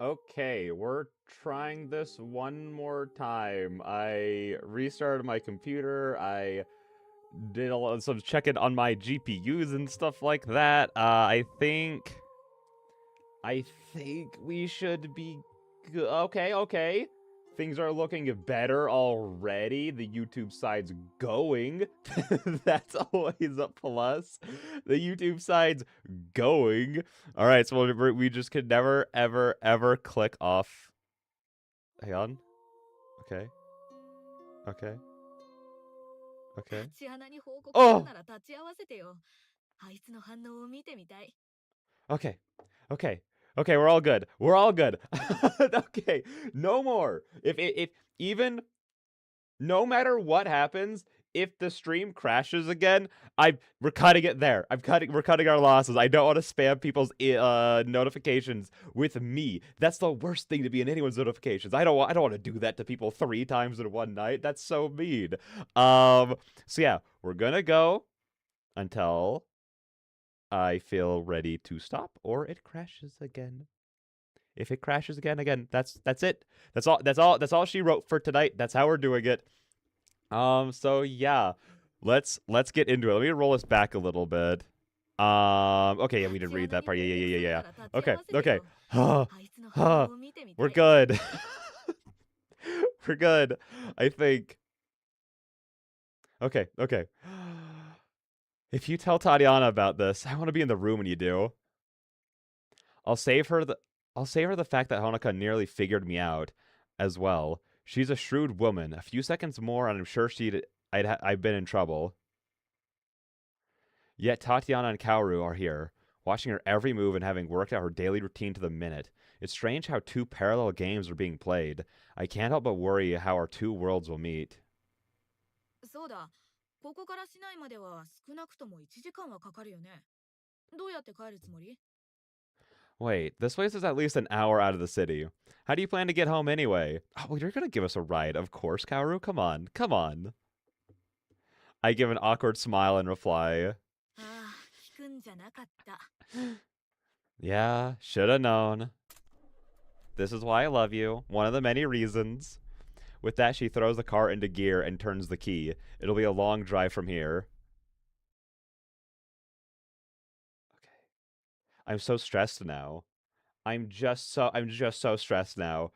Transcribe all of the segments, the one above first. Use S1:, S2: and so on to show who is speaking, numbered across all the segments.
S1: Okay, we're trying this one more time. I restarted my computer. I did a lot of some checking on my GPUs and stuff like that. I think we should be okay, okay. Things are looking better already. The YouTube side's going. That's always a plus. The YouTube side's going. All right, so we just could never, ever, ever click off. Hang on. Okay. Okay. Okay.
S2: タチアナに報告する
S1: Oh.
S2: なら立ち会わせてよ。あいつの反応を見てみたい。
S1: Okay. Okay. Okay. We're all good. We're all good. Okay. No more. If even no matter what happens, if the stream crashes again, we're cutting it there. We're cutting our losses. I don't want to spam people's notifications with me. That's the worst thing to be in anyone's notifications. I don't want to do that to people 3 times in one night. That's so mean. So yeah, we're going to go until I feel ready to stop or it crashes again. If it crashes again, that's it. That's all she wrote for tonight. That's how we're doing it. So yeah, let's get into it. Let me roll this back a little bit. Okay, yeah, we did read that part. Yeah. Okay. We're good. We're good. I think. Okay. If you tell Tatiana about this, I want to be in the room when you do. I'll save her the fact that Honoka nearly figured me out as well. She's a shrewd woman. A few seconds more and I'm sure I've been in trouble. Yet Tatiana and Kaoru are here, watching her every move and having worked out her daily routine to the minute. It's strange how 2 parallel games are being played. I can't help but worry how our 2 worlds will meet.
S2: そうだ。ここから市内までは少なくとも1時間はかかるよね。どうやって帰るつもり？
S1: Wait, this place is at least an hour out of the city. How do you plan to get home anyway? Oh, well, you're gonna give us a ride, of course, Kaoru. Come on. I give an awkward smile in reply.
S2: ああ、聞くんじゃなかった。
S1: Yeah, shoulda known. This is why I love you. One of the many reasons. With that, she throws the car into gear and turns the key. It'll be a long drive from here. Okay. I'm so stressed now. I'm just so stressed now.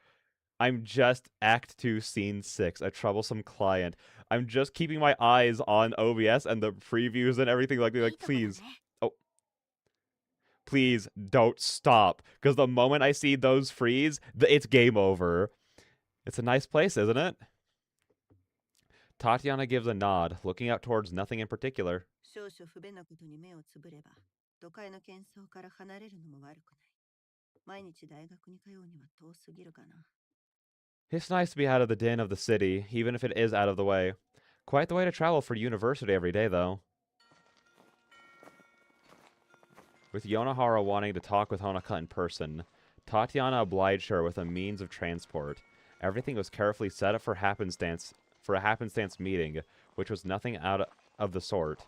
S1: I'm just Act 2, Scene 6, a troublesome client. I'm just keeping my eyes on OBS and the previews and everything like please. Oh. Please don't stop. Because the moment I see those freeze, it's game over. It's a nice place, isn't it? Tatiana gives a nod, looking out towards nothing in particular. It's nice to be out of the din of the city, even if it is out of the way. Quite the way to travel for university every day, though. With Yonohara wanting to talk with Honoka in person, Tatiana obliged her with a means of transport. Everything was carefully set up for a happenstance meeting, which was nothing out of the sort.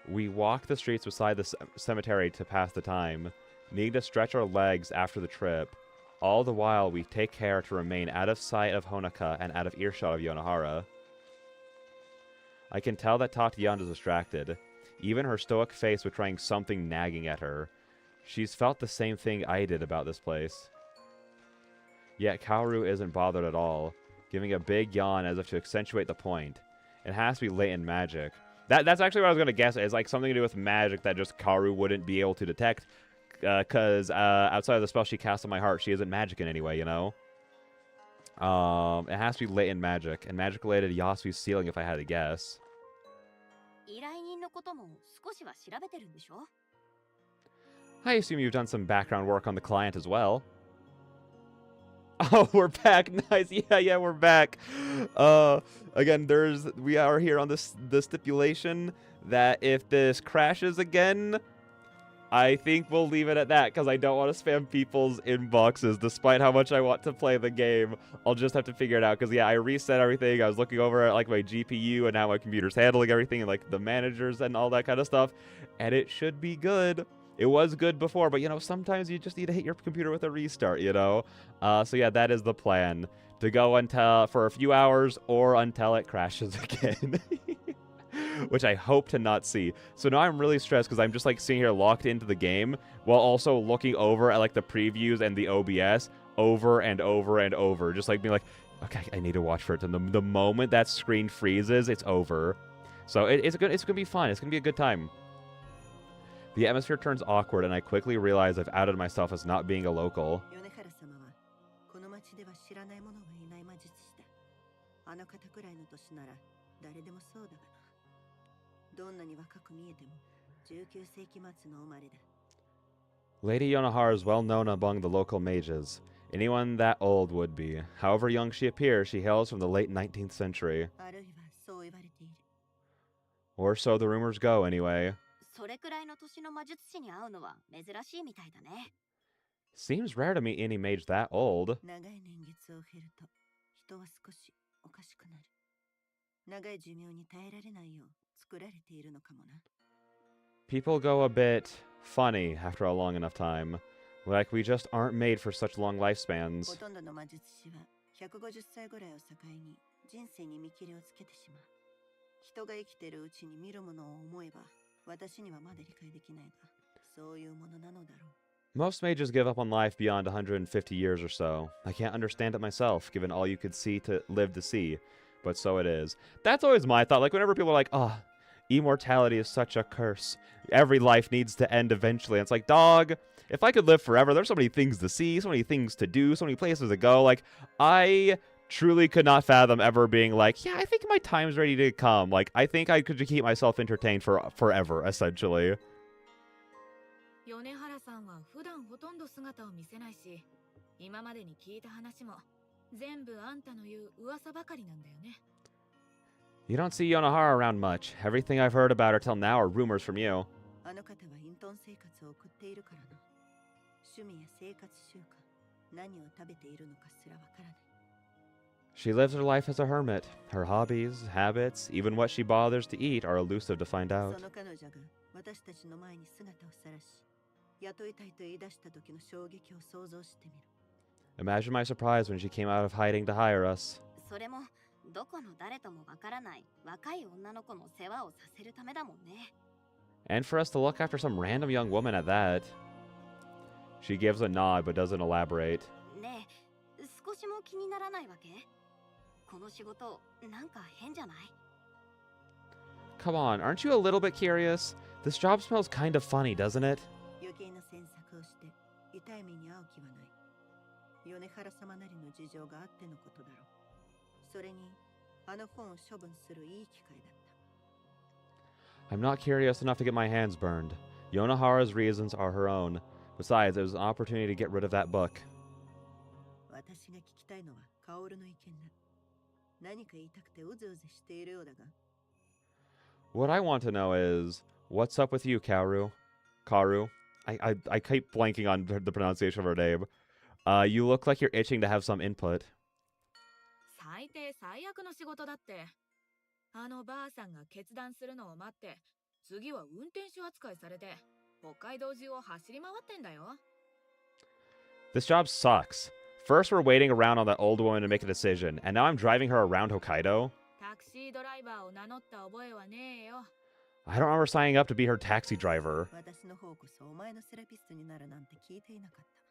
S1: We walked the streets beside the cemetery to pass the time, needing to stretch our legs after the trip. All the while, we take care to remain out of sight of Honoka and out of earshot of Yonohara. I can tell that Tatiana is distracted. Even her stoic face betraying something nagging at her. She's felt the same thing I did about this place. Yet Kaoru isn't bothered at all, giving a big yawn as if to accentuate the point. It has to be latent magic. That's actually what I was going to guess. It's like something to do with magic that just Kaoru wouldn't be able to detect. Because outside of the spell she casts on my heart, she isn't magic in any way, you know? It has to be latent magic. And magic-related Yasui's ceiling if I had to guess. I assume you've done some background work on the client as well. Oh, we're back. Nice. Yeah, we're back. Again, we are here on the stipulation that if this crashes again, I think we'll leave it at that because I don't want to spam people's inboxes despite how much I want to play the game. I'll just have to figure it out because, yeah, I reset everything. I was looking over at, like, my GPU and how my computer's handling everything and, like, the managers and all that kind of stuff. And it should be good. It was good before, but, you know, sometimes you just need to hit your computer with a restart, you know? So yeah, that is the plan. To go until for a few hours or until it crashes again. Which I hope to not see. So now I'm really stressed because I'm just like sitting here locked into the game while also looking over at like the previews and the OBS over and over and over. Just like being like, okay, I need to watch for it. And the moment that screen freezes, it's over. So it's gonna be fun. It's gonna be a good time. The atmosphere turns awkward, and I quickly realize I've outed myself as not being a local. Lady Yonohara is well known among the local mages. Anyone that old would be. However young she appears, she hails from the late 19th century. Or so the rumors go, anyway. Seems rare to meet any mage that old. People go a bit funny after a long enough time. Like we just aren't made for such long lifespans. Most mages give up on life beyond 150 years or so. I can't understand it myself, given all you could see to live to see. But so it is. That's always my thought. Like, whenever people are like, oh, immortality is such a curse. Every life needs to end eventually. And it's like, dog, if I could live forever, there's so many things to see, so many things to do, so many places to go. Like, I truly could not fathom ever being like, yeah, I think my time's ready to come. Like, I think I could keep myself entertained for forever, essentially.
S2: 米原さんは普段ほとんど姿を見せないし、今までに聞いた話も全部あんたの言う噂ばかりなんだよね。
S1: You don't see Yonohara around much. Everything I've heard about her till now are rumors from you.
S3: あの方は隠遁生活を送っているからな。趣味や生活習慣、何を食べているのかすらわからない。
S1: She lives her life as a hermit. Her hobbies, habits, even what she bothers to eat are elusive to find out.
S3: その彼女が私たちの前に姿を晒し、雇いたいと言い出した時の衝撃を想像してみる。
S1: Imagine my surprise when she came out of hiding to hire us.
S4: それもどこの誰ともわからない若い女の子の世話をさせるためだもんね。
S1: And for us to look after some random young woman at that. She gives a nod but doesn't elaborate.
S4: ねえ、少しも気にならないわけ？この仕事なんか変じゃない？
S1: Come on, aren't you a little bit curious? This job smells kind of funny, doesn't it?
S3: 余計な詮索をして痛い目に遭う気はない。米原様なりの事情があってのことだろう。それにあの本を処分するいい機会だった。
S1: I'm not curious enough to get my hands burned. Yonohara's reasons are her own. Besides, it was an opportunity to get rid of that book.
S3: 私が聞きたいのは薫の意見だ。何か言いたくてうずうずしているようだが。
S1: What I want to know is, what's up with you, Kaoru? Karu? I keep blanking on the pronunciation of her name. You look like you're itching to have some input.
S2: 最低最悪の仕事だって。あのばあさんが決断するのを待って、次は運転手扱いされて、北海道中を走り回ってんだよ。
S1: This job sucks. First, we're waiting around on that old woman to make a decision, and now I'm driving her around Hokkaido.
S2: タクシードライバーを名乗った覚えはねえよ。
S1: I don't remember signing up to be her taxi driver.
S3: 私の方こそお前のセラピストになるなんて聞いていなかった。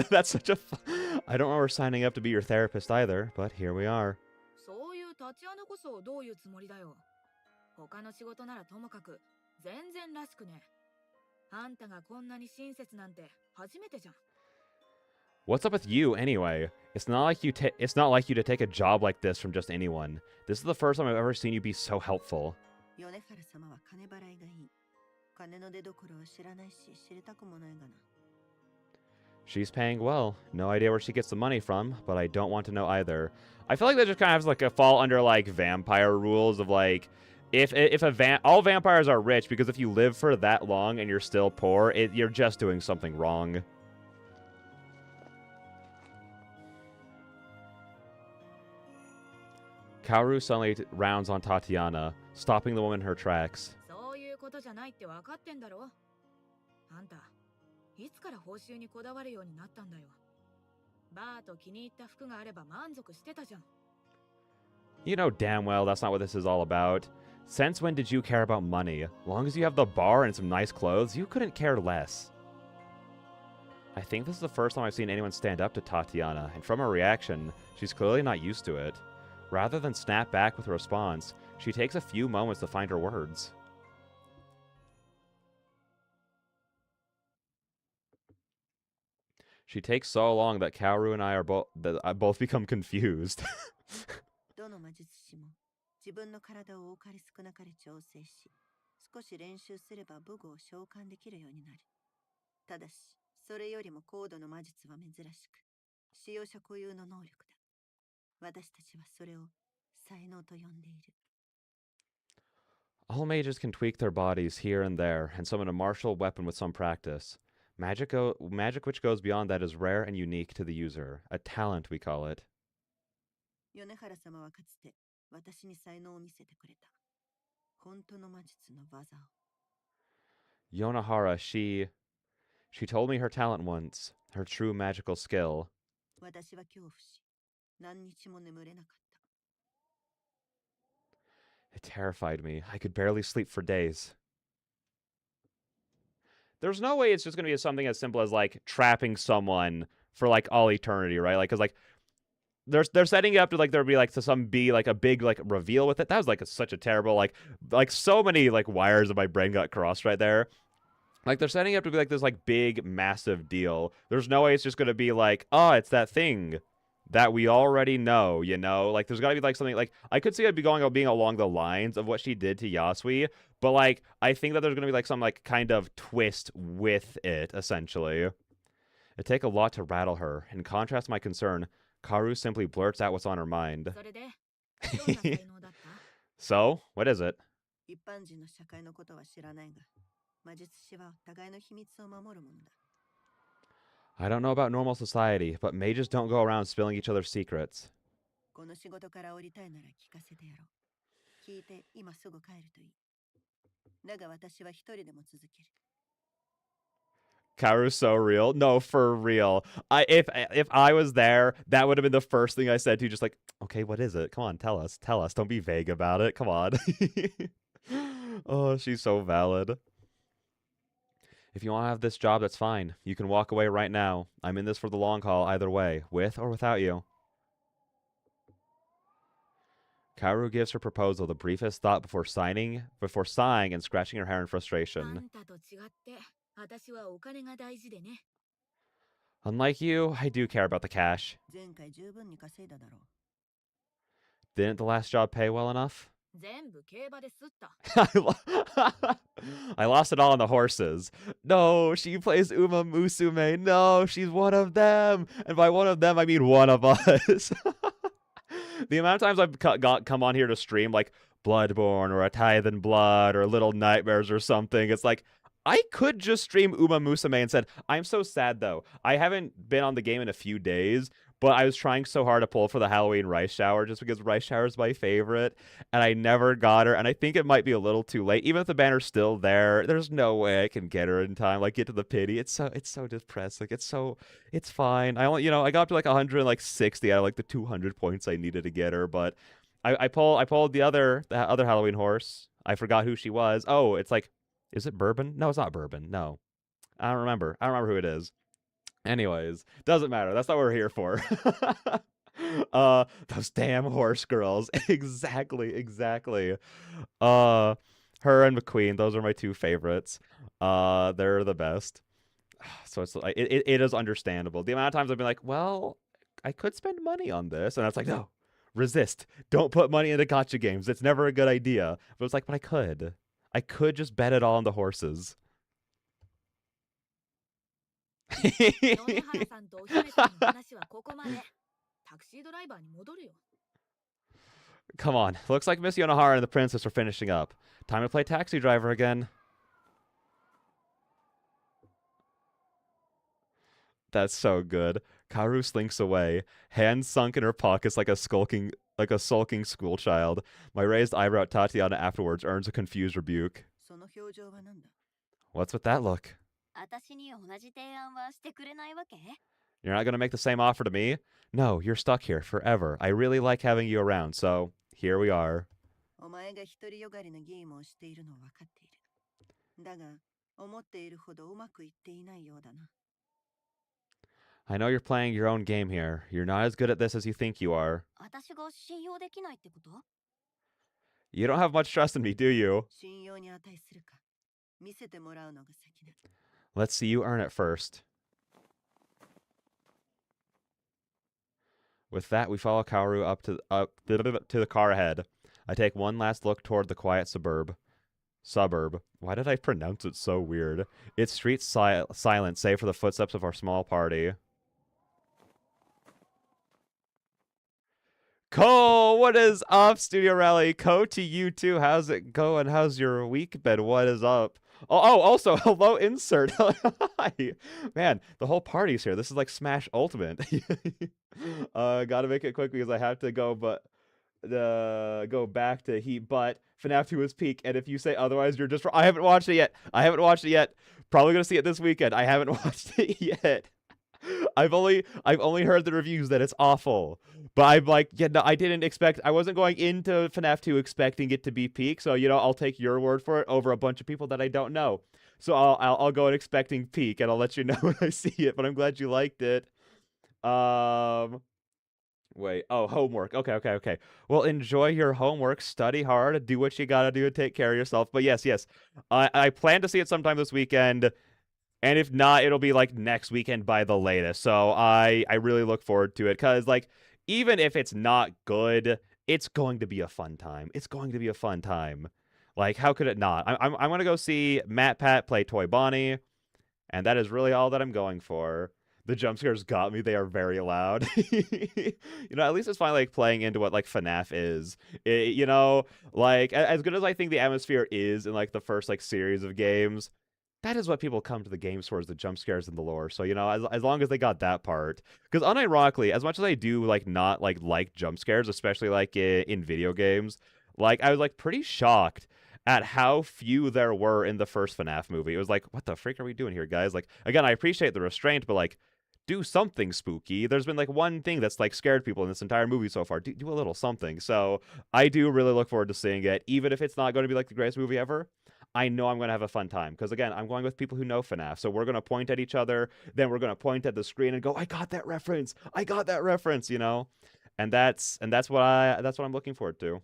S1: That's such a. I don't remember signing up to be your therapist either, but here we are.
S2: そういう立ち穴こそどういうつもりだよ。他の仕事ならともかく全然らしくね。あんたがこんなに親切なんて初めてじゃん。
S1: What's up with you anyway? It's not like you to take a job like this from just anyone. This is the first time I've ever seen you be so helpful.
S3: 米原様は金払いがいい。金の出所を知らないし知りたくもないがな。
S1: She's paying well. No idea where she gets the money from, but I don't want to know either. I feel like that just kind of has like a fall under like vampire rules of like, if all vampires are rich, because if you live for that long and you're still poor, you're just doing something wrong. Kaoru suddenly rounds on Tatiana, stopping the woman in her tracks.
S2: そういうこことじゃないって分かってんだろ。あんた、いつから報酬にこだわるようになったんだよ。バーと気に入った服があれば満足してたじゃん。
S1: You know damn well that's not what this is all about. Since when did you care about money? As long as you have the bar and some nice clothes, you couldn't care less. I think this is the first time I've seen anyone stand up to Tatiana, and from her reaction, she's clearly not used to it. Rather than snap back with a response, she takes a few moments to find her words. She takes so long that Kaoru and I both become confused.
S3: どの魔術師も自分の体を多かれ少なかれ調整し、少し練習すれば武具を召喚できるようになる。ただし、それよりも高度の魔術は珍しく、使用者固有の能力だ。私たちはそれを才能と呼んでいる。
S1: All mages can tweak their bodies here and there and summon a martial weapon with some practice. Magic which goes beyond that is rare and unique to the user. A talent, we call it.
S3: 米原様はかつて私に才能を見せてくれた。本当の魔術の技を。
S1: Yonahara, she told me her talent once, her true magical skill.
S3: 私は恐怖し、何日も眠れなかった。
S1: It terrified me. I could barely sleep for days. There's no way it's just going to be something as simple as, like, trapping someone for, like, all eternity, right? Like, because, like, they're setting it up to, like, there'd be, like, a big, like, reveal with it. That was, like, such a terrible, like, so many, like, wires of my brain got crossed right there. Like, they're setting it up to be, like, this, like, big, massive deal. There's no way it's just going to be, like, oh, it's that thing that we already know, you know? Like, there's got to be, like, something, like, I could see it being along the lines of what she did to Yasui, but, like, I think that there's going to be, like, some, like, kind of twist with it, essentially. It'd take a lot to rattle her. In contrast to my concern, Karu simply blurts out what's on her mind. So, what is it?
S3: 一般人の社会のことは知らないが、魔術師は互いの秘密を守るものだ。
S1: I don't know about normal society, but mages don't go around spilling each other's secrets.
S3: この仕事から降りたいなら聞かせてやろう。聞いて今すぐ帰るといい。だが私は一人でも続ける。
S1: Karu's so real. No, for real. If I was there, that would have been the first thing I said to you. Just like, okay, what is it? Come on, tell us. Tell us. Don't be vague about it. Come on. Oh, she's so valid. If you want to have this job, that's fine. You can walk away right now. I'm in this for the long haul either way, with or without you. Kaoru gives her proposal the briefest thought before sighing and scratching her hair in frustration. Unlike you, I do care about the cash. Didn't the last job pay well enough? I lost it all on the horses. No, she plays Uma Musume. No, she's one of them. And by one of them, I mean one of us. The amount of times I've come on here to stream, like, Bloodborne or a Tithe and Blood or Little Nightmares or something, it's like, I could just stream Uma Musume and said, I'm so sad, though. I haven't been on the game in a few days, but I was trying so hard to pull for the Halloween Rice Shower just because Rice Shower is my favorite, and I never got her, and I think it might be a little too late. Even if the banner's still there, there's no way I can get her in time, like, get to the pity. It's so depressing. It's fine. I got up to, like, 160 out of, like, the 200 points I needed to get her, but I pulled the other Halloween horse. I forgot who she was. Oh, it's like, is it Bourbon? No, it's not Bourbon. No. I don't remember who it is. Anyways, doesn't matter. That's not what we're here for. Those damn horse girls. Exactly. Her and McQueen, those are my two favorites. They're the best. So it's like it is understandable. The amount of times I've been like, well, I could spend money on this, and it's like, no, resist. Don't put money into gacha games. It's never a good idea. But it's like, but I could just bet it all on the horses. Come on. Looks like Miss Yonohara and the princess are finishing up. Time to play taxi driver again. That's so good. Kaoru slinks away, hands sunk in her pockets like a sulking schoolchild. My raised eyebrow at Tatiana afterwards earns a confused rebuke.
S3: の表情はなんだ？
S1: What's with that look?
S4: 私に同じ提案はしてくれないわけ？
S1: You're not gonna make the same offer to me? No, you're stuck here forever. I really like having you around, so here we are.
S3: お前が独りよがりなゲームをしているのは分かっている。だが、思っているほどうまくいっていないようだな。
S1: I know you're playing your own game here. You're not as good at this as you think you are.
S4: 私が信用できないってこと？
S1: You don't have much trust in me, do you?
S3: 信用に値するか。見せてもらうのが先だ。
S1: Let's see you earn it first. With that, we follow Kaoru up to the car ahead. I take one last look toward the quiet suburb. Why did I pronounce it so weird? Its streets silent, save for the footsteps of our small party. Cole, what is up, Studio Rally? Cole to you too. How's it going? How's your week been? What is up? Oh, also, hello, insert. Hi. Man, the whole party's here. This is like Smash Ultimate. Gotta make it quick because I have to go, but go back to Heat. But FNAF 2 is peak, and if you say otherwise, you're just. I haven't watched it yet. Probably gonna see it this weekend. I haven't watched it yet. I've only heard the reviews that it's awful, but I'm like, yeah, no, I wasn't going into FNAF 2 expecting it to be peak, so I'll take your word for it over a bunch of people that I don't know. So I'll go in expecting peak, and I'll let you know when I see it. But I'm glad you liked it. Wait. Oh, homework. Okay. Well, enjoy your homework. Study hard. Do what you gotta do to take care of yourself. But yes. I plan to see it sometime this weekend. And if not, it'll be like next weekend by the latest. So I really look forward to it. Because, like, even if it's not good, it's going to be a fun time. Like, how could it not? I'm going to go see Matt Pat play Toy Bonnie. And that is really all that I'm going for. The jump scares got me. They are very loud. At least it's finally like playing into what like FNAF is. Like as good as I think the atmosphere is in like the first like series of games, that is what people come to the games for, is the jump scares and the lore. So, as long as they got that part. Because unironically, as much as I do like not like jump scares, especially like in video games, like I was like pretty shocked at how few there were in the first FNAF movie. It was like, what the freak are we doing here, guys? Like, again, I appreciate the restraint, but like, do something spooky. There's been like one thing that's like scared people in this entire movie so far. Do a little something. So I do really look forward to seeing it, even if it's not going to be like the greatest movie ever. I know I'm going to have a fun time because, again, I'm going with people who know FNAF. So we're going to point at each other, then we're going to point at the screen and go, I got that reference, and that's what I'm looking forward to.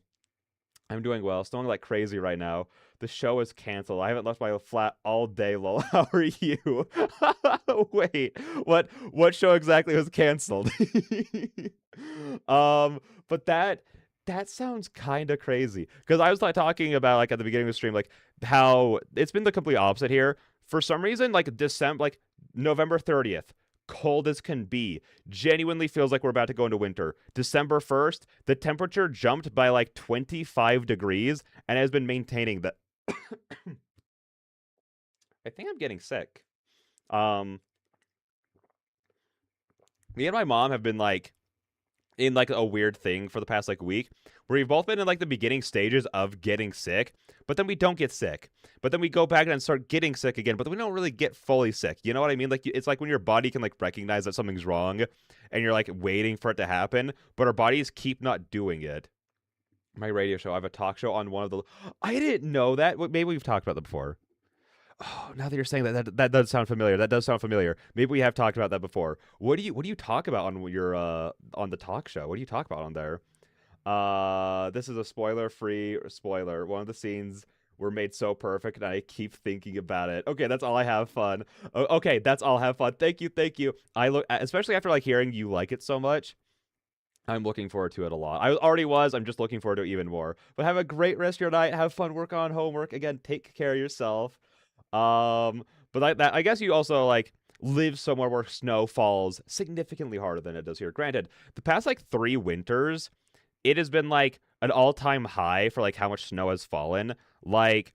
S1: I'm doing well. Snowing like crazy right now. The show is canceled. I haven't left my flat all day, lol. How are you? Wait, what show exactly was canceled? But that sounds kind of crazy. Because I was like talking about like at the beginning of the stream, like how it's been the complete opposite here. For some reason, like November 30th, cold as can be. Genuinely feels like we're about to go into winter. December 1st, the temperature jumped by like 25 degrees and has been maintaining that. I think I'm getting sick. Me and my mom have been like in like a weird thing for the past like week where we've both been in like the beginning stages of getting sick, but then we don't get sick. But then we go back and start getting sick again, but then we don't really get fully sick. You know what I mean? Like it's like when your body can like recognize that something's wrong and you're like waiting for it to happen, but our bodies keep not doing it. My radio show, I have a talk show on one of the... I didn't know that. Maybe we've talked about that before. Oh, now that you're saying that does sound familiar. Maybe we have talked about that before. What do you talk about on your on the talk show? What do you talk about on there? This is a spoiler-free spoiler. One of the scenes were made so perfect, and I keep thinking about it. Okay, that's all I have fun. Okay, that's all I have fun. Thank you. I look, especially after like hearing you like it so much. I'm looking forward to it a lot. I already was. I'm just looking forward to it even more. But have a great rest of your night. Have fun. Work on homework. Again, take care of yourself. But I guess you also like live somewhere where snow falls significantly harder than it does here. Granted, the past like 3 winters, it has been like an all-time high for like how much snow has fallen. Like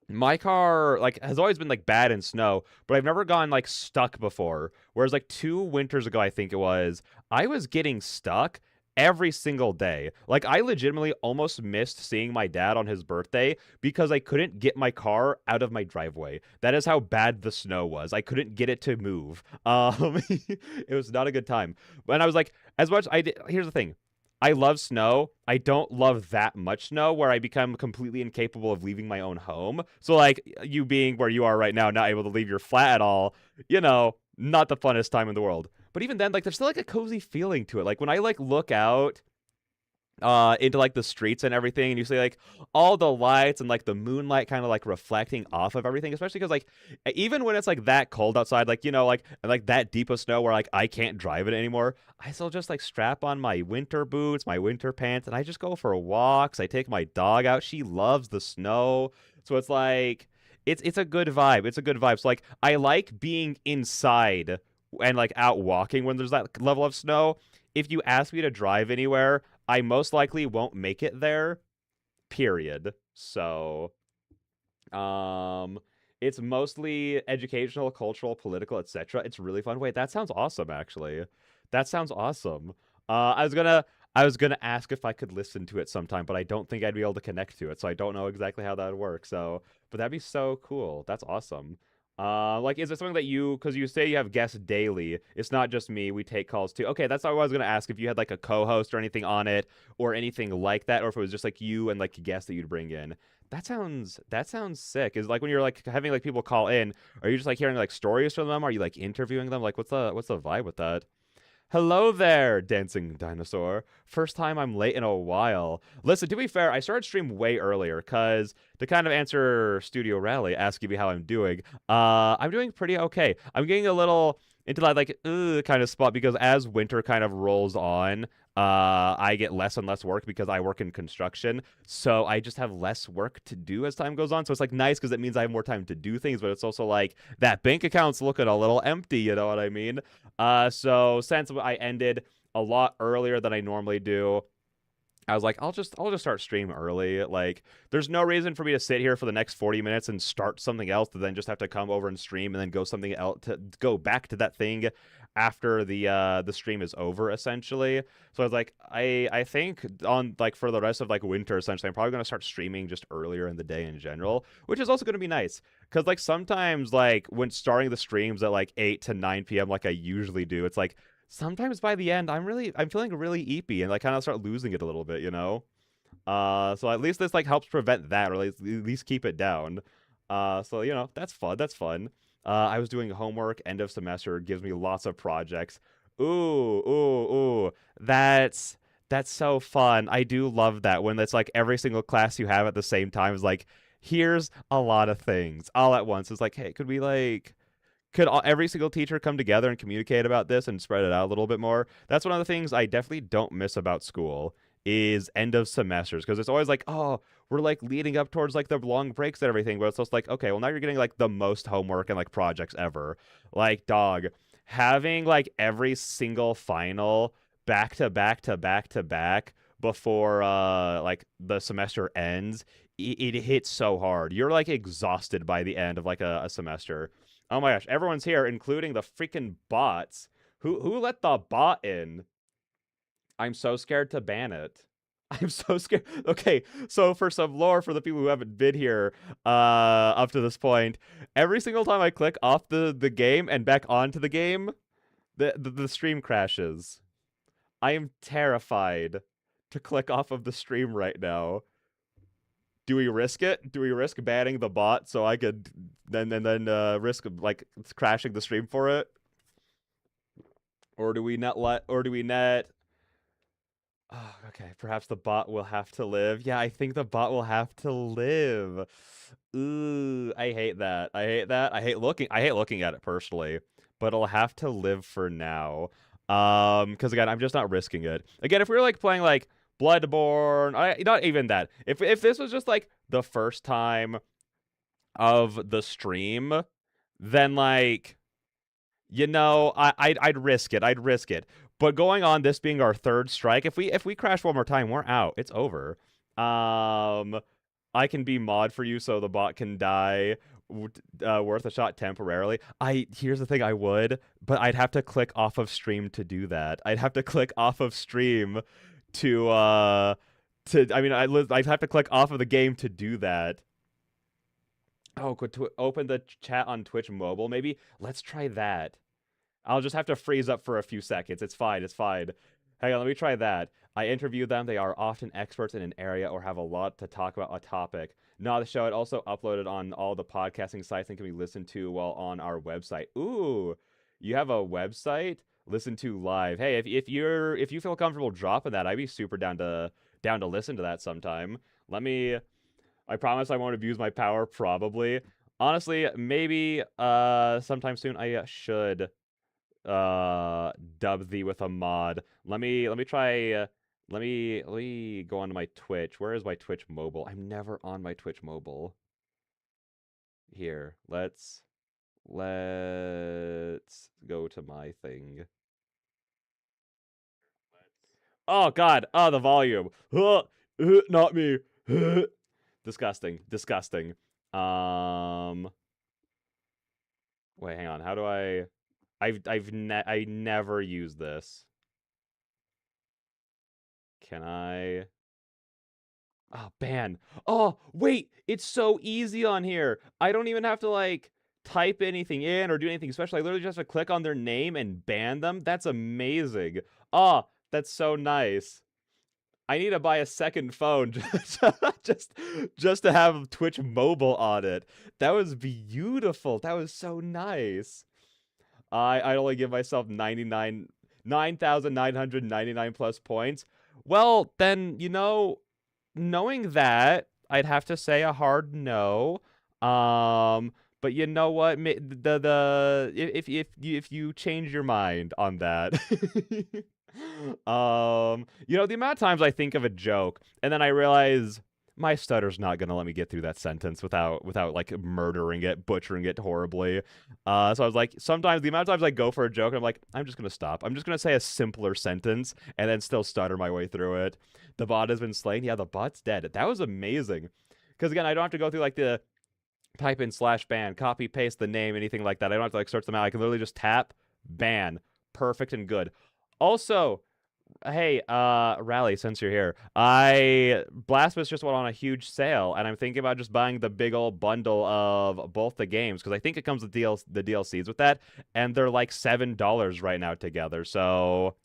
S1: my car like has always been like bad in snow, but I've never gone like stuck before. Whereas like 2 winters ago, I think it was, I was getting stuck every single day. Like, I legitimately almost missed seeing my dad on his birthday because I couldn't get my car out of my driveway. That is how bad the snow was. I couldn't get it to move. It was not a good time. And I was like, as much I did, here's the thing. I love snow. I don't love that much snow where I become completely incapable of leaving my own home. So, like, you being where you are right now, not able to leave your flat at all, not the funnest time in the world. But even then, like, there's still like a cozy feeling to it. Like, when I like look out into like the streets and everything, and you see like all the lights and like the moonlight kind of like reflecting off of everything, especially because like even when it's like that cold outside, like like and like that deep of snow where like I can't drive it anymore, I still just like strap on my winter boots, my winter pants, and I just go for walks. I take my dog out. She loves the snow. So it's like it's a good vibe. It's a good vibe. So like I like being inside and like out walking when there's that level of snow. If you ask me to drive anywhere, I most likely won't make it there, period. So, um, it's mostly educational, cultural, political, etc. It's really fun. Wait, that sounds awesome, actually. That sounds awesome. I was gonna ask if I could listen to it sometime, but I don't think I'd be able to connect to it, so I don't know exactly how that would work. So, but that'd be so cool. That's awesome. Like, is it something that because you say you have guests daily? It's not just me. We take calls too. Okay, that's what I was gonna ask if you had like a co-host or anything on it or anything like that, or if it was just like you and like guests that you'd bring in. That sounds sick. Is like when you're like having like people call in, are you just like hearing like stories from them? Are you like interviewing them? Like, what's the vibe with that? Hello there, dancing dinosaur. First time I'm late in a while. Listen, to be fair, I started stream way earlier because to kind of answer Studio Rally, asking me how I'm doing, I'm doing pretty okay. I'm getting a little into that like kind of spot because as winter kind of rolls on, I get less and less work because I work in construction. So I just have less work to do as time goes on. So it's like nice because it means I have more time to do things, but it's also like that bank account's looking a little empty, you know what I mean? So since I ended a lot earlier than I normally do, I was like, I'll just start stream early. Like, there's no reason for me to sit here for the next 40 minutes and start something else to then just have to come over and stream and then go something else to go back to that thing after the stream is over, essentially. So I was like, I think on like for the rest of like winter, essentially, I'm probably gonna start streaming just earlier in the day in general, which is also gonna be nice. Cause like sometimes like when starting the streams at like 8 to 9 p.m. like I usually do, it's like sometimes by the end I'm feeling really eepy and like kind of start losing it a little bit, you know? So at least this like helps prevent that, or at least keep it down. So that's fun. That's fun. I was doing homework, end of semester, gives me lots of projects. Ooh, ooh, ooh. That's so fun. I do love that when it's like every single class you have at the same time is like, here's a lot of things all at once. It's like, hey, could every single teacher come together and communicate about this and spread it out a little bit more? That's one of the things I definitely don't miss about school is end of semesters because it's always like, oh, we're like leading up towards like the long breaks and everything, but it's just like, okay, well now you're getting like the most homework and like projects ever. Like, dog, having like every single final back to back to back to back before like the semester ends, it hits so hard. You're like exhausted by the end of like a semester. Oh my gosh, everyone's here, including the freaking bots. Who let the bot in? I'm so scared to ban it. I'm so scared. Okay, so for some lore for the people who haven't been here up to this point, every single time I click off the game and back onto the game, the stream crashes. I am terrified to click off of the stream right now. Do we risk it? Do we risk banning the bot so I could then risk like crashing the stream for it? Or do we not let? Or do we net? Oh, okay, perhaps the bot will have to live. Yeah, I think the bot will have to live. Ooh, I hate that. I hate that. I hate looking at it personally, but it'll have to live for now. Because again, I'm just not risking it. Again, if we were like playing like Bloodborne, not even that. If this was just like the first time of the stream, then like I'd risk it. I'd risk it. But going on this being our third strike, if we crash one more time, we're out. It's over. I can be mod for you so the bot can die. worth a shot temporarily. Here's the thing, I would, but I'd have to click off of stream to do that. I'd have to click off of stream to I mean I'd have to click off of the game to do that. Oh, could open the chat on Twitch mobile maybe? Let's try that. I'll just have to freeze up for a few seconds. It's fine. It's fine. Hang on, let me try that. I interview them. They are often experts in an area or have a lot to talk about a topic. Not the show. It also uploaded on all the podcasting sites and can be listened to while on our website. Ooh, you have a website? Listen to live. Hey, if you feel comfortable dropping that, I'd be super down to listen to that sometime. Let me. I promise I won't abuse my power. Probably. Honestly, maybe sometime soon I should dub thee with a mod. Let me try let me go onto my Twitch. Where is my Twitch mobile? I'm never on my Twitch mobile. Here, let's go to my thing. Oh god, oh the volume. Not me. Disgusting, disgusting. Wait, hang on. How do I never used this. Can I? Oh, ban. Oh, wait, it's so easy on here. I don't even have to like type anything in or do anything special. I literally just have to click on their name and ban them. That's amazing. Oh, that's so nice. I need to buy a second phone just to have Twitch mobile on it. That was beautiful. That was so nice. I only give myself 9,999 plus points. Well, then, knowing that, I'd have to say a hard no. But you know what? If you change your mind on that, the amount of times I think of a joke and then I realize my stutter's not gonna let me get through that sentence without like murdering it, butchering it horribly. So I was like, sometimes the amount of times I go for a joke, I'm like, I'm just gonna stop. I'm just gonna say a simpler sentence and then still stutter my way through it. The bot has been slain. Yeah, the bot's dead. That was amazing. Because again, I don't have to go through like the type in /ban, copy paste the name, anything like that. I don't have to like search them out. I can literally just tap ban. Perfect and good. Also, hey, Rally, since you're here, Blasphemous just went on a huge sale, and I'm thinking about just buying the big old bundle of both the games, because I think it comes with the DLCs with that, and they're like $7 right now together, so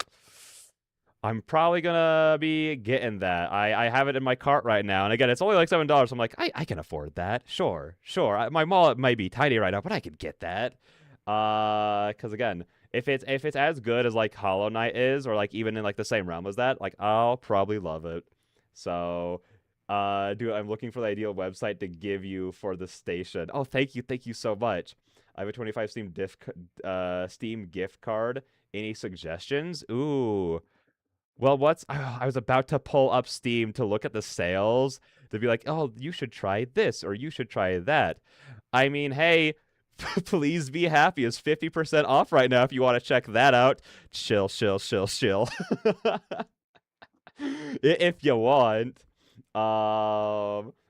S1: I'm probably gonna be getting that. I have it in my cart right now, and again, it's only like $7, so I'm like, I can afford that. Sure. My wallet might be tiny right now, but I could get that. Because again, if it's as good as like Hollow Knight is, or like even in like the same realm as that, like I'll probably love it. So, I'm looking for the ideal website to give you for the station. Oh, thank you so much. I have a 25 Steam gift card. Any suggestions? Ooh. Well, I was about to pull up Steam to look at the sales to be like, oh, you should try this or you should try that. I mean, hey, please be happy is 50% off right now if you want to check that out. Chill. If you want.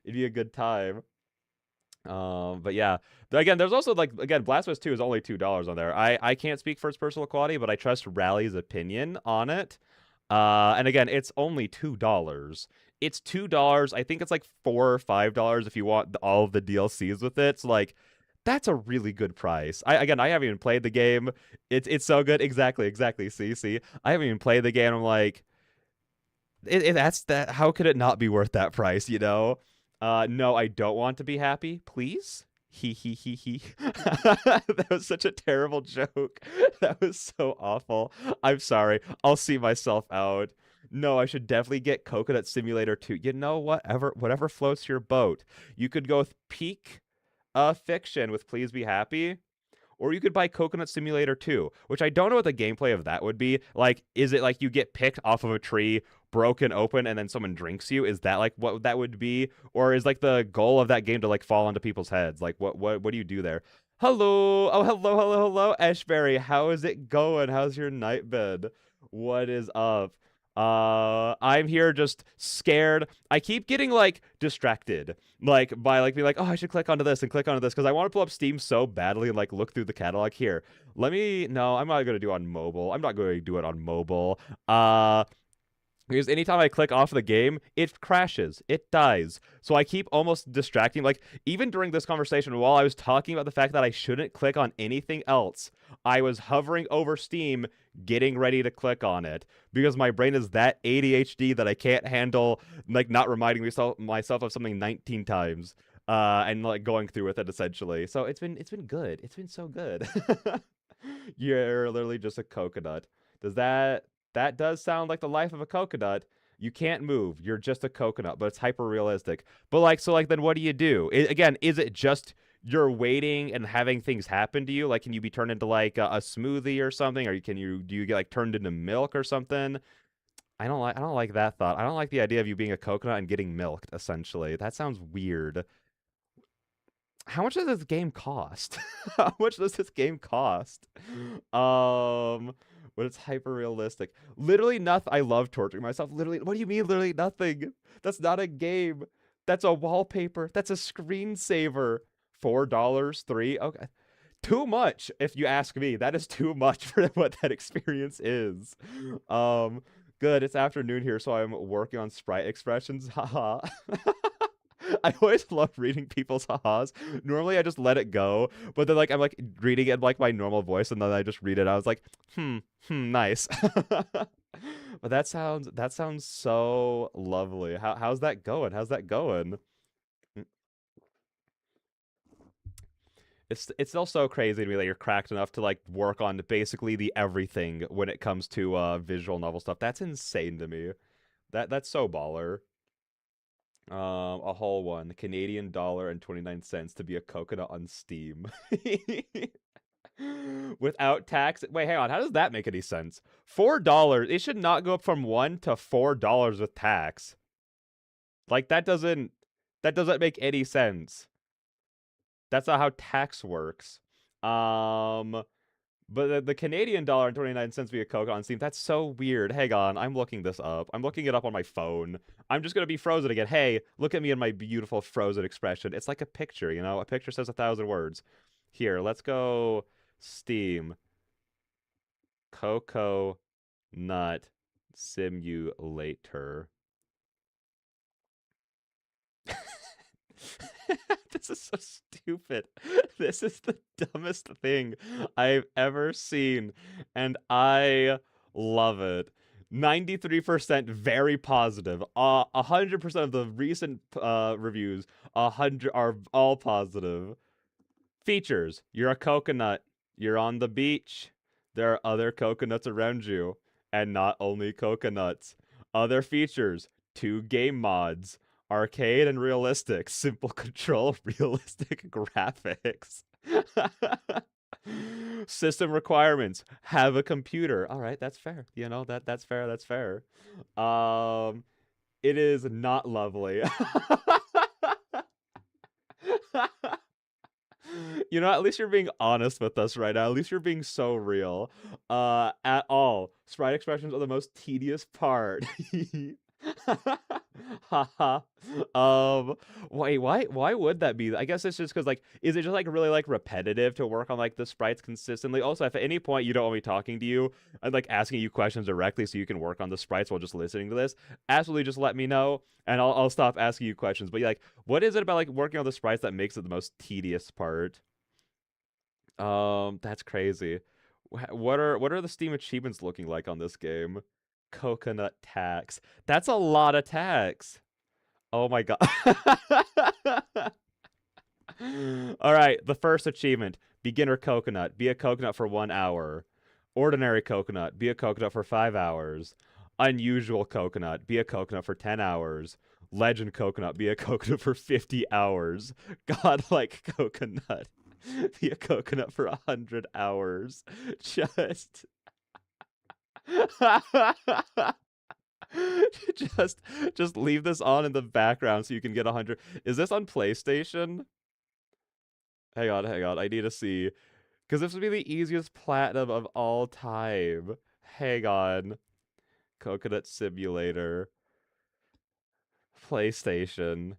S1: It'd be a good time. But yeah. Again, there's also Blasphemous 2 is only $2 on there. I can't speak for its personal quality, but I trust Rally's opinion on it. And again, it's only $2. It's $2. I think it's like $4 or $5 if you want all of the DLCs with it. So like, that's a really good price. I haven't even played the game. It's so good. Exactly. See, I haven't even played the game. I'm like, that's that. How could it not be worth that price? No, I don't want to be happy. Please. He. That was such a terrible joke. That was so awful. I'm sorry. I'll see myself out. No, I should definitely get Coconut Simulator 2. Whatever floats your boat. You could go with Peak Fiction with Please Be Happy. Or you could buy Coconut Simulator 2, which I don't know what the gameplay of that would be. Like, is it like you get picked off of a tree, broken open, and then someone drinks you? Is that like what that would be? Or is like the goal of that game to like fall onto people's heads? Like, what do you do there? Hello. Oh, hello, Ashberry. How is it going? How's your night been? What is up? I'm here just scared. I keep getting like distracted, like by like being like, oh, I should click onto this and click onto this because I want to pull up Steam so badly and like look through the catalog here. No, I'm not gonna do it on mobile. I'm not going to do it on mobile. Because anytime I click off the game, it crashes. It dies. So I keep almost distracting. Like, even during this conversation, while I was talking about the fact that I shouldn't click on anything else, I was hovering over Steam, getting ready to click on it. Because my brain is that ADHD that I can't handle, like, not reminding myself of something 19 times. And like going through with it essentially. So it's been good. It's been so good. You're literally just a coconut. Does that does sound like the life of a coconut? You can't move. You're just a coconut, but it's hyper realistic. But like, so like, then what do you do? Again, is it just you're waiting and having things happen to you? Like, can you be turned into like a smoothie or something, or do you get like turned into milk or something? I don't like that thought. I don't like the idea of you being a coconut and getting milked. Essentially, that sounds weird. How much does this game cost? How much does this game cost? But it's hyper realistic. Literally nothing. I love torturing myself. Literally, what do you mean? Literally nothing. That's not a game. That's a wallpaper. That's a screensaver. $4, three. Okay, too much. If you ask me, that is too much for what that experience is. Um, Good. It's afternoon here, so I'm working on sprite expressions. Haha. I always love reading people's ha-has. Normally I just let it go, but then like I'm like reading it in like my normal voice and then I just read it. I was like, nice. But that sounds so lovely. How's that going? How's that going? Mm, it's still so crazy to me that you're cracked enough to like work on basically the everything when it comes to visual novel stuff. That's insane to me. That's so baller. A whole one, Canadian dollar and 29 cents to be a coconut on Steam. Without tax. Wait, hang on. How does that make any sense? $4. It should not go up from $1 to $4 with tax. Like that doesn't make any sense. That's not how tax works. Um But the Canadian dollar and 29 cents via Coke on Steam, that's so weird. Hang on, I'm looking this up. I'm looking it up on my phone. I'm just going to be frozen again. Hey, look at me in my beautiful frozen expression. It's like a picture, you know? A picture says 1,000 words. Here, let's go Steam. Cocoa Nut Simulator. This is so stupid. This is the dumbest thing I've ever seen, and I love it. 93% very positive. 100% of the recent reviews, 100 are all positive. Features: you're a coconut. You're on the beach. There are other coconuts around you, and not only coconuts. Other features: 2 game mods. Arcade and realistic. Simple control, realistic graphics. System requirements: have a computer. All right, that's fair. You know, that's fair. That's fair. It is not lovely. You know, at least you're being honest with us right now. At least you're being so real. At all. Sprite expressions are the most tedious part. Haha. Wait, why would that be? I guess it's just because like, is it just like really like repetitive to work on like the sprites consistently? Also, if at any point you don't want me talking to you, I'm like asking you questions directly so you can work on the sprites while just listening to this, absolutely just let me know and I'll stop asking you questions. But like, what is it about like working on the sprites that makes it the most tedious part? That's crazy. What are the Steam achievements looking like on this game? Coconut tax. That's a lot of tax. Oh my god. All right, the first achievement: beginner coconut. Be a coconut for 1 hour. Ordinary coconut. Be a coconut for 5 hours. Unusual coconut. Be a coconut for 10 hours. Legend coconut. Be a coconut for 50 hours. Godlike coconut. Be a coconut for 100 hours. Just just just leave this on in the background so you can get 100. Is this on PlayStation? Hang on. I need to see. Because this would be the easiest platinum of all time. Hang on. Coconut Simulator. PlayStation.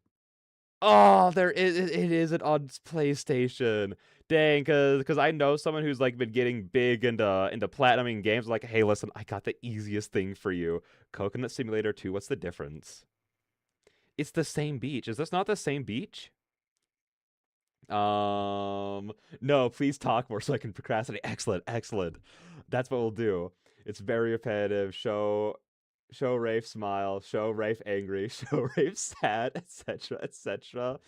S1: Oh, it isn't on PlayStation. Dang, cause I know someone who's like been getting big into platinuming games. Like, hey, listen, I got the easiest thing for you. Coconut Simulator 2. What's the difference? It's the same beach. Is this not the same beach? No, please talk more so I can procrastinate. Excellent, excellent. That's what we'll do. It's very repetitive. Show Rafe smile, show Rafe angry, show Rafe sad, etc., etc.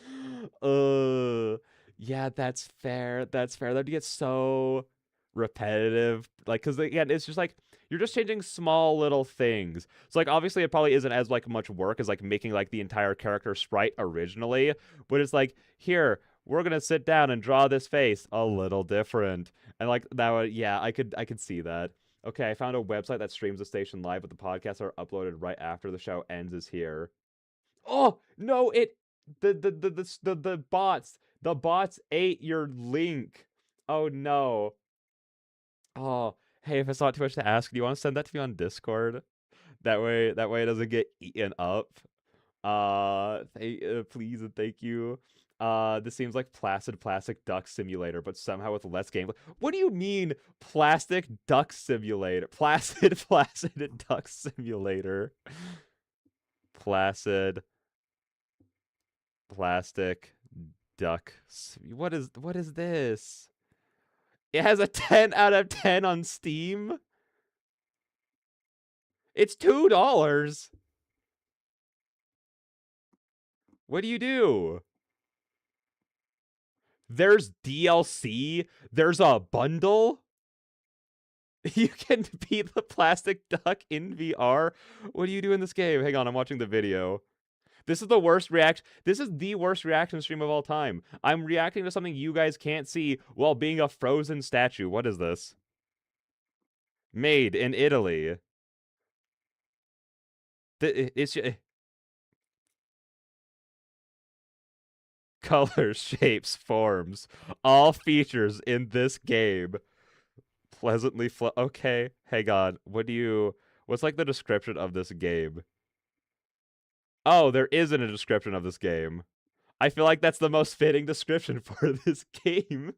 S1: Yeah, that's fair. That's fair. That'd get so repetitive. Like, because again, it's just like you're just changing small little things. So like, obviously, it probably isn't as like much work as like making like the entire character sprite originally, but it's like here we're gonna sit down and draw this face a little different, and like that would yeah, I could see that. Okay, I found a website that streams the station live, but the podcasts are uploaded right after the show ends. Is here. Oh no! It the bots ate your link. Oh no. Oh hey, if it's not too much to ask, do you want to send that to me on Discord? That way it doesn't get eaten up. Please and thank you. This seems like Placid Plastic Duck Simulator, but somehow with less gameplay. What do you mean, Plastic Duck Simulator? Placid Duck Simulator. Placid Plastic Duck. What is this? It has a 10 out of 10 on Steam. It's $2. What do you do? There's DLC. There's a bundle. You can beat the plastic duck in VR. What do you do in this game? Hang on, I'm watching the video. This is the worst reaction. This is the worst reaction stream of all time. I'm reacting to something you guys can't see while being a frozen statue. What is this? Made in Italy. It's colors, shapes, forms, all features in this game. Pleasantly okay, hang on. What's like the description of this game? Oh, there isn't a description of this game. I feel like that's the most fitting description for this game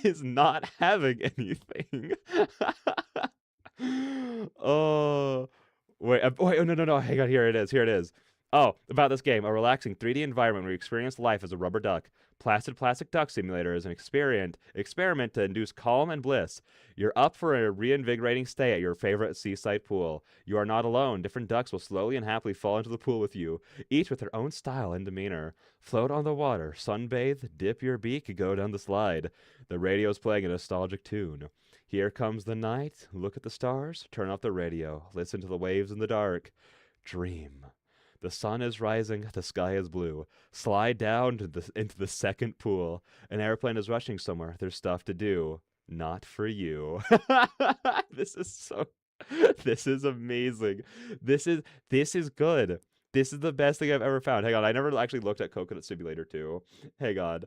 S1: is not having anything. Oh, wait, oh no, hang on, here it is. Oh, about this game, a relaxing 3D environment where you experience life as a rubber duck. Placid Plastic Duck Simulator is an experiment to induce calm and bliss. You're up for a reinvigorating stay at your favorite seaside pool. You are not alone. Different ducks will slowly and happily fall into the pool with you, each with their own style and demeanor. Float on the water, sunbathe, dip your beak, go down the slide. The radio's playing a nostalgic tune. Here comes the night. Look at the stars. Turn off the radio. Listen to the waves in the dark. Dream. The sun is rising. The sky is blue. Slide down into the second pool. An airplane is rushing somewhere. There's stuff to do. Not for you. This is so. This is amazing. This is good. This is the best thing I've ever found. Hang on, I never actually looked at Coconut Simulator 2. Hang on.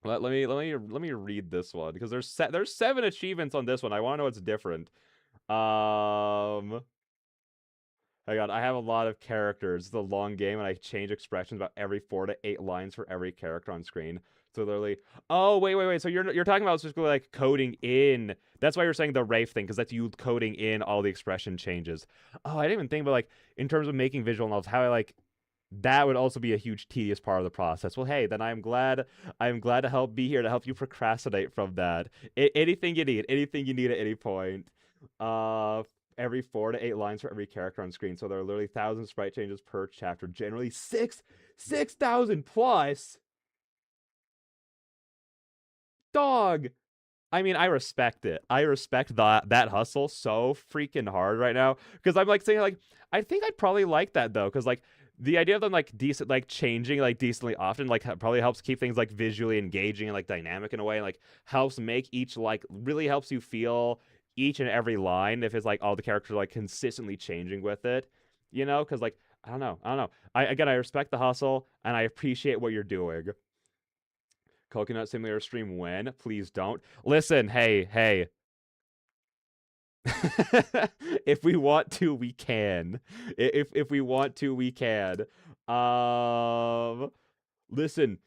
S1: Let me read this one because there's 7 achievements on this one. I want to know what's different. Hang on, I have a lot of characters. It's a long game, and I change expressions about every 4 to 8 lines for every character on screen. So literally, oh wait. So you're talking about specifically like coding in. That's why you're saying the Rafe thing, because that's you coding in all the expression changes. Oh, I didn't even think about like in terms of making visual novels, how I like that would also be a huge tedious part of the process. Well, hey, then I'm glad to help be here to help you procrastinate from that. Anything you need at any point. Every 4 to 8 lines for every character on screen. So there are literally 1,000 sprite changes per chapter. Generally 6,000 plus. Dog. I mean, I respect it. I respect that hustle so freaking hard right now. Because I'm like saying like, I think I'd probably like that though. Because like the idea of them like decent like changing like decently often like probably helps keep things like visually engaging and like dynamic in a way, and like helps make each like really helps you feel each and every line if it's like all the characters are like consistently changing with it, you know? Because like I don't know. I respect the hustle and I appreciate what you're doing. Coconut Simulator stream when? Please don't. Listen, hey. If we want to, we can. If we want to, we can. Listen,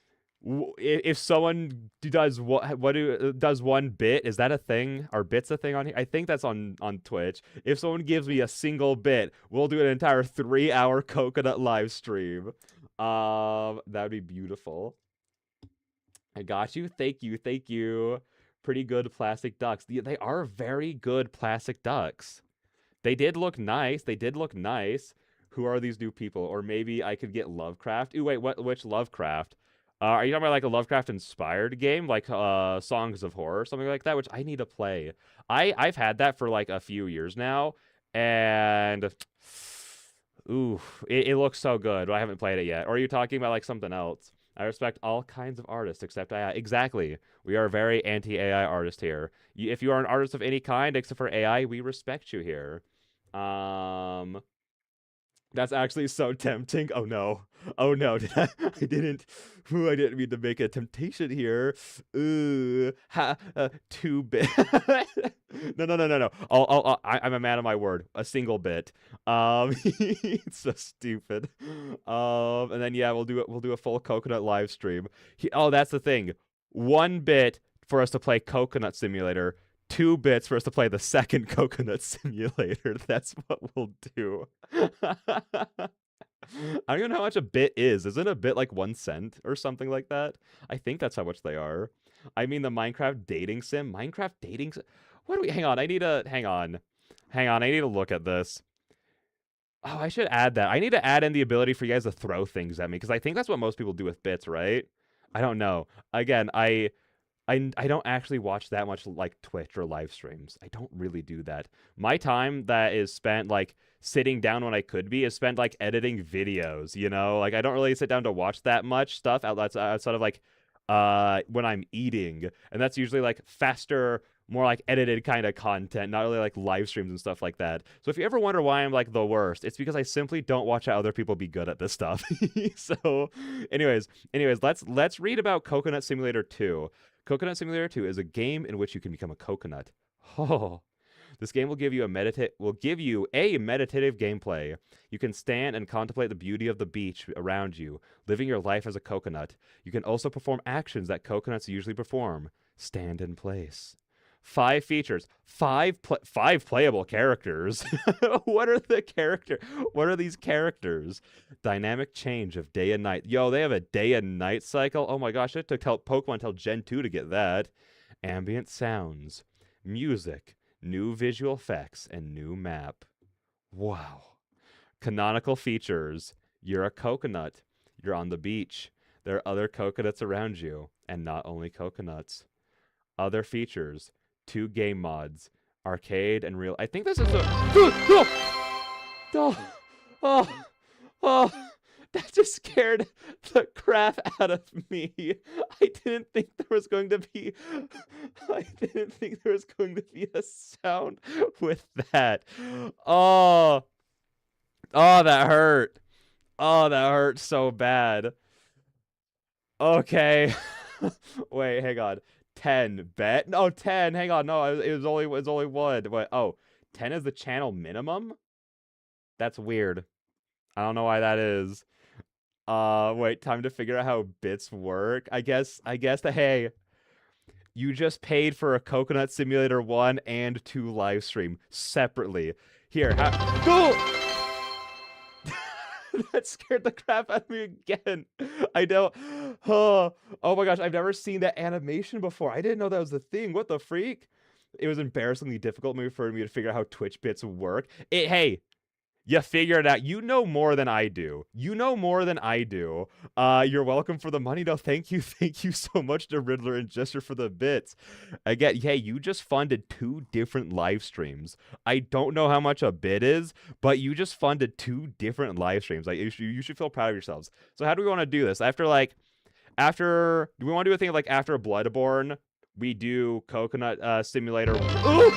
S1: if someone does does one bit, is that a thing? Are bits a thing on here? I think that's on Twitch. If someone gives me a single bit, we'll do an entire 3-hour coconut live stream. That'd be beautiful. I got you. Thank you. Thank you. Pretty good plastic ducks. They are very good plastic ducks. They did look nice. They did look nice. Who are these new people? Or maybe I could get Lovecraft. Ooh, wait, which Lovecraft? Are you talking about like a Lovecraft-inspired game, like Songs of Horror, something like that, which I need to play? I've had that for like a few years now, and ooh, it looks so good, but I haven't played it yet. Or are you talking about like something else? I respect all kinds of artists except AI. Exactly. We are very anti-AI artist here. If you are an artist of any kind except for AI, we respect you here. That's actually so tempting. Oh no. Oh no. I didn't. Ooh, I didn't mean to make a temptation here. Ooh, too bit. No. I'm a man of my word. A single bit. It's so stupid. And then yeah, we'll do a full coconut live stream. Oh, that's the thing. 1 bit for us to play Coconut Simulator. 2 bits for us to play the second Coconut Simulator. That's what we'll do. I don't even know how much a bit is. Isn't a bit like 1 cent or something like that? I think that's how much they are. I mean, the Minecraft dating sim. Minecraft dating sim. What do we? Hang on. I need to. Hang on. I need to look at this. Oh, I should add that. I need to add in the ability for you guys to throw things at me because I think that's what most people do with bits, right? I don't know. Again, I don't actually watch that much like Twitch or live streams. I don't really do that. My time that is spent like sitting down when I could be is spent like editing videos, you know? Like I don't really sit down to watch that much stuff outside of like when I'm eating. And that's usually like faster, more like edited kind of content, not really like live streams and stuff like that. So if you ever wonder why I'm like the worst, it's because I simply don't watch how other people be good at this stuff. So anyways, let's read about Coconut Simulator 2. Coconut Simulator 2 is a game in which you can become a coconut. Oh. This game will give you a meditative gameplay. You can stand and contemplate the beauty of the beach around you, living your life as a coconut. You can also perform actions that coconuts usually perform. Stand in place. 5 features, 5 playable characters. What are these characters? Dynamic change of day and night. Yo, they have a day and night cycle. Oh my gosh, it took Pokemon till Gen 2 to get that. Ambient sounds, music, new visual effects, and new map. Wow. Canonical features. You're a coconut. You're on the beach. There are other coconuts around you, and not only coconuts. Other features. 2 game mods, arcade and real. I think this is a. Oh, that just scared the crap out of me. I didn't think there was going to be. I didn't think there was going to be a sound with that. Oh, that hurt. Oh, that hurt so bad. Okay. Wait, hang on. 10 bet? No, 10. Hang on. No, it was only 1. What? Oh, 10 is the channel minimum? That's weird. I don't know why that is. Wait, time to figure out how bits work. I guess that hey, you just paid for a Coconut Simulator 1 and 2 live stream separately. Here, go! That scared the crap out of me again. I don't. Oh my gosh, I've never seen that animation before. I didn't know that was a thing. What the freak? It was embarrassingly difficult for me to figure out how Twitch bits work. Hey, you figure it out. You know more than I do. You're welcome for the money. No, thank you so much to Riddler and Jester for the bits. Again, hey, you just funded 2 different live streams. I don't know how much a bit is, but you just funded 2 different live streams. Like you should feel proud of yourselves. So how do we want to do this? Do we want to do a thing like after Bloodborne, we do Coconut Simulator? Ooh!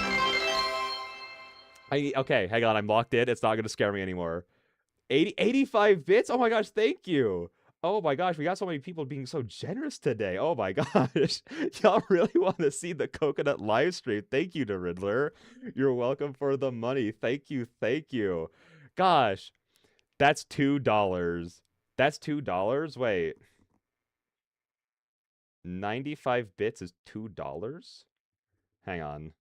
S1: Okay, hang on, I'm locked in. It's not going to scare me anymore. 85 bits? Oh my gosh, thank you. Oh my gosh, we got so many people being so generous today. Oh my gosh. Y'all really want to see the coconut live stream. Thank you to Riddler. You're welcome for the money. Thank you. Thank you. Gosh, that's $2. That's $2? Wait. 95 bits is $2? Hang on.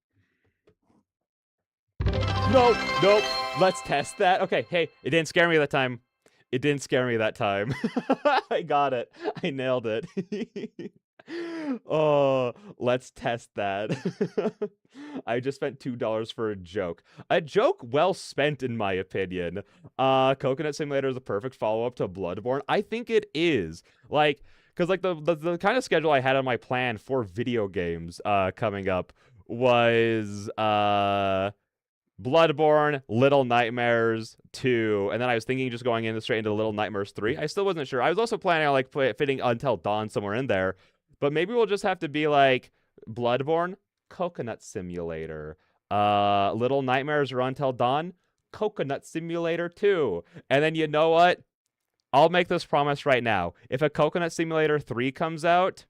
S1: Nope, nope. Let's test that. Okay, hey, it didn't scare me that time. It didn't scare me that time. I got it. I nailed it. Oh, let's test that. I just spent $2 for a joke. A joke well spent, in my opinion. Coconut Simulator is a perfect follow-up to Bloodborne. I think it is. Like, because like the kind of schedule I had on my plan for video games coming up was Bloodborne, Little Nightmares 2, and then I was thinking just going in straight into Little Nightmares 3. I still wasn't sure. I was also planning on like fitting Until Dawn somewhere in there, but maybe we'll just have to be like Bloodborne, Coconut Simulator, Little Nightmares or Until Dawn, Coconut Simulator 2. And then you know what? I'll make this promise right now. If a Coconut Simulator 3 comes out,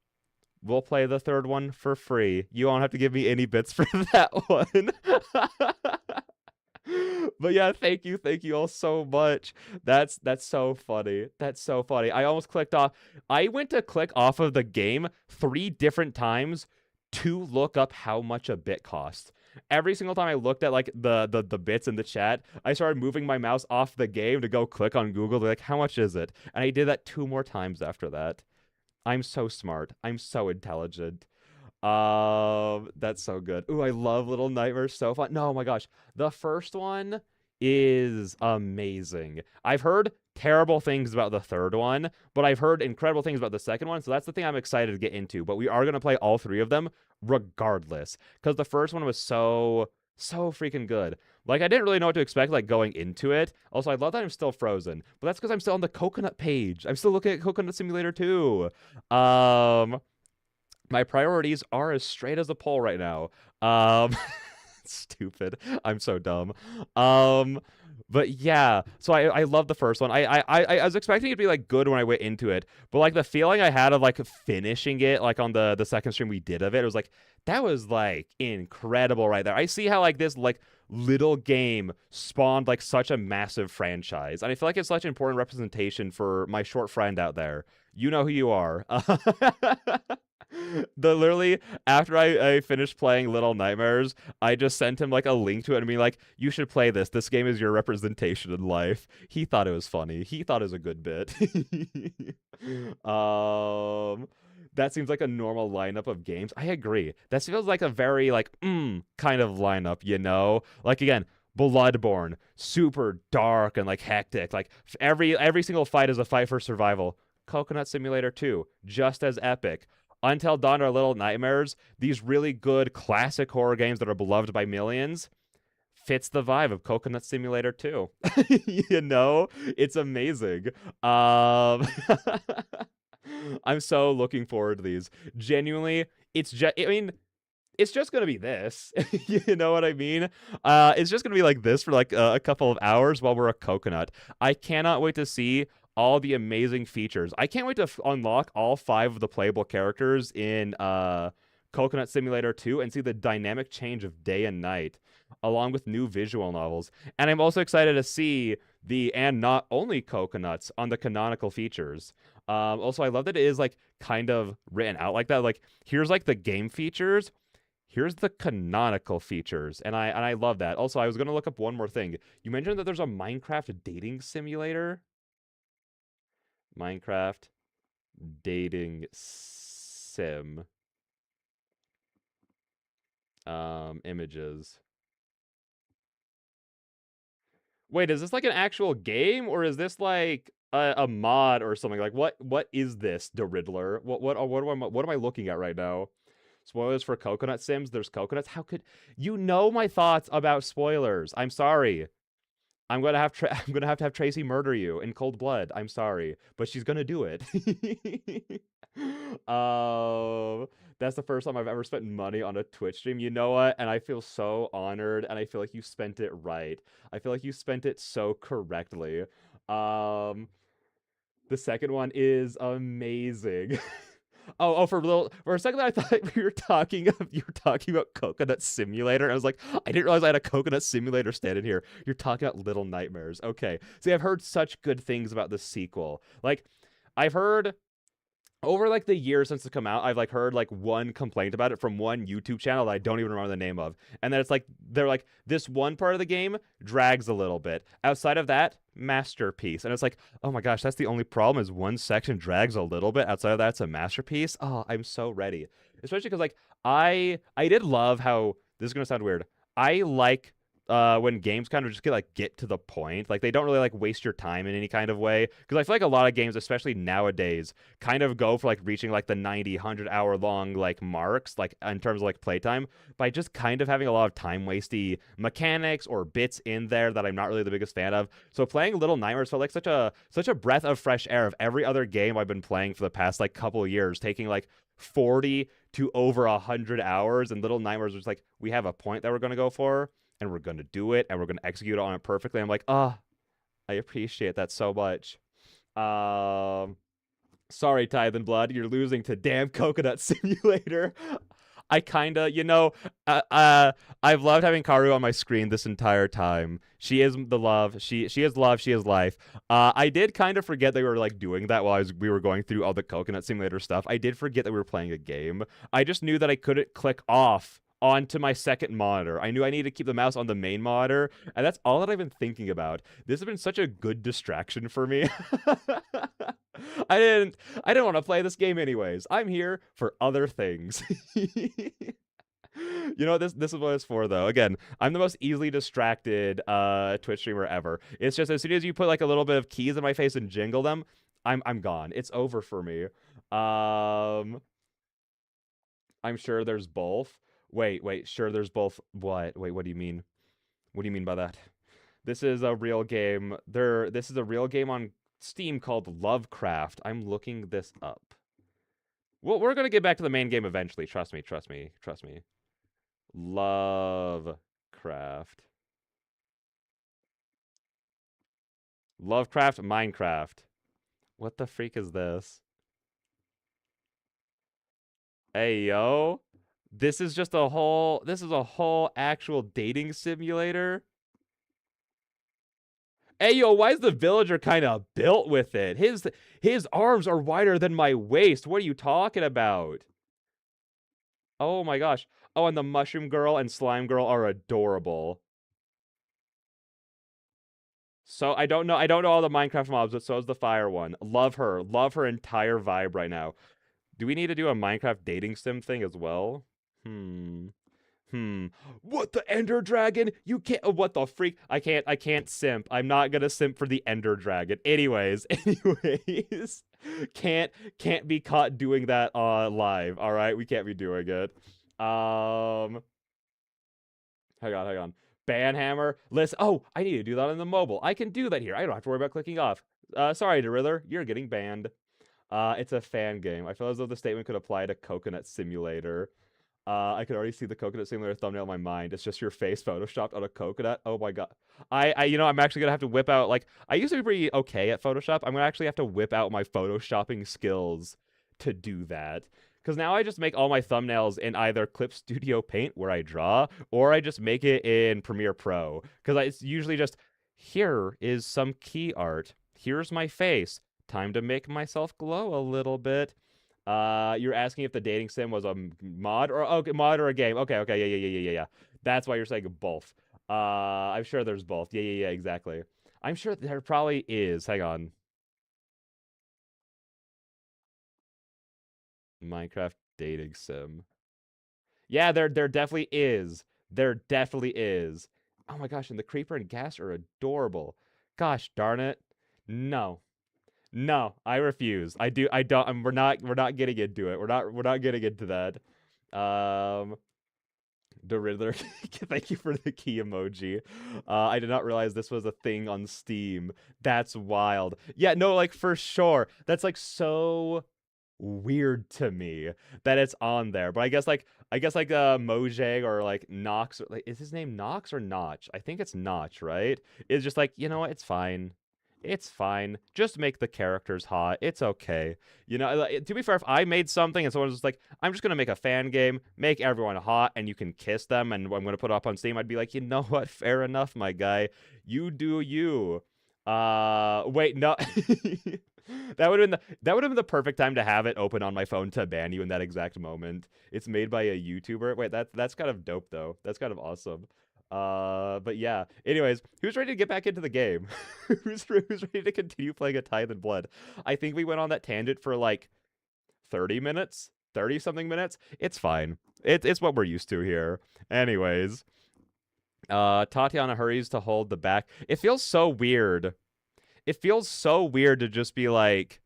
S1: we'll play the third one for free. You won't have to give me any bits for that one. But yeah, thank you all so much. That's so funny. That's so funny. I almost clicked off. I went to click off of the game 3 different times to look up how much a bit costs. Every single time I looked at like the bits in the chat, I started moving my mouse off the game to go click on Google. Like, how much is it? And I did that 2 more times after that. I'm so smart. I'm so intelligent. That's so good. Ooh, I love Little Nightmares. So fun. No, oh my gosh. The first one is amazing. I've heard terrible things about the third one, but I've heard incredible things about the second one. So that's the thing I'm excited to get into. But we are going to play all 3 of them regardless, because the first one was so freaking good. Like, I didn't really know what to expect, like, going into it. Also, I love that I'm still frozen, but that's because I'm still on the Coconut page. I'm still looking at Coconut Simulator 2. My priorities are as straight as a pole right now. Stupid. I'm so dumb. But yeah, so I love the first one. I was expecting it to be like good when I went into it, but like the feeling I had of like finishing it, like on the second stream we did of it, it was like that was like incredible right there. I see how like this like little game spawned like such a massive franchise, and I feel like it's such important representation for my short friend out there. You know who you are. Literally after I finished playing Little Nightmares, I just sent him like a link to it and be like, you should play this. This game is your representation in life. He thought it was funny. He thought it was a good bit. That seems like a normal lineup of games. I agree. That feels like a very like kind of lineup, you know? Like again, Bloodborne, super dark and like hectic. Like every single fight is a fight for survival. Coconut Simulator 2, just as epic. Until Dawn or Little Nightmares, these really good classic horror games that are beloved by millions, fits the vibe of Coconut Simulator 2. You know, it's amazing. I'm so looking forward to these. Genuinely, it's just, I mean, it's just gonna be this. You know what I mean? It's just gonna be like this for like a couple of hours while we're a coconut. I cannot wait to see all the amazing features. I can't wait to unlock all 5 of the playable characters in Coconut Simulator 2 and see the dynamic change of day and night, along with new visual novels. And I'm also excited to see the and not only coconuts on the canonical features. Also, I love that it is like kind of written out like that. Like, here's like the game features. Here's the canonical features, and I love that. Also, I was gonna look up one more thing. You mentioned that there's a Minecraft dating simulator. Minecraft dating sim. Images. Wait, is this like an actual game, or is this like a mod or something? Like, what is this, the Riddler? What am I looking at right now? Spoilers for Coconut Sims. There's coconuts. How could you know my thoughts about spoilers? I'm sorry. I'm gonna have to have Tracy murder you in cold blood. I'm sorry, but she's gonna do it. That's the first time I've ever spent money on a Twitch stream. You know what? And I feel so honored, and I feel like you spent it right. I feel like you spent it so correctly. Um, The second one is amazing. Oh, for a second I thought you were talking about Coconut Simulator. I was like, I didn't realize I had a Coconut Simulator stand in here. You're talking about Little Nightmares. Okay. See, I've heard such good things about the sequel. Like, I've heard over like the years since it's come out, I've like heard like one complaint about it from one YouTube channel that I don't even remember the name of. And then it's like they're like this one part of the game drags a little bit. Outside of that, masterpiece. And it's like, oh my gosh, that's the only problem is one section drags a little bit. Outside of that, it's a masterpiece. Oh, I'm so ready. Especially because like I did love how this is gonna sound weird. I like when games kind of just get to the point. Like they don't really like waste your time in any kind of way. Because I feel like a lot of games, especially nowadays, kind of go for like reaching like the 90, 100 hour long like marks, like in terms of like playtime, by just kind of having a lot of time wasty mechanics or bits in there that I'm not really the biggest fan of. So playing Little Nightmares felt like such a breath of fresh air of every other game I've been playing for the past like couple of years, taking like 40 to over 100 hours, and Little Nightmares was like, we have a point that we're gonna go for, and we're gonna do it, and we're gonna execute on it perfectly. I'm like, I appreciate that so much. Um, Sorry, Tithe and Blood, you're losing to damn Coconut Simulator. I kinda, uh, uh, I've loved having Karu on my screen this entire time. She is the love. She is love. She is life. I did kind of forget that we were like doing that while we were going through all the Coconut Simulator stuff. I did forget that we were playing a game. I just knew that I couldn't click off onto my second monitor. I knew I needed to keep the mouse on the main monitor, and that's all that I've been thinking about. This has been such a good distraction for me. I didn't want to play this game anyways. I'm here for other things. You know what this is what it's for though. Again, I'm the most easily distracted Twitch streamer ever. It's just as soon as you put like a little bit of keys in my face and jingle them, I'm gone. It's over for me. I'm sure there's both. Wait, sure there's both. What? Wait, what do you mean? What do you mean by that? This is a real game. This is a real game on Steam called Lovecraft. I'm looking this up. Well, we're gonna get back to the main game eventually. Trust me, trust me, trust me. Lovecraft. Lovecraft Minecraft. What the freak is this? Hey yo. This is a whole actual dating simulator. Hey yo, why is the villager kind of built with it? His arms are wider than my waist. What are you talking about? Oh my gosh. Oh, and the mushroom girl and slime girl are adorable. So I don't know all the Minecraft mobs, but so is the fire one. Love her. Love her entire vibe right now. Do we need to do a Minecraft dating sim thing as well? Hmm. Hmm. What, the Ender Dragon? You can't. What the freak? I can't simp. I'm not gonna simp for the Ender Dragon. Anyways. Can't be caught doing that live. All right, we can't be doing it. Hang on. Banhammer. Listen. Oh, I need to do that on the mobile. I can do that here. I don't have to worry about clicking off. Sorry, Deriller. You're getting banned. It's a fan game. I feel as though the statement could apply to Coconut Simulator. I can already see the Coconut Simulator thumbnail in my mind. It's just your face photoshopped on a coconut. Oh my god. I'm actually gonna have to whip out, like, I used to be pretty okay at Photoshop. I'm gonna actually have to whip out my photoshopping skills to do that. Because now I just make all my thumbnails in either Clip Studio Paint, where I draw, or I just make it in Premiere Pro. Because it's usually just, here is some key art. Here's my face. Time to make myself glow a little bit. You're asking if the dating sim was a mod or mod or a game. Okay, yeah. That's why you're saying both. I'm sure there's both. Yeah, exactly. I'm sure there probably is. Hang on. Minecraft dating sim. Yeah, there definitely is. There definitely is. Oh my gosh, and the creeper and ghast are adorable. Gosh darn it. No. No, I refuse. I don't. We're not getting into it. We're not getting into that. Um, the Riddler. Thank you for the key emoji. I did not realize this was a thing on Steam. That's wild. Yeah, no, like for sure. That's like so weird to me that it's on there. But I guess like Mojang or like Nox, or, like, is his name Nox or Notch? I think it's Notch, right? It's just like, you know what? It's fine. It's fine. Just make the characters hot. It's okay. You know, to be fair, if I made something and someone was just like, I'm just going to make a fan game, make everyone hot, and you can kiss them, and I'm going to put it up on Steam, I'd be like, you know what? Fair enough, my guy. You do you. Wait, no. That would have been the perfect time to have it open on my phone to ban you in that exact moment. It's made by a YouTuber. Wait, that's kind of dope though. That's kind of awesome. But yeah. Anyways, who's ready to get back into the game? who's ready to continue playing a Tithe and Blood? I think we went on that tangent for like 30 minutes, 30 something minutes. It's fine. It's what we're used to here. Anyways, Tatiana hurries to hold the back. It feels so weird. It feels so weird to just be like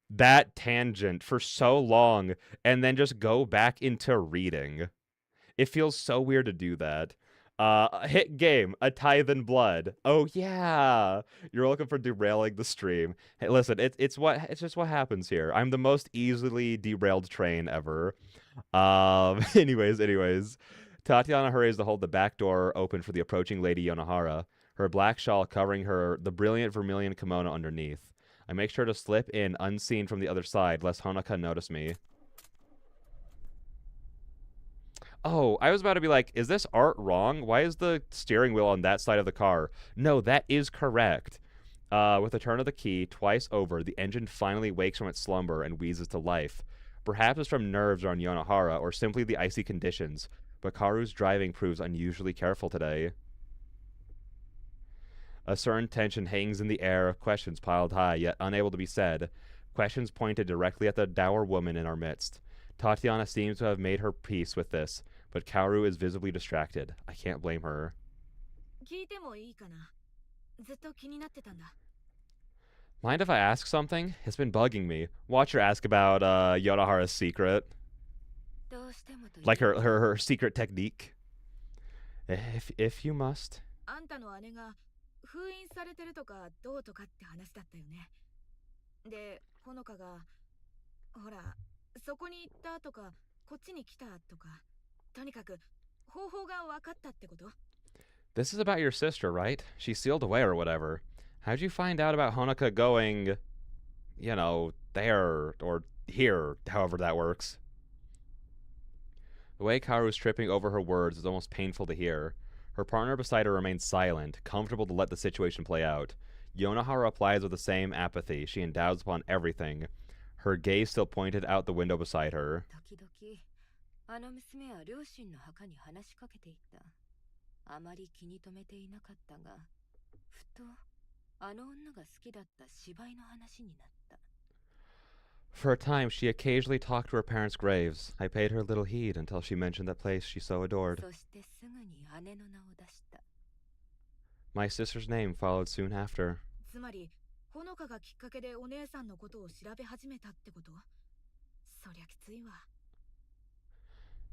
S1: that tangent for so long and then just go back into reading. It feels so weird to do that. Hit game, a Tithe and Blood. Oh yeah, you're welcome for derailing the stream. Hey, listen, it's just what happens here. I'm the most easily derailed train ever. Anyways, Tatiana hurries to hold the back door open for the approaching Lady Yonohara, her black shawl covering the brilliant vermilion kimono underneath. I make sure to slip in unseen from the other side, lest Honoka notice me. Oh, I was about to be like, is this art wrong? Why is the steering wheel on that side of the car? No, that is correct. With a turn of the key, twice over, the engine finally wakes from its slumber and wheezes to life. Perhaps it's from nerves on Yonohara, or simply the icy conditions, but Karu's driving proves unusually careful today. A certain tension hangs in the air, questions piled high, yet unable to be said. Questions pointed directly at the dour woman in our midst. Tatiana seems to have made her peace with this, but Kaoru is visibly distracted. I can't blame her.
S2: 聞いてもいいかな。ずっと気になってたんだ。
S1: Mind if I ask something? It's been bugging me. Watch her ask about Yonohara's secret.
S4: どうしてもという
S1: Like her secret technique. If you must.
S2: あんたの姉が封印されてるとかどうとかって話だったよね。で、ほのかがほら、そこに行ったとかこっちに来たとか、とにかく方法が分かったってこと？
S1: This is about your sister, right? She sealed away or whatever. How'd you find out about Honoka going, you know, there or here, however that works? The way Kaoru is tripping over her words is almost painful to hear. Her partner beside her remains silent, comfortable to let the situation play out. Yonohara replies with the same apathy she endows upon everything, her gaze still pointed out the window beside her.
S4: 時々あの娘は両親の墓に話しかけていた。あまり気に留めていなかったが、ふとあの女が好きだった芝居の話になった。
S1: For a time, she occasionally talked to her parents' graves. I paid her little heed until she mentioned that place she so adored.
S4: そしてすぐに姉の名を出した。
S1: My sister's name followed soon after.
S2: つまり、ほのかがきっかけでお姉さんのことを調べ始めたってこと？そりゃきついわ。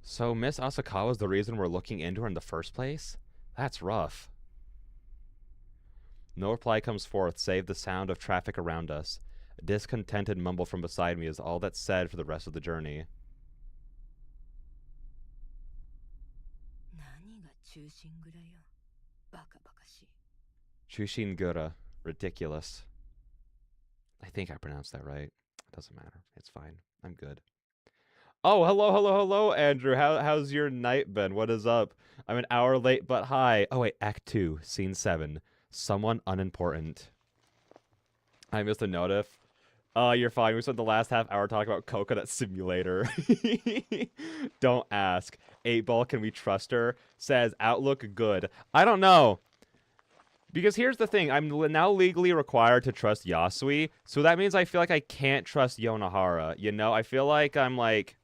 S1: So Miss Asakawa's the reason we're looking into her in the first place? That's rough. No reply comes forth save the sound of traffic around us. A discontented mumble from beside me is all that's said for the rest of the journey.
S4: 何が中心蔵よ。バカバカしい。
S1: Chushingura. Ridiculous. I think I pronounced that right. It doesn't matter. It's fine. I'm good. Oh, hello, Andrew. How's your night been? What is up? I'm an hour late, but hi. Oh, wait, Act 2, Scene 7. Someone unimportant. I missed a notif. You're fine. We spent the last half hour talking about Coconut Simulator. Don't ask. 8-Ball, can we trust her? Says, Outlook good. I don't know. Because here's the thing. I'm now legally required to trust Yasui, so that means I feel like I can't trust Yonohara. You know, I feel like I'm like...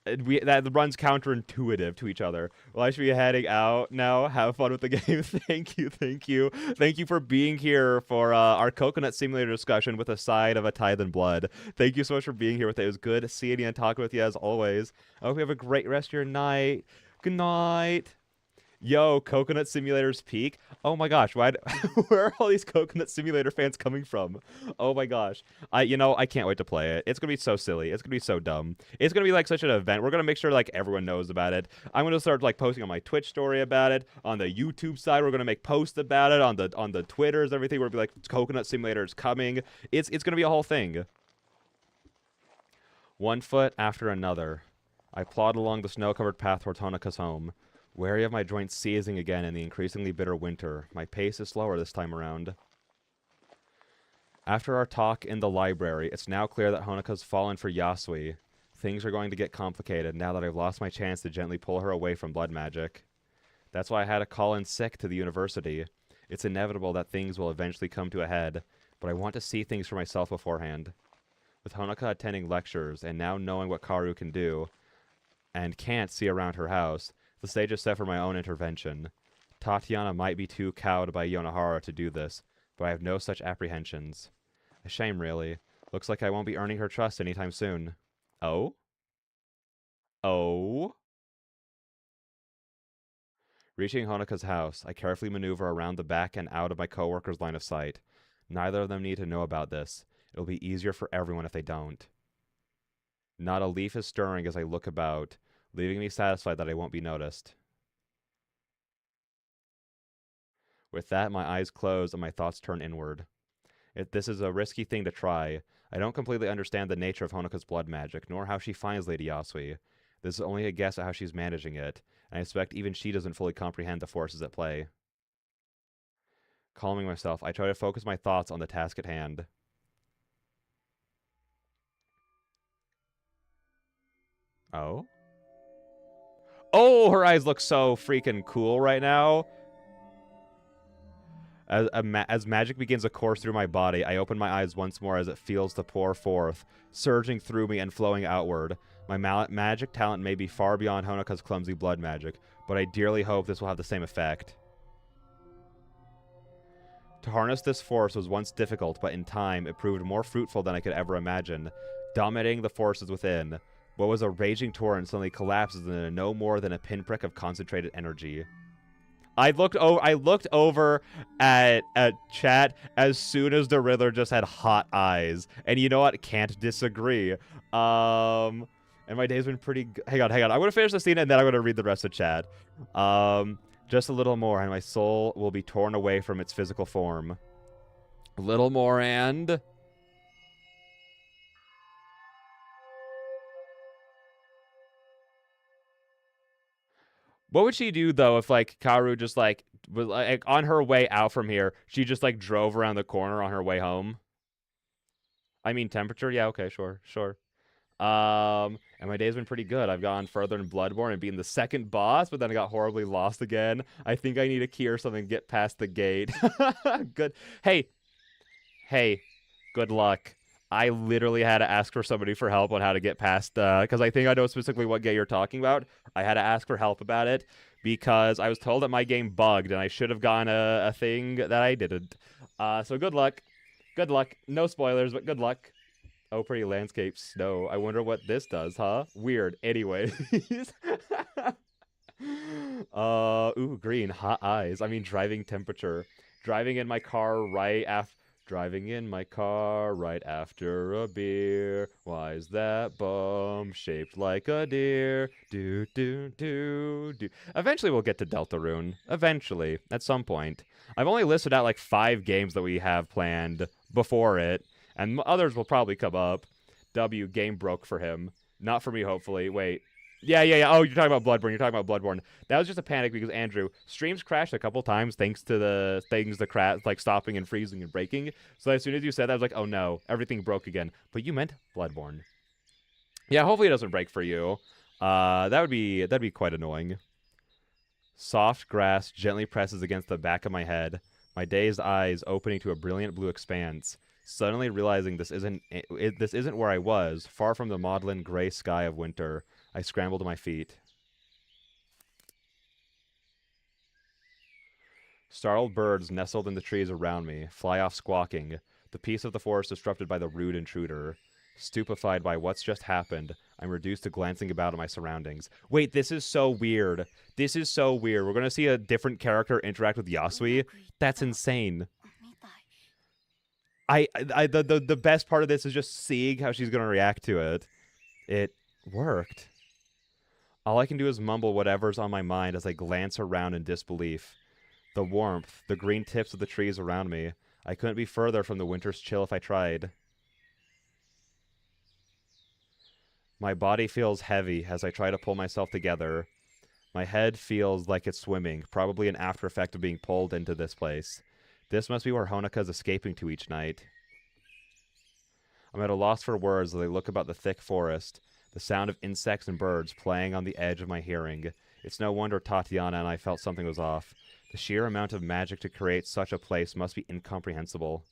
S1: that runs counterintuitive to each other. Well, I should be heading out now. Have fun with the game. Thank you for being here for our Coconut Simulator discussion with a side of a Tithe and Blood. Thank you so much for being here with it. It was good seeing you and talking with you as always. I hope you have a great rest of your night. Good night. Yo, Coconut Simulator's peak. Oh my gosh, where are all these Coconut Simulator fans coming from? Oh my gosh. I can't wait to play it. It's gonna be so silly. It's gonna be so dumb. It's gonna be like such an event. We're gonna make sure like everyone knows about it. I'm gonna start like posting on my Twitch story about it. On the YouTube side, we're gonna make posts about it. On the Twitters, everything. We're gonna be like Coconut Simulator is coming. It's gonna be a whole thing. One foot after another, I plod along the snow-covered path towards Honoka's home. Wary of my joints seizing again in the increasingly bitter winter, my pace is slower this time around. After our talk in the library, it's now clear that Honoka's fallen for Yasui. Things are going to get complicated now that I've lost my chance to gently pull her away from blood magic. That's why I had to call in sick to the university. It's inevitable that things will eventually come to a head, but I want to see things for myself beforehand. With Honoka attending lectures and now knowing what Karu can do and can't see around her house, the stage is set for my own intervention. Tatiana might be too cowed by Yonohara to do this, but I have no such apprehensions. A shame, really. Looks like I won't be earning her trust anytime soon. Oh? Oh? Reaching Honoka's house, I carefully maneuver around the back and out of my coworker's line of sight. Neither of them need to know about this. It'll be easier for everyone if they don't. Not a leaf is stirring as I look about, leaving me satisfied that I won't be noticed. With that, my eyes close and my thoughts turn inward. This is a risky thing to try. I don't completely understand the nature of Honoka's blood magic, nor how she finds Lady Yasui. This is only a guess at how she's managing it, and I expect even she doesn't fully comprehend the forces at play. Calming myself, I try to focus my thoughts on the task at hand. Oh? Oh, her eyes look so freaking cool right now. As magic begins to course through my body, I open my eyes once more as it feels to pour forth, surging through me and flowing outward. My magic talent may be far beyond Honoka's clumsy blood magic, but I dearly hope this will have the same effect. To harness this force was once difficult, but in time, it proved more fruitful than I could ever imagine, dominating the forces within. What was a raging torrent suddenly collapses into no more than a pinprick of concentrated energy. I looked over at chat as soon as the Riddler just had hot eyes, and you know what? Can't disagree. And my day's been pretty good. Hang on. I'm gonna finish the scene and then I'm gonna read the rest of chat. Just a little more, and my soul will be torn away from its physical form. A little more, and what would she do though if like Karu just like was like on her way out from here, she just like drove around the corner on her way home? I mean temperature, yeah, okay, sure. And my day's been pretty good. I've gone further in Bloodborne and beaten the second boss, but then I got horribly lost again. I think I need a key or something to get past the gate. Good. Hey, good luck. I literally had to ask for somebody for help on how to get past, because I think I know specifically what gate you're talking about. I had to ask for help about it because I was told that my game bugged and I should have gotten a thing that I didn't. So good luck. Good luck. No spoilers, but good luck. Oh, pretty landscape snow. I wonder what this does, huh? Weird. Anyways. Ooh, green. Hot eyes. I mean, driving temperature. Driving in my car right after a beer. Why is that bum shaped like a deer? Do, do, do, do. Eventually we'll get to Deltarune. Eventually. At some point. I've only listed out like 5 games that we have planned before it. And others will probably come up. W, game broke for him. Not for me, hopefully. Wait. Yeah. Oh, you're talking about Bloodborne. That was just a panic because, Andrew, streams crashed a couple times thanks to the things that crash, like stopping and freezing and breaking. So as soon as you said that, I was like, oh no, everything broke again. But you meant Bloodborne. Yeah, hopefully it doesn't break for you. That'd be quite annoying. Soft grass gently presses against the back of my head, my dazed eyes opening to a brilliant blue expanse. Suddenly realizing this isn't where I was, far from the maudlin gray sky of winter, I scramble to my feet. Startled birds nestled in the trees around me, fly off squawking, the peace of the forest disrupted by the rude intruder. Stupefied by what's just happened, I'm reduced to glancing about at my surroundings. Wait, this is so weird. This is so weird. We're going to see a different character interact with Yasui. That's insane. The best part of this is just seeing how she's going to react to it. It worked. All I can do is mumble whatever's on my mind as I glance around in disbelief. The warmth, the green tips of the trees around me. I couldn't be further from the winter's chill if I tried. My body feels heavy as I try to pull myself together. My head feels like it's swimming, probably an after effect of being pulled into this place. This must be where Honoka's escaping to each night. I'm at a loss for words as I look about the thick forest, the sound of insects and birds playing on the edge of my hearing. It's no wonder Tatiana and I felt something was off. The sheer amount of magic to create such a place must be incomprehensible.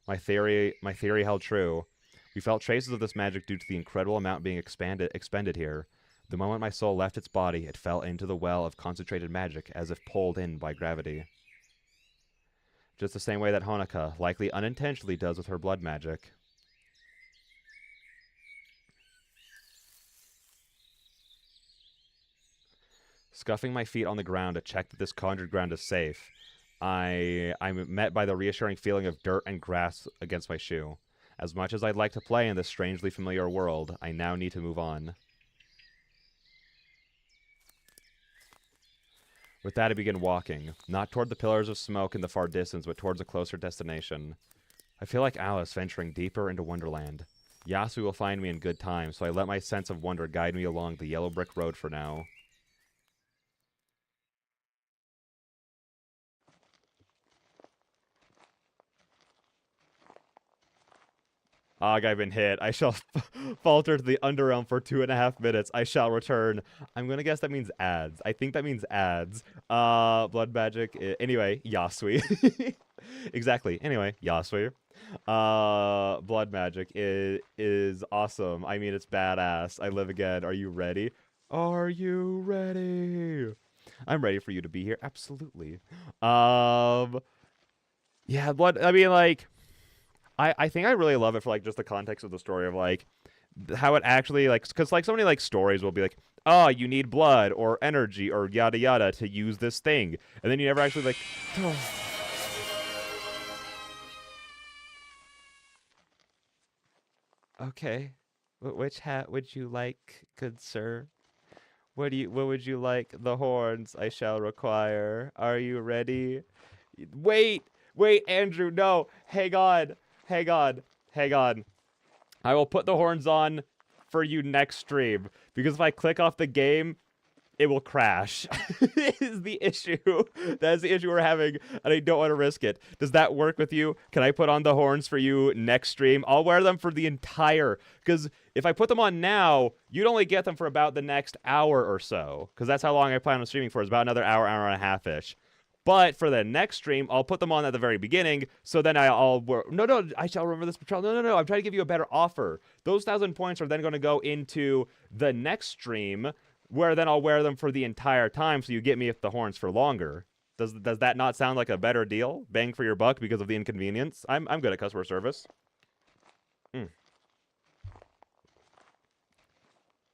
S1: My theory held true. We felt traces of this magic due to the incredible amount being expended here. The moment my soul left its body, it fell into the well of concentrated magic, as if pulled in by gravity. Just the same way that Honoka, likely unintentionally, does with her blood magic. Scuffing my feet on the ground to check that this conjured ground is safe, I'm met by the reassuring feeling of dirt and grass against my shoe. As much as I'd like to play in this strangely familiar world, I now need to move on. With that, I begin walking, not toward the pillars of smoke in the far distance, but towards a closer destination. I feel like Alice venturing deeper into Wonderland. Yasui will find me in good time, so I let my sense of wonder guide me along the yellow brick road for now. Og, I've been hit. I shall falter to the Underrealm for 2.5 minutes. I shall return. I'm gonna guess that means ads. I think that means ads. Blood magic. Anyway, Yasui. Exactly. Anyway, Yasui. Blood magic is awesome. I mean, it's badass. I live again. Are you ready? Are you ready? I'm ready for you to be here. Absolutely. Yeah, blood. I mean, like. I think I really love it for, like, just the context of the story of, like, how it actually, like, because, like, so many, like, stories will be like, oh, you need blood or energy or yada yada to use this thing. And then you never actually, like, okay. Which hat would you like, good sir? What would you like? The horns I shall require. Are you ready? Wait, Andrew, no. Hang on. I will put the horns on for you next stream, because if I click off the game, it will crash. Is the issue. That is the issue we're having, and I don't want to risk it. Does that work with you? Can I put on the horns for you next stream? I'll wear them for the entire, because if I put them on now, you'd only get them for about the next hour or so, because that's how long I plan on streaming for, is about another hour and a half-ish. But for the next stream, I'll put them on at the very beginning, so then I'll no, I shall remember this patrol. No, I'm trying to give you a better offer. Those 1,000 points are then going to go into the next stream, where then I'll wear them for the entire time, so you get me with the horns for longer. Does that not sound like a better deal? Bang for your buck because of the inconvenience? I'm good at customer service.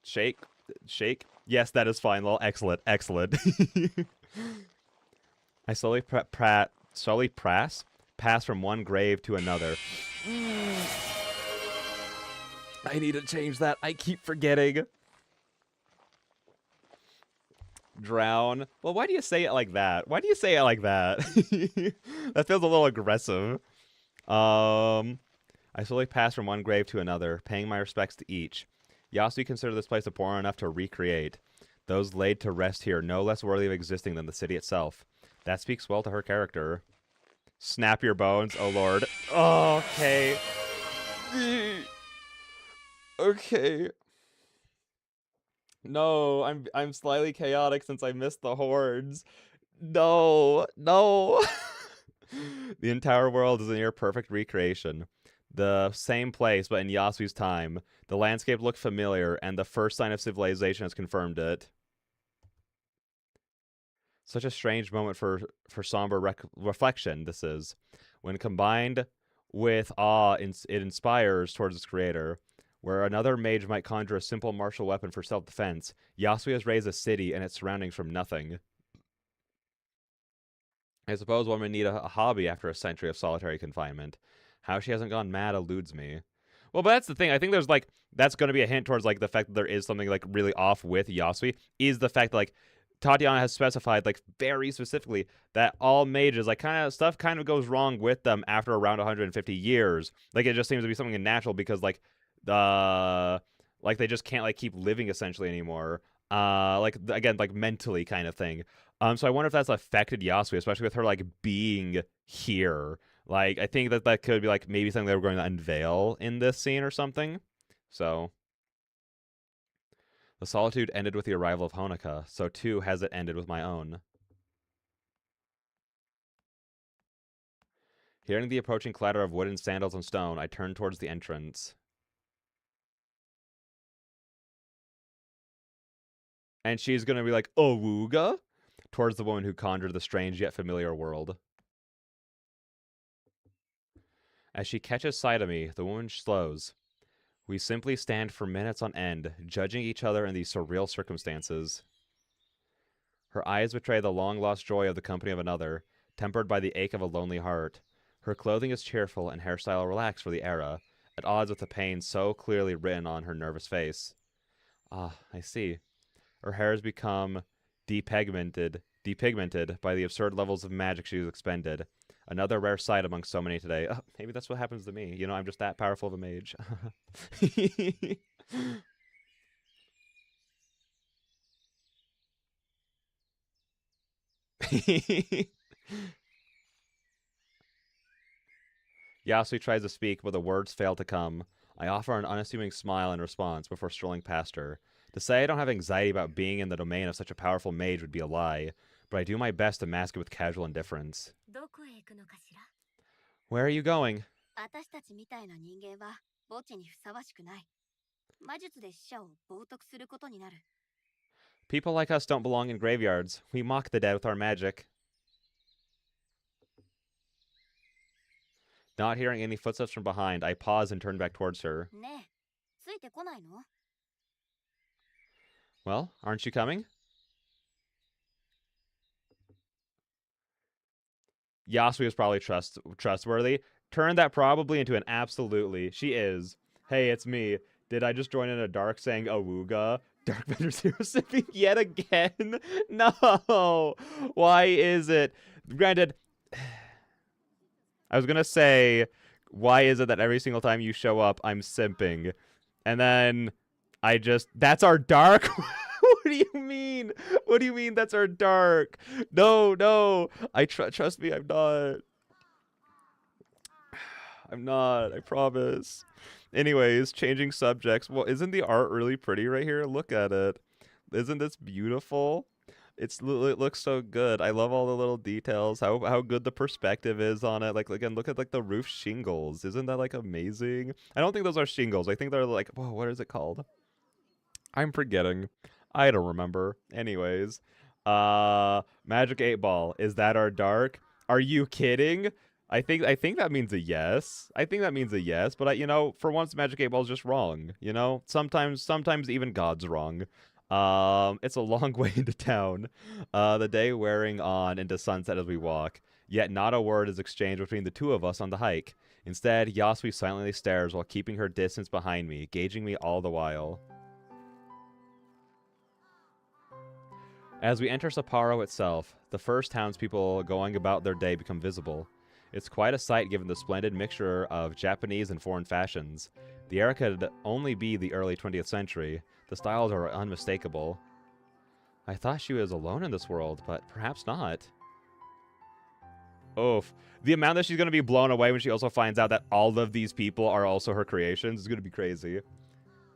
S1: Shake. Yes, that is fine, lol. Excellent. I slowly pass from one grave to another. I need to change that. I keep forgetting. Drown. Well, why do you say it like that? That feels a little aggressive. I slowly pass from one grave to another, paying my respects to each. Yasui considered this place abhorrent enough to recreate. Those laid to rest here no less worthy of existing than the city itself. That speaks well to her character. Snap your bones, oh lord. Oh, okay. Okay. No, I'm slightly chaotic since I missed the horns. No. The entire world is a near perfect recreation. The same place, but in Yasui's time. The landscape looked familiar, and the first sign of civilization has confirmed it. Such a strange moment for somber reflection, this is. When combined with awe it inspires towards its creator. Where another mage might conjure a simple martial weapon for self-defense, Yasui has raised a city and its surroundings from nothing. I suppose one would need a hobby after a century of solitary confinement. How she hasn't gone mad eludes me. Well, but that's the thing. I think there's like that's going to be a hint towards like the fact that there is something like really off with Yasui is the fact that like Tatiana has specified like very specifically that all mages like kind of stuff kind of goes wrong with them after around 150 years. Like it just seems to be something natural because like they just can't like keep living essentially anymore. Like again like mentally kind of thing. So I wonder if that's affected Yasui, especially with her like being here. Like I think that that could be like maybe something they were going to unveil in this scene or something. So the solitude ended with the arrival of Honoka, so too has it ended with my own. Hearing the approaching clatter of wooden sandals and stone, I turned towards the entrance. And she's gonna be like, Owuga? Towards the woman who conjured the strange yet familiar world. As she catches sight of me, the woman slows. We simply stand for minutes on end, judging each other in these surreal circumstances. Her eyes betray the long-lost joy of the company of another, tempered by the ache of a lonely heart. Her clothing is cheerful and hairstyle relaxed for the era, at odds with the pain so clearly written on her nervous face. Ah, I see. Her hair has become depigmented by the absurd levels of magic she has expended. Another rare sight among so many today. Maybe that's what happens to me. You know, I'm just that powerful of a mage. Yasui tries to speak, but the words fail to come. I offer an unassuming smile in response before strolling past her. To say I don't have anxiety about being in the domain of such a powerful mage would be a lie, but I do my best to mask it with casual indifference. Where are you going? People like us don't belong in graveyards. We mock the dead with our magic. Not hearing any footsteps from behind, I pause and turn back towards her. Well, aren't you coming? Yasui is probably trustworthy. Turn that probably into an absolutely. She is. Hey, it's me. Did I just join in a dark saying Awuga? Dark Vendor Zero sipping yet again? No! Why is it? Granted, I was gonna say, why is it that every single time you show up, I'm simping? And then that's our dark? What do you mean? What do you mean that's our dark? No, no. Trust me, I'm not. I'm not. I promise. Anyways, changing subjects. Well, isn't the art really pretty right here? Look at it. Isn't this beautiful? It looks so good. I love all the little details. How good the perspective is on it. Like again, look at like the roof shingles. Isn't that like amazing? I don't think those are shingles. I think they're like, whoa, what is it called? I'm forgetting. I don't remember. Anyways, Magic 8 Ball. Is that our dark? Are you kidding? I think that means a yes. I think that means a yes, but you know, for once Magic 8 Ball is just wrong, you know? Sometimes even God's wrong. It's a long way into town. The day wearing on into sunset as we walk. Yet not a word is exchanged between the two of us on the hike. Instead, Yasui silently stares while keeping her distance behind me, gauging me all the while. As we enter Sapporo itself, the first townspeople going about their day become visible. It's quite a sight given the splendid mixture of Japanese and foreign fashions. The era could only be the early 20th century. The styles are unmistakable. I thought she was alone in this world, but perhaps not. Oof. The amount that she's going to be blown away when she also finds out that all of these people are also her creations is going to be crazy.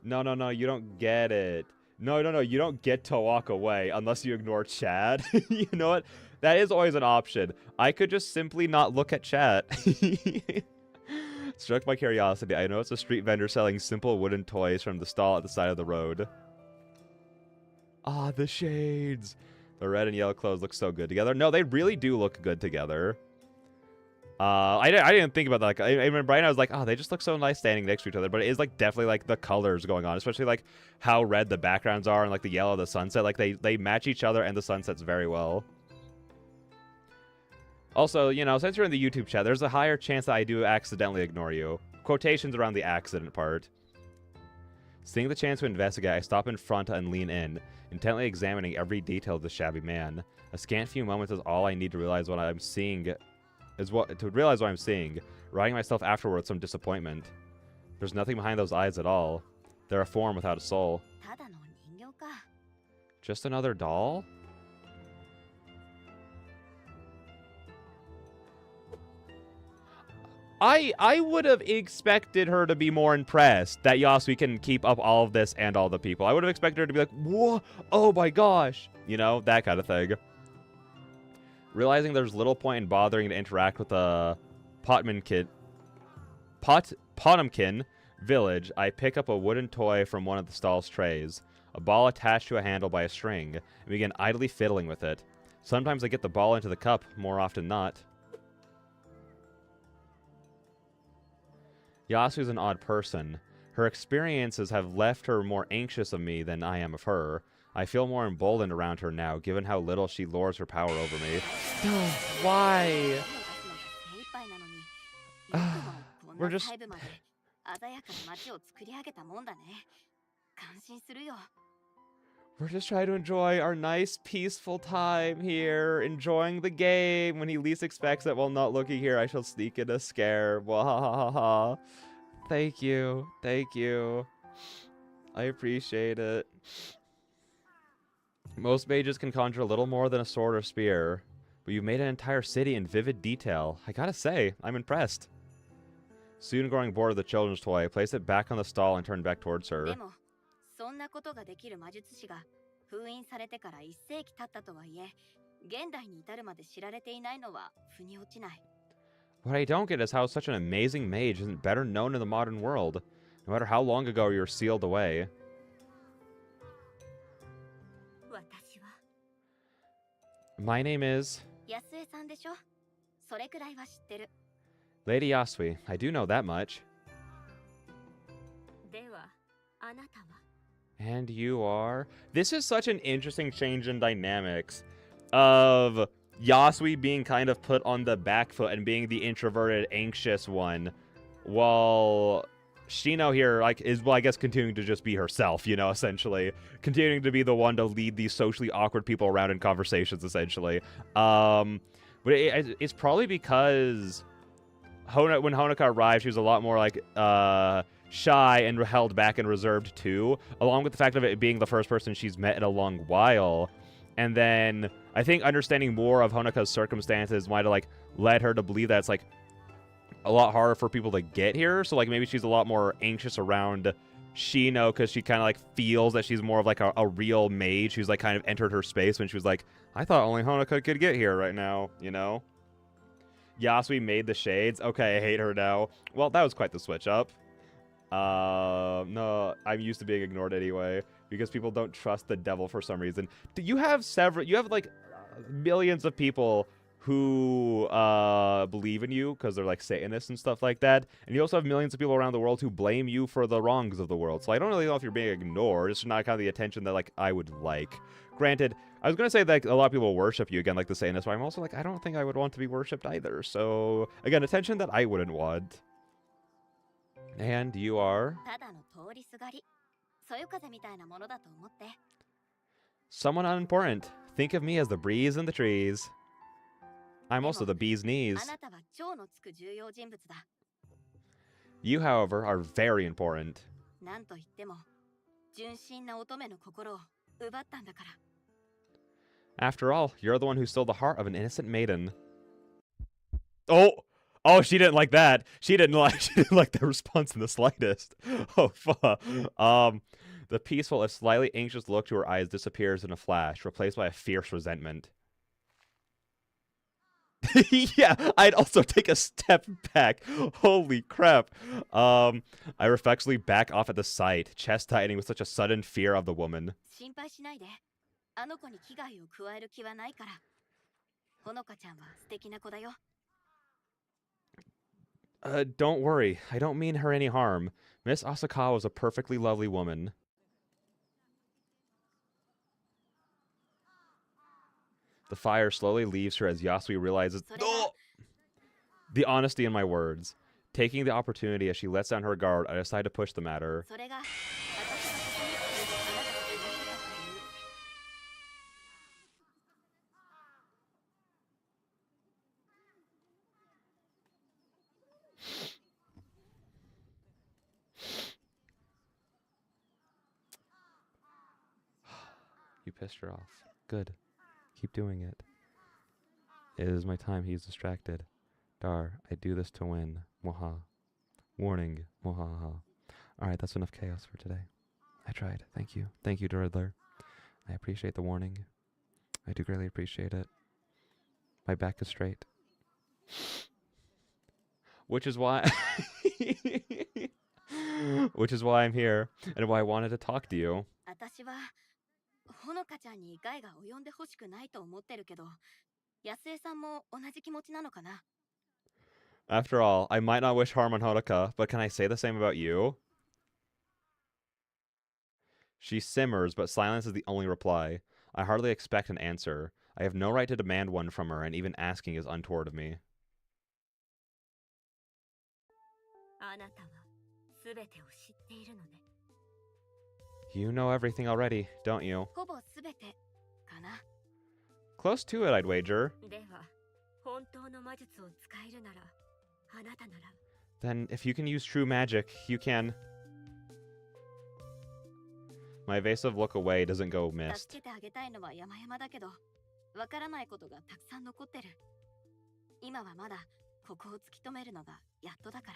S1: No, you don't get it. No, you don't get to walk away unless you ignore chat. You know what? That is always an option. I could just simply not look at chat. Struck by curiosity, I noticed a street vendor selling simple wooden toys from the stall at the side of the road. Ah, the shades. The red and yellow clothes look so good together. No, they really do look good together. I didn't think about that. Like, I remember Brian, I was like, oh, they just look so nice standing next to each other. But it is like definitely like the colors going on, especially like how red the backgrounds are and like the yellow of the sunset. Like they match each other and the sunsets very well. Also, you know, since you're in the YouTube chat, there's a higher chance that I do accidentally ignore you. Quotations around the accident part. Seeing the chance to investigate, I stop in front and lean in, intently examining every detail of the shabby man. A scant few moments is all I need to realize what I'm seeing. Writing myself afterward with some disappointment. There's nothing behind those eyes at all. They're a form without a soul. Just another doll? I would have expected her to be more impressed that Yasui can keep up all of this and all the people. I would have expected her to be like, whoa, oh my gosh. You know, that kind of thing. Realizing there's little point in bothering to interact with the Potemkin village, I pick up a wooden toy from one of the stall's trays, a ball attached to a handle by a string, and begin idly fiddling with it. Sometimes I get the ball into the cup, more often not. Yasu's an odd person. Her experiences have left her more anxious of me than I am of her. I feel more emboldened around her now, given how little she lords her power over me. Why? We're just... We're just trying to enjoy our nice, peaceful time here, enjoying the game. When he least expects it while not looking here, I shall sneak in a scare. Wahahaha. Thank you. Thank you. I appreciate it. Most mages can conjure a little more than a sword or spear, but you've made an entire city in vivid detail. I gotta say, I'm impressed. Soon growing bored of the children's toy, I placed it back on the stall and turned back towards her. What I don't get is how such an amazing mage isn't better known in the modern world, no matter how long ago you were sealed away. My name is... Lady Yasui. I do know that much. And you are... This is such an interesting change in dynamics of Yasui being kind of put on the back foot and being the introverted, anxious one, while Shino here, like, is, well, I guess continuing to just be herself, you know, essentially. Continuing to be the one to lead these socially awkward people around in conversations, essentially. But it's probably because when Honoka arrived, she was a lot more, like, shy and held back and reserved, too, along with the fact of it being the first person she's met in a long while. And then I think understanding more of Honoka's circumstances might have, like, led her to believe that it's, like, a lot harder for people to get here. So, like, maybe she's a lot more anxious around Shino because she kind of, like, feels that she's more of, like, a real mage who's, like, kind of entered her space when she was like, I thought only Honoka could get here right now, you know? Yasui made the shades. Okay, I hate her now. Well, that was quite the switch up. No, I'm used to being ignored anyway, because people don't trust the devil for some reason. You have like millions of people who believe in you because they're like Satanists and stuff like that, and you also have millions of people around the world who blame you for the wrongs of the world. So I don't really know if you're being ignored. It's not kind of the attention that like I would like. Granted, I was gonna say that a lot of people worship you again, like the Satanists, but I'm also like, I don't think I would want to be worshipped either. So again, attention that I wouldn't want. And you are? Someone unimportant. Think of me as the breeze in the trees. I'm also the bee's knees. You, however, are very important. After all, you're the one who stole the heart of an innocent maiden. Oh, she didn't like that. She didn't like the response in the slightest. Oh, fuck. The peaceful, if slightly anxious look to her eyes disappears in a flash, replaced by a fierce resentment. Yeah, I'd also take a step back. Holy crap. I reflexively back off at the sight, chest tightening with such a sudden fear of the woman. Don't worry. I don't mean her any harm. Miss Asakawa was a perfectly lovely woman. The fire slowly leaves her as Yasui realizes the honesty in my words. Taking the opportunity as she lets down her guard, I decide to push the matter.
S4: それが私がここに来てあなたが言ってたという
S1: You pissed her off. Good. Keep doing it. It is my time. He's distracted. Dar, I do this to win. Moha. Warning. Mohaha. Alright, that's enough chaos for today. I tried. Thank you. Thank you, Riddler. I appreciate the warning. I do greatly appreciate it. My back is straight. Which is why... Which is why I'm here, and why I wanted to talk to you.
S4: 私はほのかちゃんに害が及んでほしくないと思ってるけど、安江さんも同じ気持ちなのかな。
S1: After all, I might not wish harm on Honoka, but can I say the same about you? She simmers, but silence is the only reply. I hardly expect an answer. I have no right to demand one from her, and even asking is untoward of me.
S4: あなたはすべてを知っているのね。
S1: You know everything already, don't you?
S4: ほぼすべてかな。
S1: Close to it, I'd wager.
S4: では、本当の魔術を使えるなら、あなたなら。
S1: Then, if you can use true magic, you can... My evasive look away doesn't go
S4: 助
S1: missed.
S4: けてあげたいのは山々だけど、わからないことがたくさん残ってる。今はまだここを突き止めるのがやっとだか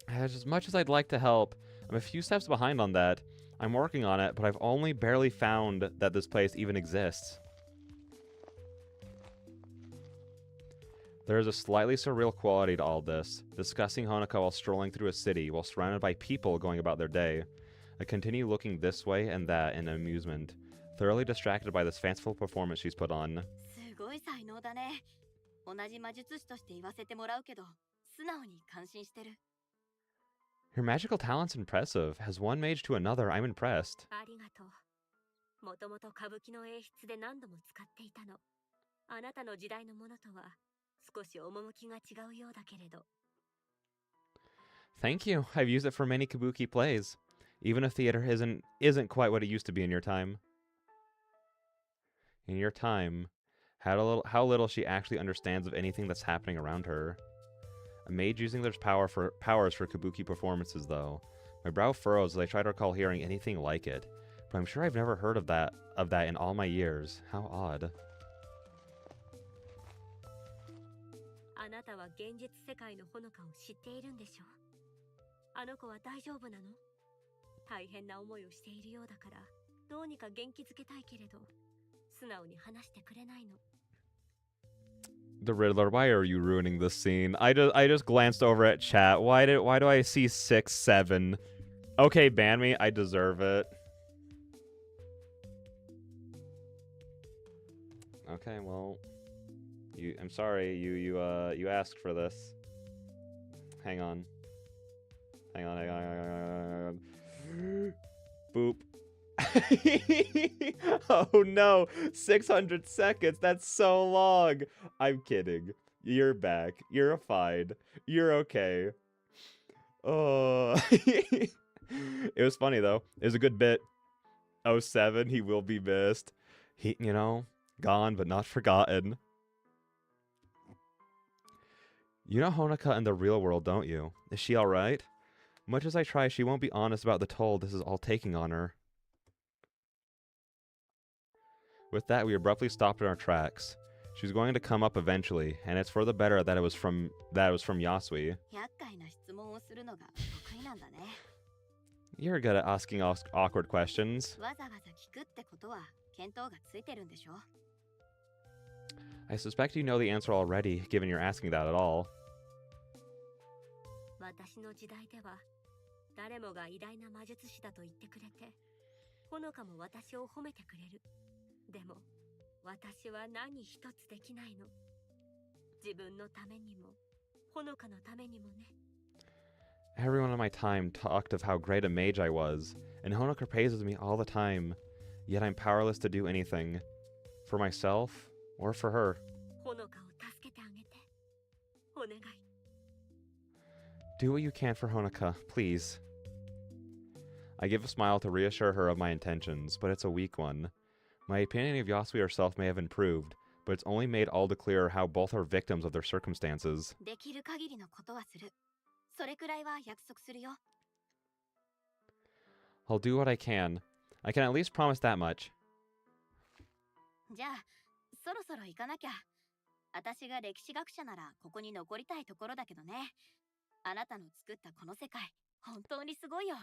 S4: ら。
S1: As much as I'd like to help, I'm a few steps behind on that. I'm working on it, but I've only barely found that this place even exists. There is a slightly surreal quality to all this, discussing Honoka while strolling through a city while surrounded by people going about their day. I continue looking this way and that in amusement, thoroughly distracted by this fanciful performance she's put on.
S4: すごい才能だね。同じ魔術師として言わせてもらうけど、素直に感心してる。
S1: Your magical talent's impressive. As one mage to another, I'm impressed.
S4: ありがとう。もともと歌舞伎の演出で何度も使っていたの。あなたの時代のものとは少し趣が違うようだけれど。
S1: Thank you. I've used it for many kabuki plays. Even if theater isn't quite what it used to be in your time. In your time, how little she actually understands of anything that's happening around her. A mage using their powers for kabuki performances, though. My brow furrows as I try to recall hearing anything like it, but I'm sure I've never heard of that in all my years. How odd.
S4: あなたは現実世界のほのかを知っているんでしょう。あの子は大丈夫なの？大変な思いをしているようだから、どうにか元気づけたいけれど、素直に話してくれないの。
S1: The Riddler, why are you ruining this scene? I just glanced over at chat. Why do I see 6, 7? Okay, ban me. I deserve it. Okay, well, I'm sorry. You asked for this. Hang on. Hang on. Boop. Oh no, 600 seconds. That's so long. I'm kidding. You're back. You're fine. You're okay. Oh. It was funny though. It was a good bit. 07, he will be missed. He, gone but not forgotten. You know Honoka in the real world, don't you? Is she alright? Much as I try, she won't be honest about the toll this is all taking on her. With that, we abruptly stopped in our tracks. She was going to come up eventually, and it's for the better that it was from Yasui.
S4: 厄介な質問をするのが得意なんだね。
S1: You're good at asking awkward questions.
S4: わざわざ聞くってことは見当がついてるんでしょ？
S1: I suspect you know the answer already, given you're asking that at all.
S4: 私の時代では誰もが偉大な魔術師だと言ってくれて、ほのかも私を褒めてくれる。でも私は何一つできないの。自分のためにもほのかのためにもね。
S1: Everyone in my time talked of how great a mage I was, and Honoka praises me all the time, yet I'm powerless to do anything. For myself, or for her.
S4: ほのかを助けてあげて。お願い。
S1: Do what you can for Honoka, please. I give a smile to reassure her of my intentions, but it's a weak one. My opinion of Yasui herself may have improved, but it's only made all the clearer how both are victims of their circumstances.
S4: できる限りのことはする。それくらいは約束するよ。
S1: I'll do what I can. I can at least promise that much.
S4: じゃあ、そろそろ行かなきゃ。私が歴史学者ならここに残りたいところだけどね。あなたの作ったこの世界、本当にすごいよ。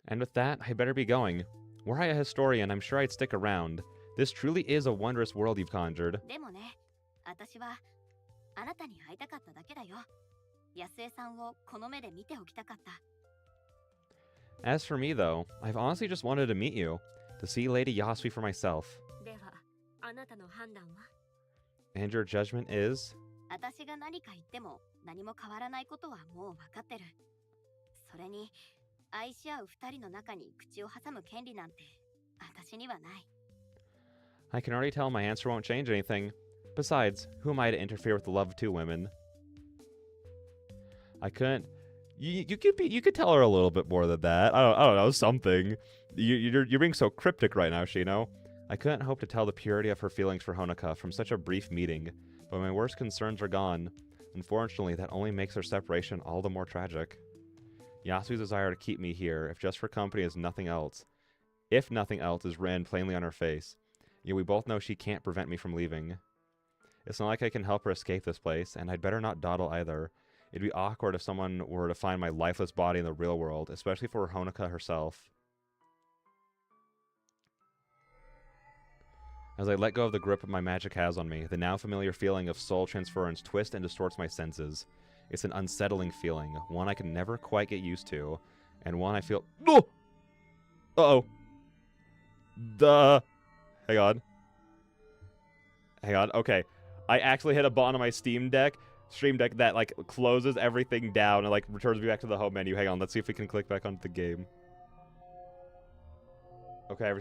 S1: And with that, I better be going. Were I a historian, I'm sure I'd stick around. This truly is a wondrous world you've conjured.
S4: でもね、私はあなたに会いたかっただけだよ。安江さんをこの目で見ておきたかった。
S1: As for me, though, I've honestly just wanted to meet you, to see Lady Yasui for myself.
S4: では、あなたの判断は？
S1: And your judgment is?
S4: 私が何か言っても何も変わらないことはもう分かってる。それに、愛し合う二人の中に口を挟む権利なんて私にはない。
S1: I can already tell my answer won't change anything. Besides, who am I to interfere with the love of two women? I couldn't. You could tell her a little bit more than that. I don't know, something. You're being so cryptic right now, Shino. I couldn't hope to tell the purity of her feelings for Honoka from such a brief meeting, but my worst concerns are gone. Unfortunately, that only makes our separation all the more tragic. Yasui's desire to keep me here, if just for company, is nothing else. If nothing else is written plainly on her face. Yet we both know she can't prevent me from leaving. It's not like I can help her escape this place, and I'd better not dawdle either. It'd be awkward if someone were to find my lifeless body in the real world, especially for Honoka herself. As I let go of the grip my magic has on me, the now familiar feeling of soul transference twists and distorts my senses. It's an unsettling feeling, one I can never quite get used to, and one I feel— Oh! Uh-oh. Hang on. Hang on, okay. I actually hit a button on my Stream Deck that, like, closes everything down and, like, returns me back to the home menu. Hang on, let's see if we can click back onto the game. Okay,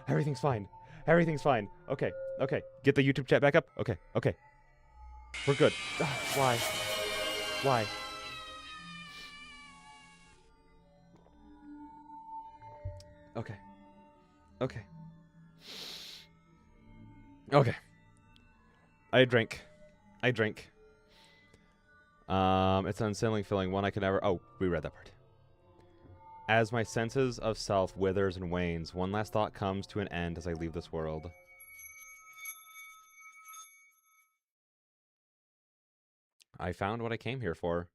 S1: everything's fine. Everything's fine. Okay, okay. Get the YouTube chat back up. Okay, okay. We're good. Ugh, why? Why? Okay. Okay. Okay. I drink. It's an unsettling feeling, one I can never— Oh, we read that part. As my senses of self withers and wanes, one last thought comes to an end as I leave this world. I found what I came here for.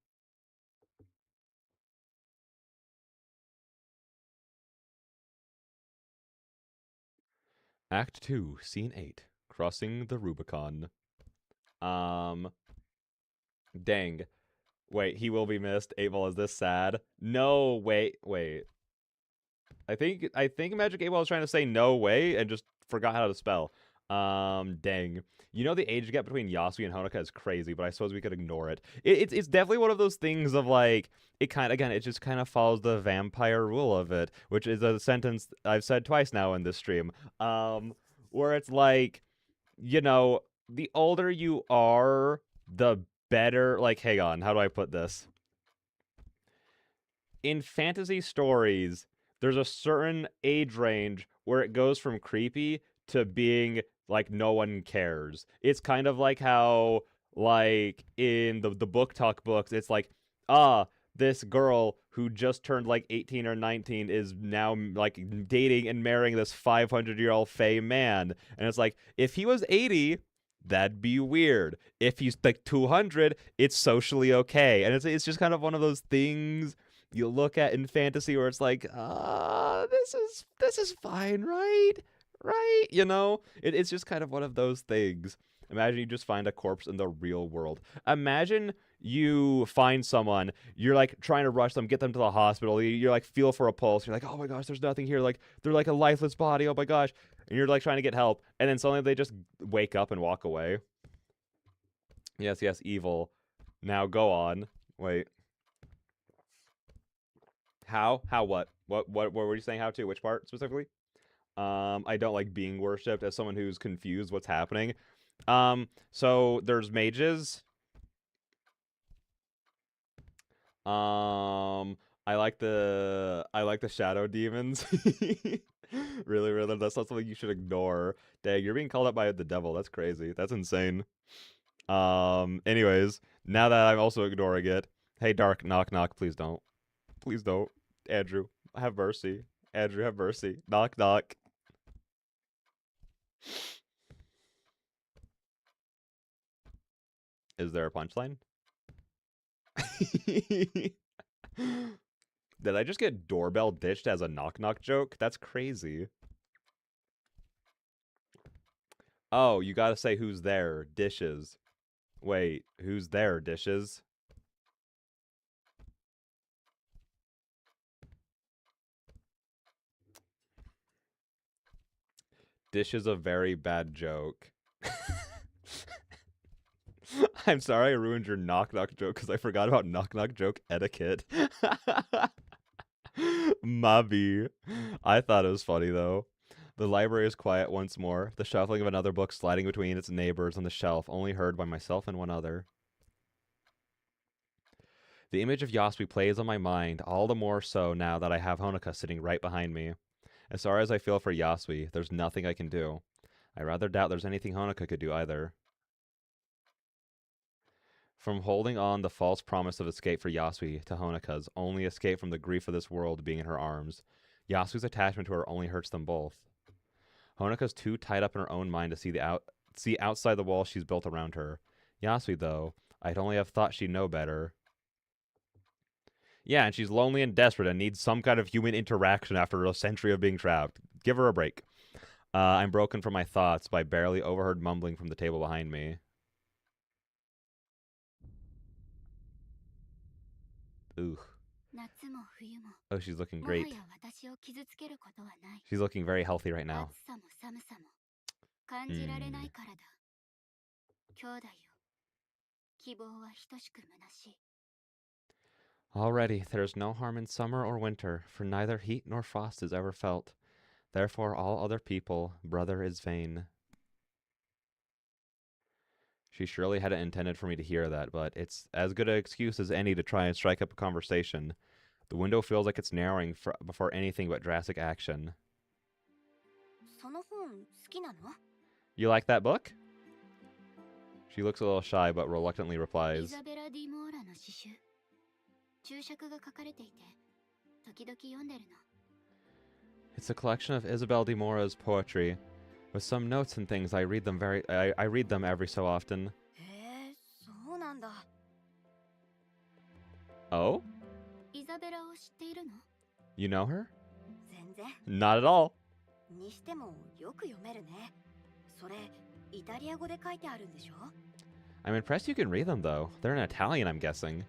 S1: Act 2, Scene 8. Crossing the Rubicon. Dang. Wait, he will be missed. 8-Ball, is this sad? No, wait. I think Magic 8-Ball was trying to say no way and just forgot how to spell. Dang. You know, the age gap between Yasui and Honoka is crazy, but I suppose we could ignore it. It's definitely one of those things of, like, it just kind of follows the vampire rule of it, which is a sentence I've said twice now in this stream. Where it's like, you know, the older you are, the better— like, hang on, how do I put this? In fantasy stories, there's a certain age range where it goes from creepy to being like no one cares. It's kind of like how, like, in the book talk books, it's like, this girl who just turned like 18 or 19 is now like dating and marrying this 500-year-old Fey man. And it's like, if he was 80, that'd be weird. If he's like 200, it's socially okay. And it's just kind of one of those things you look at in fantasy where it's like, this is fine, right? Right? You know, it's just kind of one of those things. Imagine you just find a corpse in the real world. Imagine you find someone, you're like trying to rush them, get them to the hospital. You're like, feel for a pulse. You're like, oh my gosh, there's nothing here. Like, they're like a lifeless body. Oh my gosh. And you're like trying to get help. And then suddenly they just wake up and walk away. Yes, evil. Now go on. Wait. How? How what? What were you saying how to? Which part specifically? I don't like being worshipped as someone who's confused what's happening. So there's mages. I like the shadow demons. Really, really, that's not something you should ignore. Dang, you're being called out by the devil. That's crazy. That's insane. Anyways, now that I'm also ignoring it, hey, Dark, knock, knock. Please don't. Please don't. Andrew, have mercy. Andrew, have mercy. Knock, knock. Is there a punchline? Did I just get doorbell ditched as a knock knock joke? That's crazy. Oh, you gotta say who's there. Dishes. Wait, who's there? Dishes? Dish is a very bad joke. I'm sorry I ruined your knock knock joke because I forgot about knock knock joke etiquette. Mabi. I thought it was funny though. The library is quiet once more, the shuffling of another book sliding between its neighbors on the shelf, only heard by myself and one other. The image of Yasui plays on my mind, all the more so now that I have Honoka sitting right behind me. As sorry as I feel for Yasui, there's nothing I can do. I rather doubt there's anything Honoka could do either. From holding on the false promise of escape for Yasui to Honoka's only escape from the grief of this world being in her arms, Yasui's attachment to her only hurts them both. Honoka's too tied up in her own mind to see outside the wall she's built around her. Yasui, though, I'd only have thought she'd know better. Yeah, and she's lonely and desperate and needs some kind of human interaction after a century of being trapped. Give her a break. I'm broken from my thoughts by barely overheard mumbling from the table behind me. Ooh. Oh, she's looking great. She's looking very healthy right now. Already, there is no harm in summer or winter, for neither heat nor frost is ever felt. Therefore, all other people, brother, is vain. She surely hadn't intended for me to hear that, but it's as good an excuse as any to try and strike up a conversation. The window feels like it's narrowing before anything but drastic action. You like that book? She looks a little shy, but reluctantly replies. It's a collection of Isabel de Mora's poetry. With some notes and things, I read them every so often. Oh? You know her? Not at all. I'm impressed you can read them, though. They're in Italian, I'm guessing.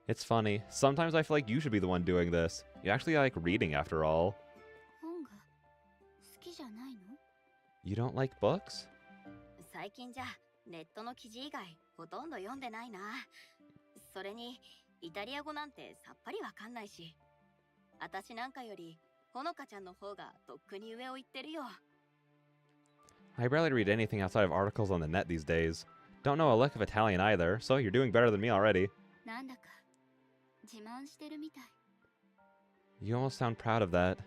S1: It's funny. Sometimes I feel like you should be the one doing this. You actually like reading, after all. You don't like books? I barely read anything outside of articles on the net these days. Don't know a lick of Italian either, so you're doing better than me already. You almost sound proud of that.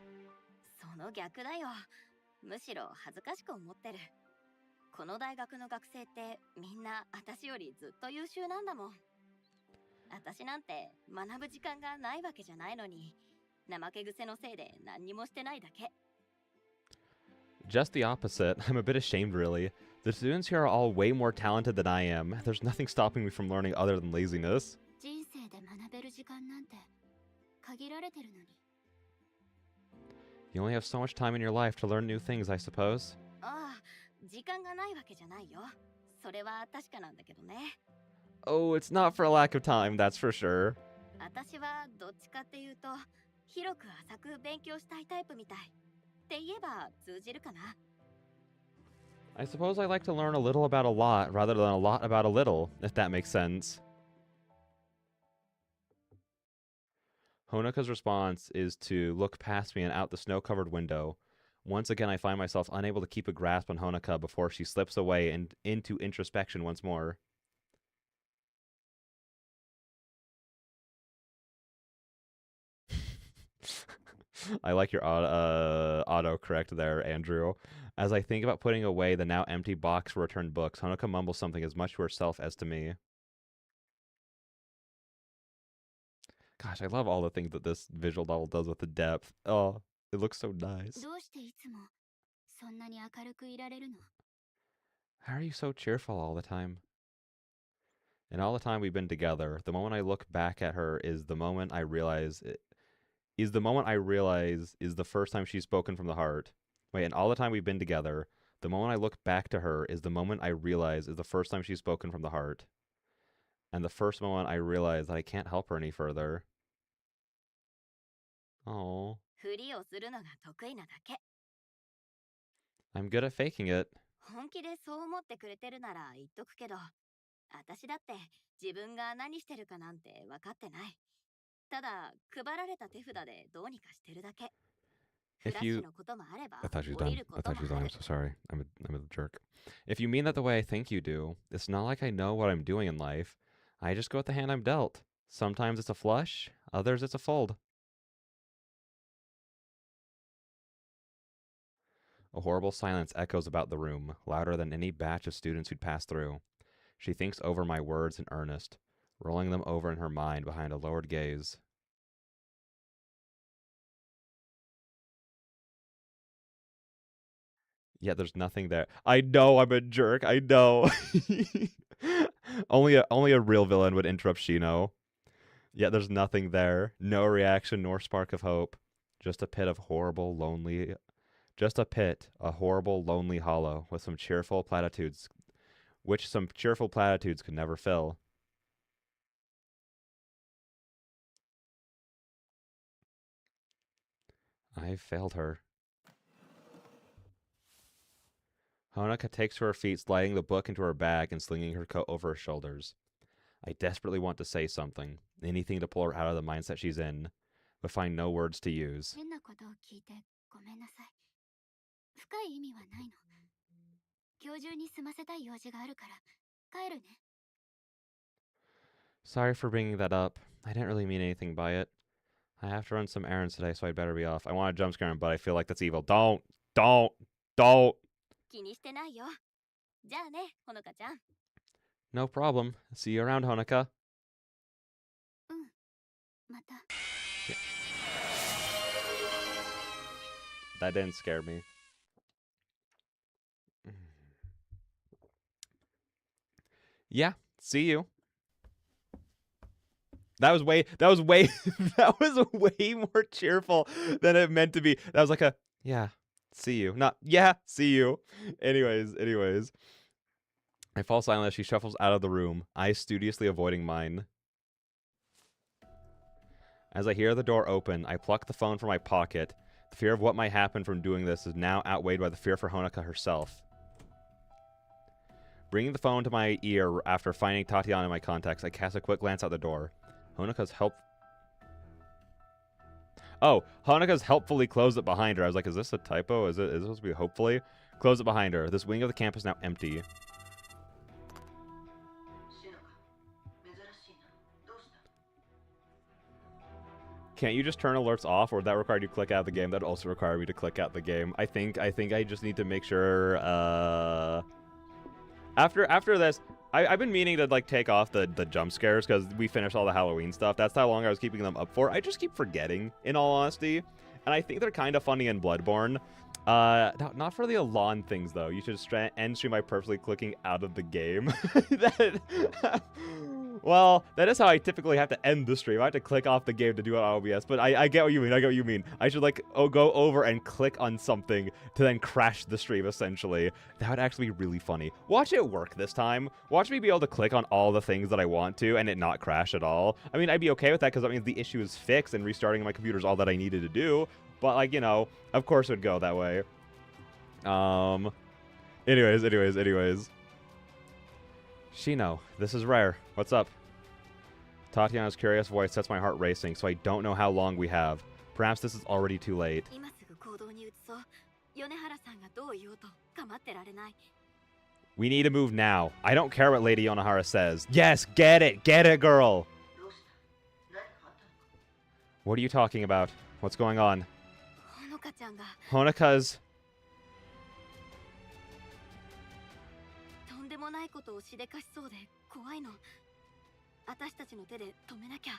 S1: Just the opposite. I'm a bit ashamed, really. The students here are all way more talented than I am. There's nothing stopping me from learning other than laziness. You only have so much time in your life to learn new things, I suppose. Oh, it's not for a lack of time, that's for sure.
S4: て言えば通じるかな。
S1: I suppose I like to learn a little about a lot rather than a lot about a little, if that makes sense. Honoka's response is to look past me and out the snow-covered window. Once again, I find myself unable to keep a grasp on Honoka before she slips away and into introspection once more. I like your autocorrect there, Andrew. As I think about putting away the now empty box for returned books, Honoka mumbles something as much to herself as to me. Gosh, I love all the things that this visual novel does with the depth. Oh, it looks so nice.
S4: どうしていつもそんなに明るくいられるの？
S1: How are you so cheerful all the time? And all the time we've been together, the moment I look back at her is the moment I realize is the first time she's spoken from the heart. Wait, and all the time we've been together, the moment I look back to her is the moment I realize is the first time she's spoken from the heart. And the first moment I realize that I can't help her any further. Oh.
S4: ふりをするのが得意なだけ。
S1: I'm good at faking it.
S4: 本気でそう思ってくれてるなら言っとくけど、私だって自分が何してるかなんて分かってない。ただ配られた手札でどうにかしてるだけ。 フ
S1: If
S4: ラッシ
S1: you
S4: ュのこともあれば
S1: I thought she was
S4: 降り
S1: done.
S4: るこ
S1: I
S4: と
S1: thought
S4: も
S1: she was
S4: あ
S1: done.
S4: る
S1: I'm so sorry. I'm a jerk. If you mean that the way I think you do, it's not like I know what I'm doing in life. I just go with the hand I'm dealt. Sometimes it's a flush, others it's a fold. A horrible silence echoes about the room, louder than any batch of students who'd passed through. She thinks over my words in earnest, rolling them over in her mind behind a lowered gaze. Yet there's nothing there. I know I'm a jerk. I know. only a real villain would interrupt Shino. Yet there's nothing there. No reaction nor spark of hope. Just a pit, a horrible, lonely hollow with some cheerful platitudes, which some cheerful platitudes could never fill. I've failed her. Honoka takes to her feet, sliding the book into her bag and slinging her coat over her shoulders. I desperately want to say something, anything to pull her out of the mindset she's in, but find no words to use.
S4: 変なことを聞いてごめんなさい。深い意味はないの。今日中に済ませたい用事があるから帰るね。
S1: Sorry for bringing that up. I didn't really mean anything by it. I have to run some errands today, so I'd better be off. I want to jump scare him, but I feel like that's evil. Don't!
S4: 気にしてないよ。じゃあね、ほのかちゃん。
S1: No problem. See you around, Honoka.
S4: また。
S1: That didn't scare me. Yeah, see you. That was way that was way more cheerful than it meant to be. That was like a yeah, see you. Not yeah, see you. Anyways. I fall silent as she shuffles out of the room, eyes studiously avoiding mine. As I hear the door open, I pluck the phone from my pocket. The fear of what might happen from doing this is now outweighed by the fear for Honoka herself. Bringing the phone to my ear after finding Tatiana in my contacts, I cast a quick glance out the door. Honoka's helpfully closed it behind her. I was like, is this a typo? Is it supposed to be hopefully? Close it behind her. This wing of the camp is now empty. Can't you just turn alerts off, or would that require you to click out of the game? That'd also require me to click out the game. I think I just need to make sure after this, I've been meaning to like take off the jump scares because we finished all the Halloween stuff. That's how long I was keeping them up for. I just keep forgetting, in all honesty. And I think they're kind of funny in Bloodborne. Not for the Alon things though. You should end stream by purposely clicking out of the game. Well, that is how I typically have to end the stream. I have to click off the game to do it on OBS, but I get what you mean. I get what you mean. I should, like, go over and click on something to then crash the stream, essentially. That would actually be really funny. Watch it work this time. Watch me be able to click on all the things that I want to and it not crash at all. I mean, I'd be okay with that because that means the issue is fixed and restarting my computer is all that I needed to do. But, like, you know, of course it would go that way. Anyways. Shino, this is Rare. What's up? Tatiana's curious voice sets my heart racing, so I don't know how long we have. Perhaps this is already too late.
S4: 今すぐ行動に移そう。米原さんがどう言おうと構ってられない。
S1: We need to move now. I don't care what Lady Yonohara says. Yes, get it, girl. What are you talking about? What's going on?
S4: ほのかちゃんが
S1: Honaka's...
S4: とんでもないことをしでかしそうで怖いの。私たちの手で止めなきゃ。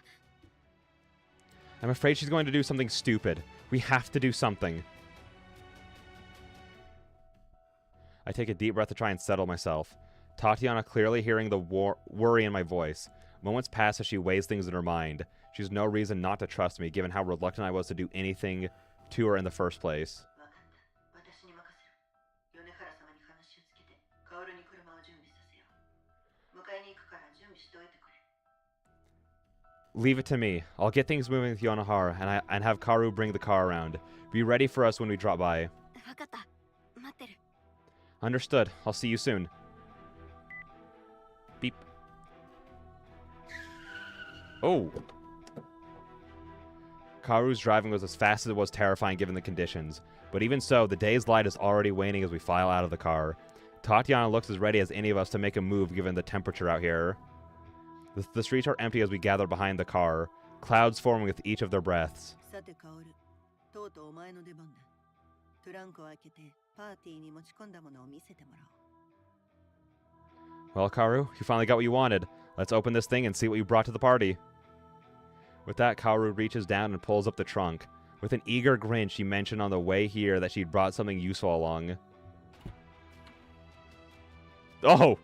S1: I'm afraid she's going to do something stupid. We have to do something. I take a deep breath to try and settle myself. Tatiana clearly hearing the worry in my voice. Moments pass as she weighs things in her mind. She has no reason not to trust me, given how reluctant I was to do anything to her in the first place. Leave it to me. I'll get things moving with Yonohara and have Karu bring the car around. Be ready for us when we drop by.
S4: わかった。待ってる。
S1: Understood. I'll see you soon. Beep. Oh. Karu's driving was as fast as it was terrifying given the conditions. But even so, the day's light is already waning as we file out of the car. Tatiana looks as ready as any of us to make a move given the temperature out here. The streets are empty as we gather behind the car, clouds forming with each of their breaths. Well, Karu, you finally got what you wanted. Let's open this thing and see what you brought to the party. With that, Karu reaches down and pulls up the trunk. With an eager grin, she mentioned on the way here that she'd brought something useful along. Oh!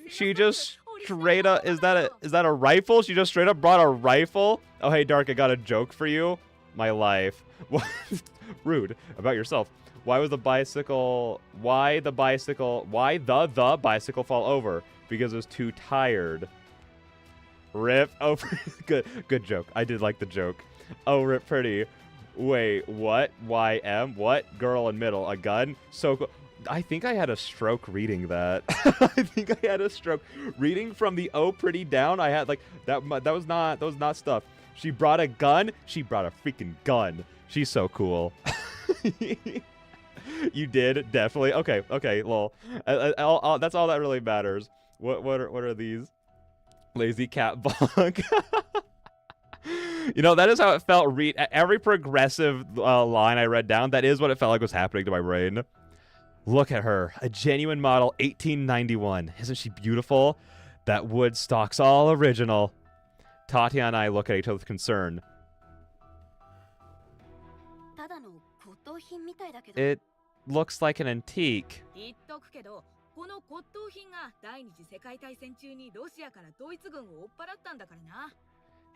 S1: She just straight up, is that a rifle? She just straight up brought a rifle? Oh, hey, Dark, I got a joke for you. My life. Rude. About yourself. Why the bicycle fall over? Because it was too tired. Rip. Oh, good joke. I did like the joke. Oh, rip pretty. Wait, what? YM? What? Girl in middle. A gun? So cool. I think I had a stroke reading that. I think I had a stroke. Reading from the oh pretty down, I had like, that was not stuff. She brought a gun. She brought a freaking gun. She's so cool. You did, definitely. Okay, lol. That's all that really matters. What are these? Lazy cat bug. You know, that is how it felt. Every progressive line I read down, that is what it felt like was happening to my brain. Look at her. A genuine model 1891. Isn't she beautiful? That Woodstock's all original. Tatiana and I look at each other with concern. It looks like an antique.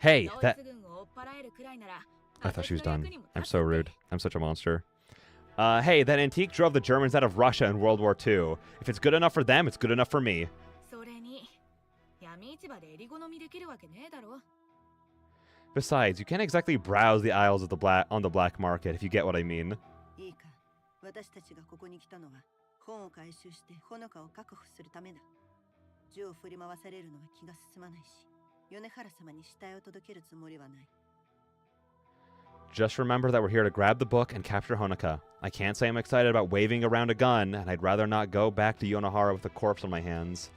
S1: Hey, that... I thought she was done. I'm so rude. I'm such a monster. Hey, that antique drove the Germans out of Russia in World War II. If it's good enough for them, it's good enough for me. Besides, you can't exactly browse the aisles of on the black market, if you get what I mean. Just remember that we're here to grab the book and capture Honoka. I can't say I'm excited about waving around a gun, and I'd rather not go back to Yonohara with a corpse on my hands.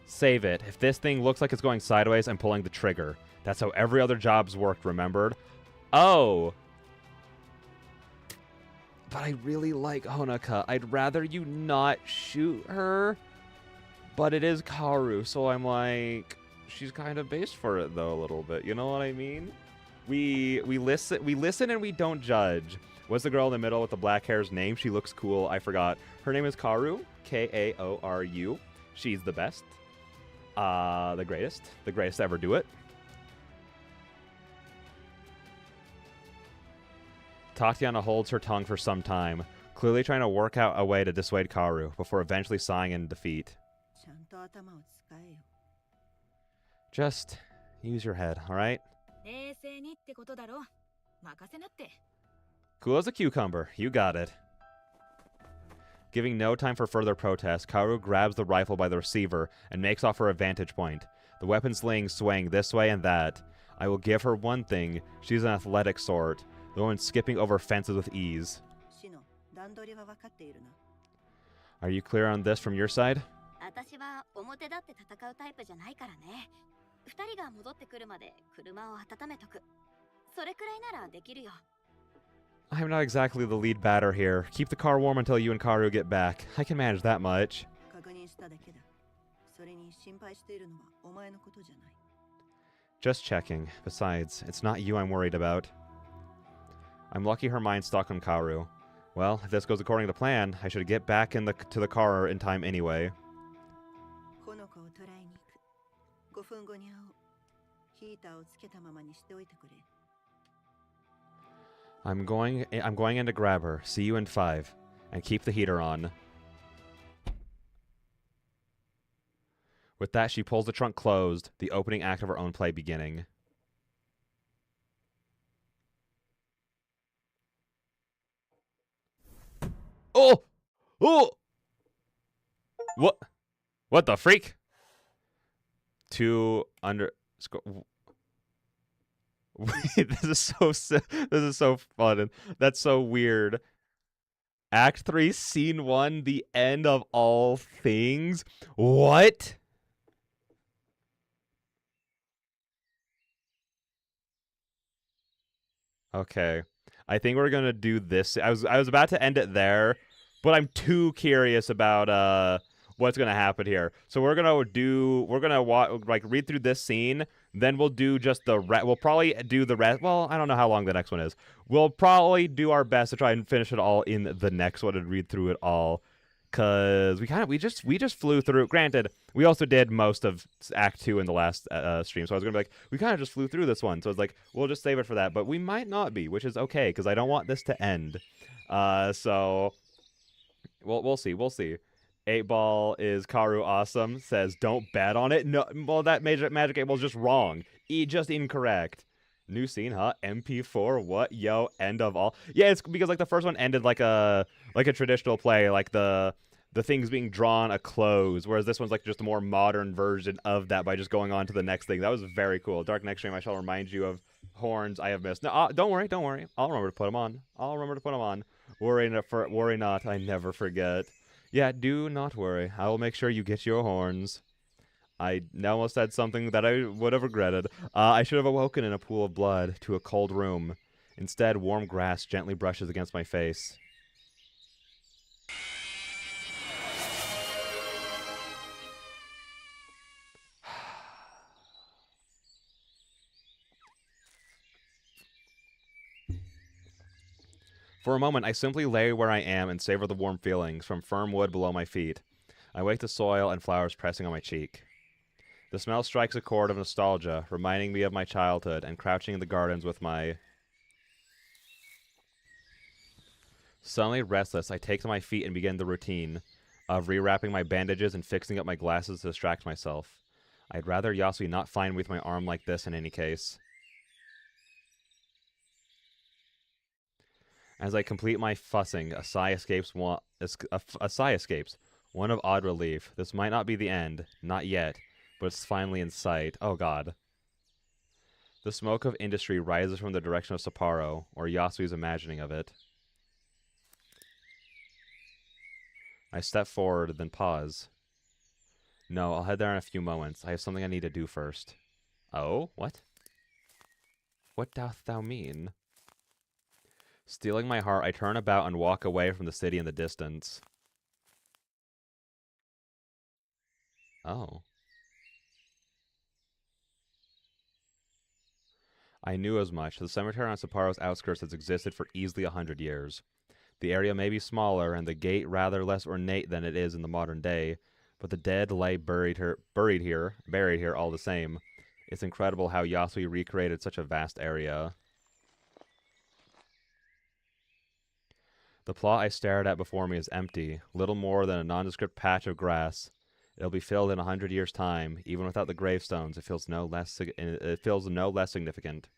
S1: Save it. If this thing looks like it's going sideways, I'm pulling the trigger. That's how every other job's worked, remembered? Oh! But I really like Honoka. I'd rather you not shoot her. But it is Karu, so I'm like... she's kind of based for it though a little bit. You know what I mean? We listen and we don't judge. What's the girl in the middle with the black hair's name? She looks cool. I forgot. Her name is Kaoru. Kaoru. She's the best. The greatest. The greatest to ever do it. Tatiana holds her tongue for some time, clearly trying to work out a way to dissuade Kaoru before eventually sighing in defeat.
S3: ちゃんと頭を使えよ。
S1: Just use your head, alright?
S2: 冷静にってことだろ。任せなって。
S1: Cool as a cucumber. You got it. Giving no time for further protest, Kaoru grabs the rifle by the receiver and makes off her vantage point, the weapon sling swaying this way and that. I will give her one thing. She's an athletic sort, the one skipping over fences with ease.
S3: シノ、段取りは分かっているな。
S1: Are you clear on this from your side?
S5: 私は表立って戦うタイプじゃないからね。二人が戻ってくるまで車を温めとく。それくらいならできるよ。
S1: I'm not exactly the lead batter here. Keep the car warm until you and Kaoru get back. I can manage that much.
S3: 確認しただけだ。それに心配しているのはお前のことじゃない。
S1: Just checking. Besides, it's not you I'm worried about. I'm lucky her mind's stuck on Kaoru. Well, if this goes according to plan, I should get back to the car in time anyway.
S3: この子を捕らえに行く。5分後に会おう。ヒーターをつけたままにしておいてくれ。
S1: I'm going in to grab her. See you in 5. And keep the heater on. With that, she pulls the trunk closed, the opening act of her own play beginning. Oh! Oh! What? What the freak? 2 under... Wait, this is so fun. That's so weird. Act 3, Scene 1, the end of all things? What? Okay. I think we're gonna do this. I was about to end it there, but I'm too curious about what's gonna happen here. So we're gonna read through this scene. Then we'll do just we'll probably do the rest. Well, I don't know how long the next one is. We'll probably do our best to try and finish it all in the next one and read through it all. Cause we just flew through. Granted, we also did most of Act 2 in the last stream, so I was gonna be like, we kind of just flew through this one. So it's like, we'll just save it for that. But we might not be, which is okay, because I don't want this to end. So we'll see. 8-Ball is Kaoru awesome. Says don't bet on it. No, well that Magic 8-Ball is just wrong. Just incorrect. New scene, huh? MP4. What? Yo, end of all. Yeah, it's because like the first one ended like a traditional play, like the things being drawn a close, whereas this one's like just a more modern version of that by just going on to the next thing. That was very cool. Dark next stream, I shall remind you of horns I have missed. No, don't worry. I'll remember to put them on. Worry not. I never forget. Yeah, do not worry. I will make sure you get your horns. I almost said something that I would have regretted. I should have awoken in a pool of blood to a cold room. Instead, warm grass gently brushes against my face. For a moment, I simply lay where I am and savor the warm feelings from firm wood below my feet. I wake the soil and flowers pressing on my cheek. The smell strikes a chord of nostalgia, reminding me of my childhood and crouching in the gardens with my... Suddenly restless, I take to my feet and begin the routine of rewrapping my bandages and fixing up my glasses to distract myself. I'd rather Yasui not find me with my arm like this in any case. As I complete my fussing, a sigh escapes. One of odd relief. This might not be the end, not yet, but it's finally in sight. Oh god. The smoke of industry rises from the direction of Sapporo, or Yasui's imagining of it. I step forward, then pause. No, I'll head there in a few moments. I have something I need to do first. Oh? What? What doth thou mean? Stealing my heart, I turn about and walk away from the city in the distance. Oh. I knew as much. The cemetery on Sapparo's outskirts has existed for easily 100 years. The area may be smaller, and the gate rather less ornate than it is in the modern day, but the dead lay buried here all the same. It's incredible how Yasui recreated such a vast area. The plot I stared at before me is empty, little more than a nondescript patch of grass. It'll be filled in 100 years' time. Even without the gravestones, it feels no less significant.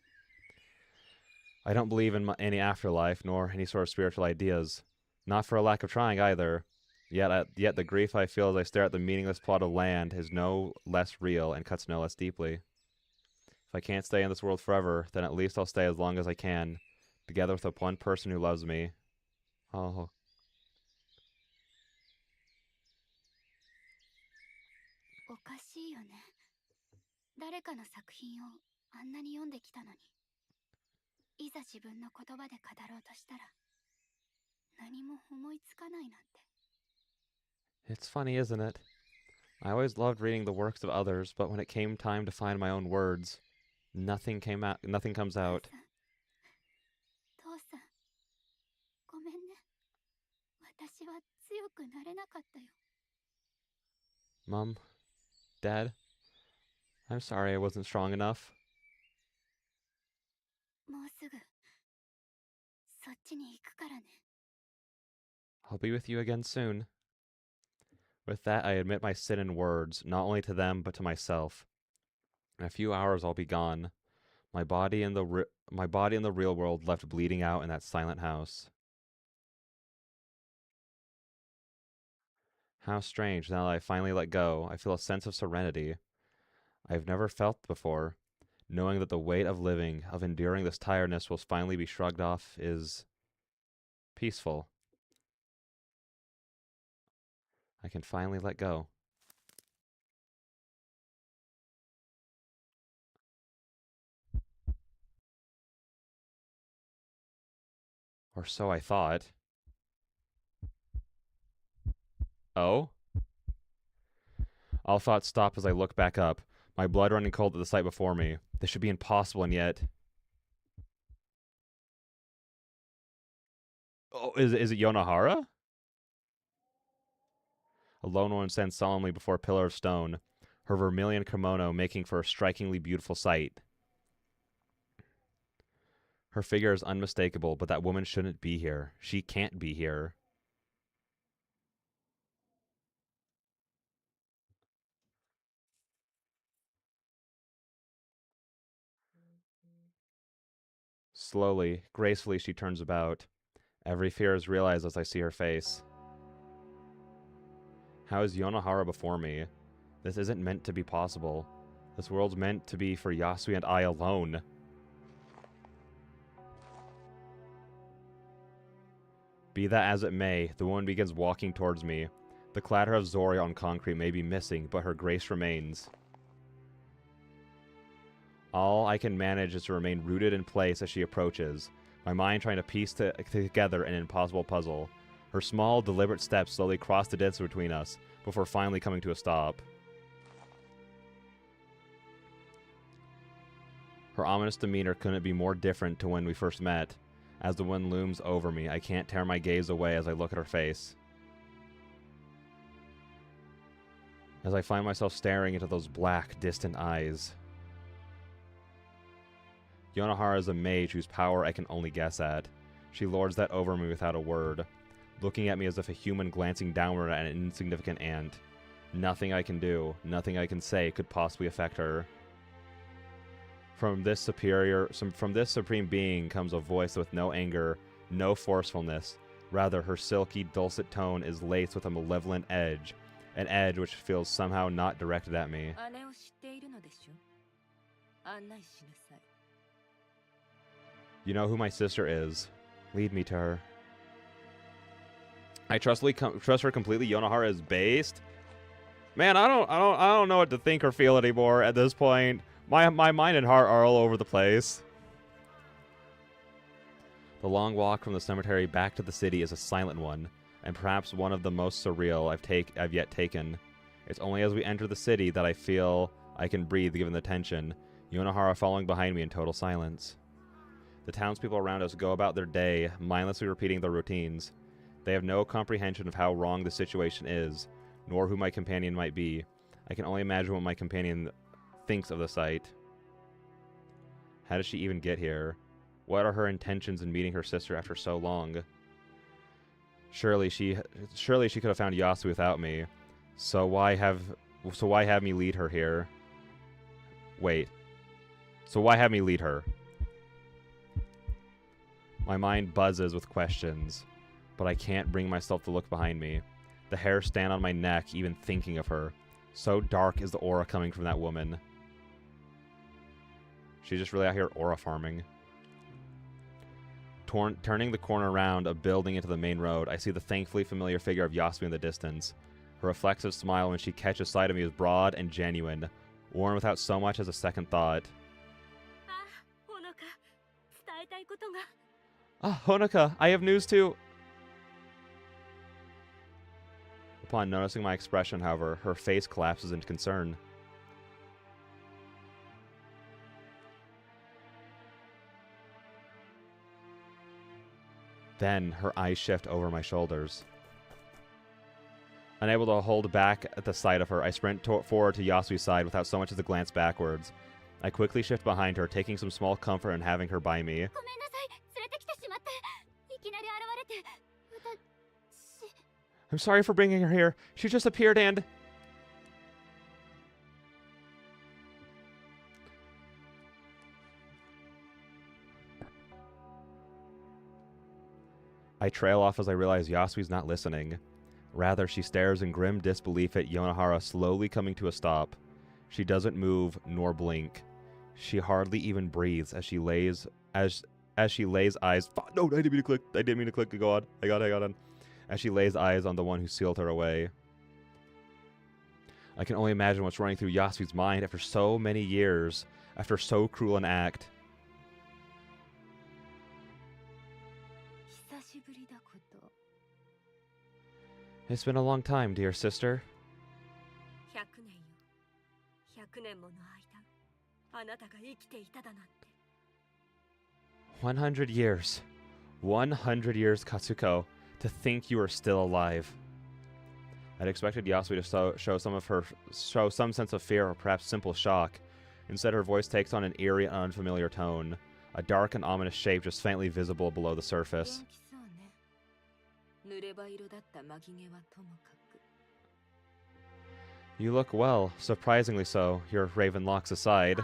S1: I don't believe in any afterlife, nor any sort of spiritual ideas. Not for a lack of trying, either. Yet the grief I feel as I stare at the meaningless plot of land is no less real and cuts no less deeply. If I can't stay in this world forever, then at least I'll stay as long as I can, together with the one person who loves me. Oh.
S5: おかしいよね。誰かの作品をあんなに読んできたのに、いざ自分の言葉で語ろうとしたら、何も思いつかないなんて。
S1: It's funny, isn't it? I always loved reading the works of others, but when it came time to find my own words, nothing comes out.
S5: 父さん、ごめんね。私は強くなれなかったよ。
S1: Mom, Dad, I'm sorry I wasn't strong enough.
S5: もうすぐ、そっちに行くからね。
S1: I'll be with you again soon. With that, I admit my sin in words, not only to them, but to myself. In a few hours, I'll be gone. My body in the real world left bleeding out in that silent house. How strange, now that I finally let go, I feel a sense of serenity I've never felt before. Knowing that the weight of living, of enduring this tiredness will finally be shrugged off is peaceful. I can finally let go. Or so I thought. Oh? All thoughts stop as I look back up, my blood running cold at the sight before me. This should be impossible, and yet... Oh, is it Yonohara? A lone woman stands solemnly before a pillar of stone, her vermilion kimono making for a strikingly beautiful sight. Her figure is unmistakable, but that woman shouldn't be here. She can't be here. Slowly, gracefully, she turns about. Every fear is realized as I see her face. How is Yonohara before me? This isn't meant to be possible. This world's meant to be for Yasui and I alone. Be that as it may, the woman begins walking towards me. The clatter of Zori on concrete may be missing, but her grace remains. All I can manage is to remain rooted in place as she approaches, my mind trying to piece together an impossible puzzle. Her small, deliberate steps slowly cross the distance between us, before finally coming to a stop. Her ominous demeanor couldn't be more different to when we first met. As the wind looms over me, I can't tear my gaze away as I look at her face. As I find myself staring into those black, distant eyes. Yonohara is a mage whose power I can only guess at. She lords that over me without a word, looking at me as if a human glancing downward at an insignificant ant. Nothing I can do, nothing I can say could possibly affect her. From this supreme being comes a voice with no anger, no forcefulness. Rather, her silky, dulcet tone is laced with a malevolent edge, an edge which feels somehow not directed at me. You know who my sister is. Lead me to her. I trust her completely. Yonohara is based. Man, I don't know what to think or feel anymore at this point. My mind and heart are all over the place. The long walk from the cemetery back to the city is a silent one, and perhaps one of the most surreal I've yet taken. It's only as we enter the city that I feel I can breathe given the tension. Yonohara following behind me in total silence. The townspeople around us go about their day, mindlessly repeating their routines. They have no comprehension of how wrong the situation is, nor who my companion might be. I can only imagine what my companion thinks of the sight. How did she even get here? What are her intentions in meeting her sister after so long? Surely she could have found Yasu without me. So why have me lead her here? Wait. So why have me lead her? My mind buzzes with questions, but I can't bring myself to look behind me. The hairs stand on my neck even thinking of her. So dark is the aura coming from that woman. She's just really out here aura farming. Turning the corner around a building into the main road, I see the thankfully familiar figure of Yasumi in the distance. Her reflexive smile when she catches sight of me is broad and genuine, worn without so much as a second thought. Ah, Honoka, I have news too! Upon noticing my expression, however, her face collapses into concern. Then, her eyes shift over my shoulders. Unable to hold back at the sight of her, I sprint forward to Yasui's side without so much as a glance backwards. I quickly shift behind her, taking some small comfort in having her by me. I'm sorry for bringing her here. She just appeared and... I trail off as I realize Yasui's not listening. Rather, she stares in grim disbelief at Yonohara slowly coming to a stop. She doesn't move nor blink. She hardly even breathes as she lays eyes. No, I didn't mean to click. Go on. I got on. As she lays eyes on the one who sealed her away. I can only imagine what's running through Yasui's mind after so many years, after so cruel an act. It's been a long time, dear sister. 100 years. 100 years, Katsuko. To think you are still alive. I'd expected Yasui to show some sense of fear or perhaps simple shock. Instead, her voice takes on an eerie and unfamiliar tone. A dark and ominous shape just faintly visible below the surface. You look well, surprisingly so, your raven locks aside.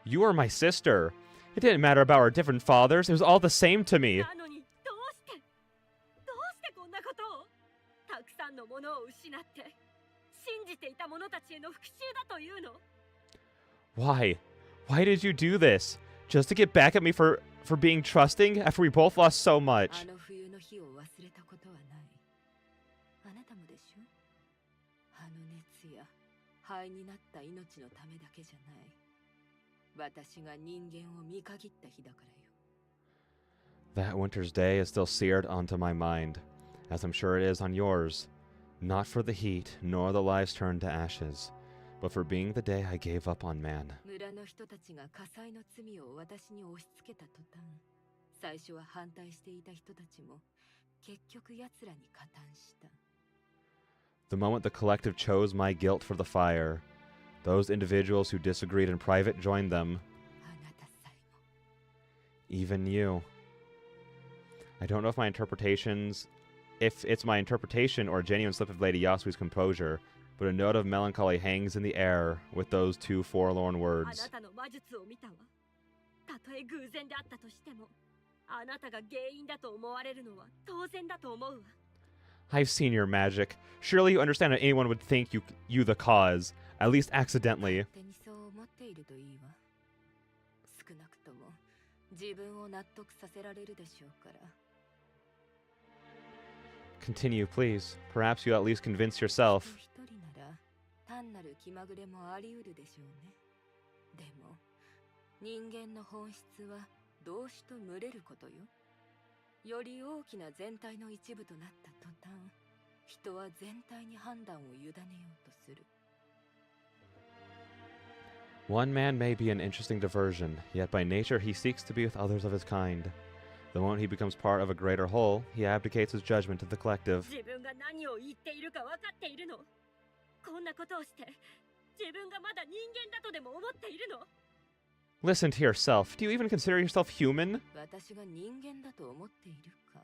S1: You are my sister. It didn't matter about our different fathers, it was all the same to me. Why? Why did you do this? Just to get back at me for being trusting after we both lost so much? That winter's day is still seared onto my mind, as I'm sure it is on yours. Not for the heat, nor the lives turned to ashes, but for being the day I gave up on man. The moment the collective chose my guilt for the fire, those individuals who disagreed in private joined them. Even you. I don't know if it's my interpretation or a genuine slip of Lady Yasui's composure, but a note of melancholy hangs in the air with those two forlorn words. I've seen your magic. Surely you understand that anyone would think you the cause, at least accidentally. Continue, please. Perhaps you at least convince yourself.
S4: より大きな全体の一部となった途端、人は全体に判断を委ねようとする。
S1: One man may be an interesting diversion, yet by nature he seeks to be with others of his kind. The moment he becomes part of a greater whole, he abdicates his judgment to the collective.
S6: 自分が何を言っているか分かっているの。こんなことをして自分がまだ人間だとでも思っているの。
S1: Listen to yourself. Do you even consider yourself human?
S4: 私が人間だと思っているか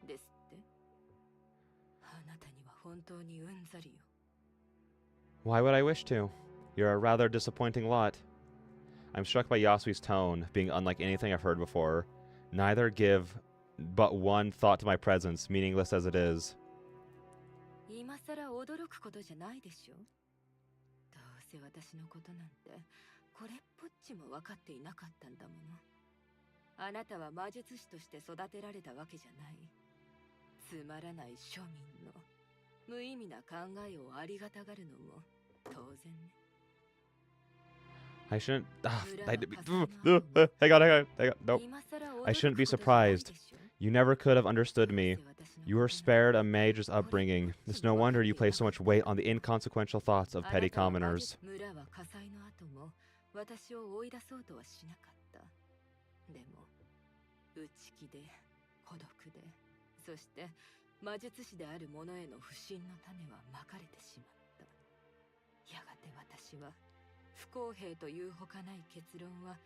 S4: ですって。あなたには本当にうんざりよ。
S1: Why would I wish to? You're a rather disappointing lot. I'm struck by Yasui's tone, being unlike anything I've heard before. Neither give but one thought to my presence, meaningless as it is.
S4: 今さら驚くことじゃないでしょ。どうせ私のことなんてこれっぽっちも分かっていなかったんだもの。あなたは魔術師として育てられたわけじゃない。つまらない庶民の無意味な考えをありがたがるのも当然ね。
S1: I shouldn't. Hang on. Nope. I shouldn't be surprised. You never could have understood me. You were spared a mage's upbringing. It's no wonder you place so much weight on the inconsequential thoughts of petty commoners.
S4: 村は火災の後も私を追い出そうとはしなかった。でも内気で孤独で、そして魔術師である者への不信の種はまかれてしまった。やがて私は不公平というほかない結論は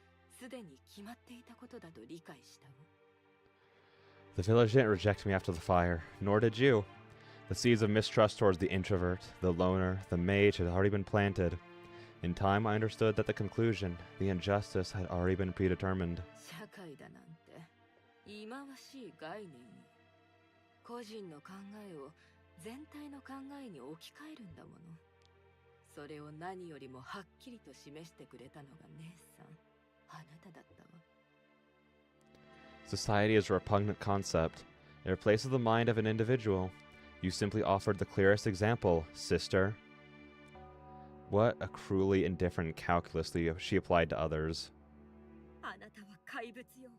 S4: すでに決まっていたことだと理解したわ。
S1: The village didn't reject me after the fire, nor did you. The seeds of mistrust towards the introvert, the loner, the mage had already been planted. In time, I understood that the conclusion, the injustice, had already been predetermined.
S4: 社会だなんて忌まわしい概念よ。個人の考えを全体の考えに置き換えるんだもの。それを何よりもはっきりと示してくれたのが姉さん、あなただったわ。
S1: Society is a repugnant concept. It replaces the mind of an individual. You simply offered the clearest example, sister. What a cruelly indifferent calculus she applied to others.
S6: あなたは怪物よ。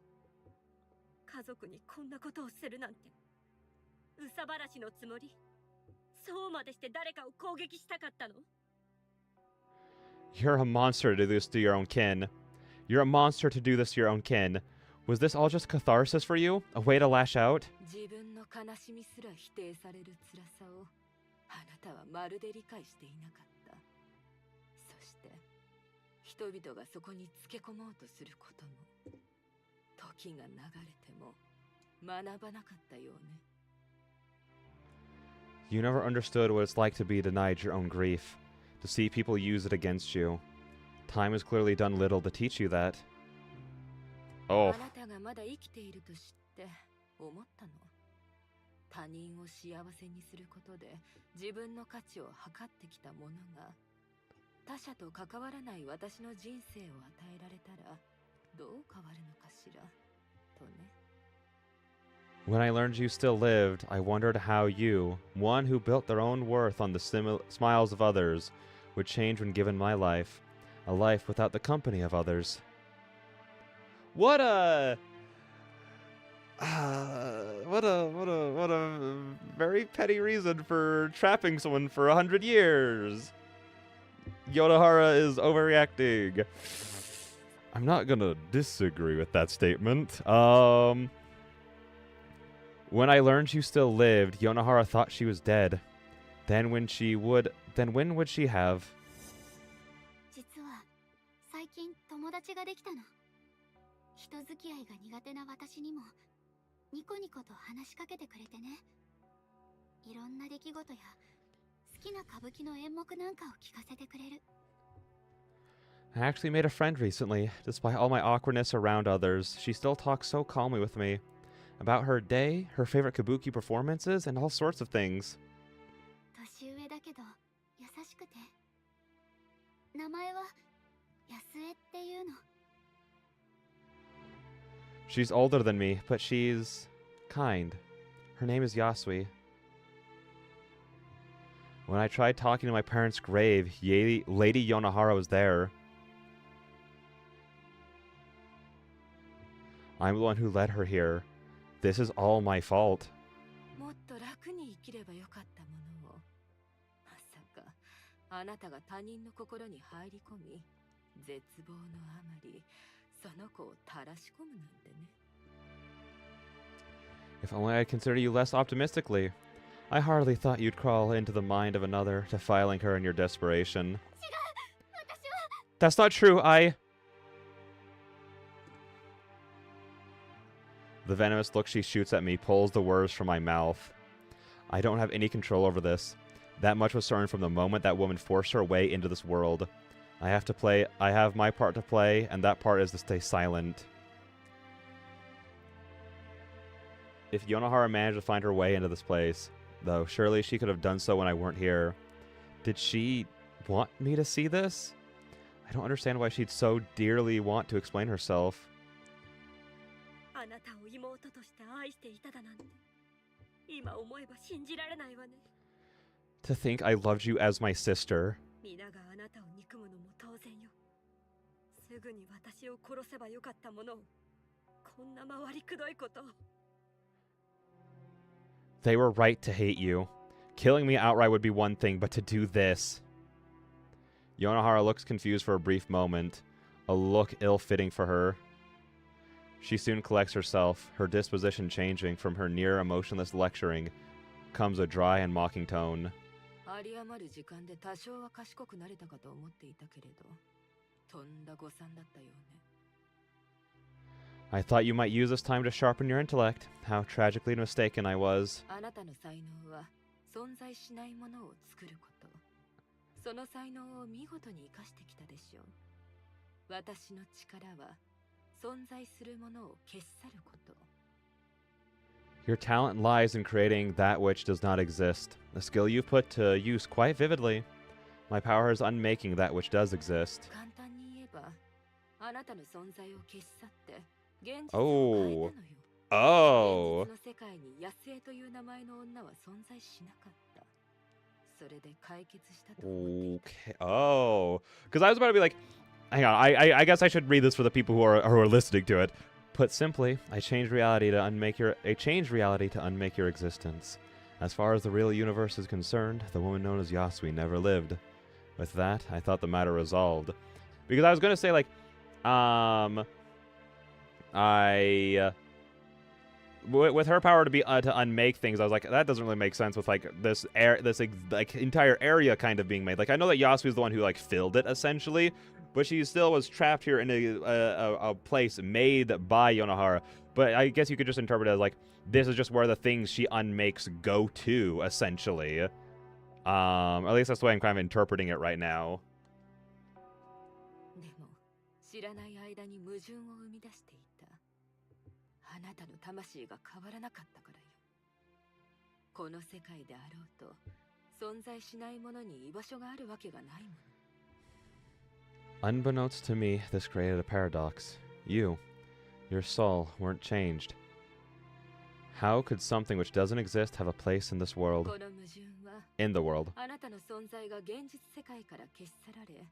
S6: 家族にこんなことをするなんて。憂さ晴らしのつもり。そうまでして誰かを攻撃したかったの。
S1: You're a monster to do this to your own kin. You're a monster to do this to your own kin. Was this all just catharsis for you? A way to lash out?
S4: 自分の悲しみすら否定される辛さをあなたはまるで理解していなかった。そして人々がそこにつけ込もうとすることも時が流れても学ばなかったようね。
S1: You never understood what it's like to be denied your own grief, to see people use it against you. Time has clearly done little to teach you that. Oh.
S4: あなたがまだ生きていると知って思ったの。他人を幸せにすることで自分の価値を測ってきたものが他者と関わらない私の人生を与えられたらどう変わるのかしらとね。
S1: When I learned you still lived, I wondered how you, one who built their own worth on the smiles of others, would change when given my life, a life without the company of others. What a very petty reason for trapping someone for 100 years. Yodohara is overreacting. I'm not gonna disagree with that statement. When I learned you still lived, Yonohara thought she was dead. Then when would she have?
S5: 実は最近友達ができたの。人付き合いが苦手な私にもニコニコと話しかけてくれてね。いろんな出来事や好きな歌舞伎の演目なんかを聞かせてくれる。
S1: I actually made a friend recently. Despite all my awkwardness around others, she still talks so calmly with me. About her day, her favorite kabuki performances, and all sorts of things.
S5: 年上だけど優しくて。名前は安江っていうの。
S1: She's older than me, but she's kind. Her name is Yasui. When I tried talking to my parents' grave, Lady Yonohara was there. I'm the one who led her here. This is all my fault.
S4: もっと楽に生きればよかったものを、まさかあなたが他人の心に入り込み、絶望のあまりその子を垂らし込むなんてね。
S1: If only I'd considered you less optimistically. I hardly thought you'd crawl into the mind of another, defiling her in your desperation. That's not true, The venomous look she shoots at me pulls the words from my mouth. I don't have any control over this. That much was certain from the moment that woman forced her way into this world. I have my part to play, and that part is to stay silent. If Yonohara managed to find her way into this place, though, surely she could have done so when I weren't here. Did she want me to see this? I don't understand why she'd so dearly want to explain herself.
S6: あなたを妹として愛していただなんて、今思えば信じられないわね。
S1: To think I loved you as my sister.
S6: 皆があなたを憎むのも当然よ。すぐに私を殺せばよかったものを、こんな回りくどいことを。
S1: They were right to hate you. Killing me outright would be one thing, but to do this... Yonohara looks confused for a brief moment, a look ill-fitting for her. She soon collects herself, her disposition changing from her near emotionless lecturing, comes a dry and mocking tone.
S4: 有り余る時間で多少は賢くなれたかと思っていたけれど、とんだ誤算だったようね。
S1: I thought you might use this time to sharpen your intellect. How tragically mistaken I was.
S4: あなたの才能は存在しないものを作ること。その才能を見事に生かしてきたでしょう。私の力は存在するものを消し去ること。
S1: Your talent lies in creating that which does not exist, a skill you've put to use quite vividly. My power is unmaking that which does exist.
S4: 簡単に言えば、あなたの存在を消し去って現実を変えたのよ。
S1: Oh.
S4: 現実の世界に安江という名前の女は存在しなかった。それで解決したと思っていた。
S1: Okay. Oh. Because I was about to be like, hang on, I guess I should read this for the people who are listening to it. Put simply, I changed reality to unmake your existence. As far as the real universe is concerned, the woman known as Yasui never lived. With that, I thought the matter resolved. Because I was going to say, like, with her power to be to unmake things, I was like, that doesn't really make sense with like this entire area kind of being made. Like, I know that Yasui is the one who like filled it essentially, but she still was trapped here in a place made by Yonohara. But I guess you could just interpret it as like, this is just where the things she unmakes go to, essentially. At least that's the way I'm kind of interpreting it right now.
S4: でも知らない間に矛盾を生み出していた。あなたの魂が変わらなかったからよ。この世界であろうと存在しないものに居場所があるわけがないもの。
S1: Unbeknownst to me, this created a paradox. You, your soul, weren't changed. How could something which doesn't exist have a place in this world?
S4: この矛盾は
S1: In the world.
S4: あなたの存在が現実世界から消し去られ、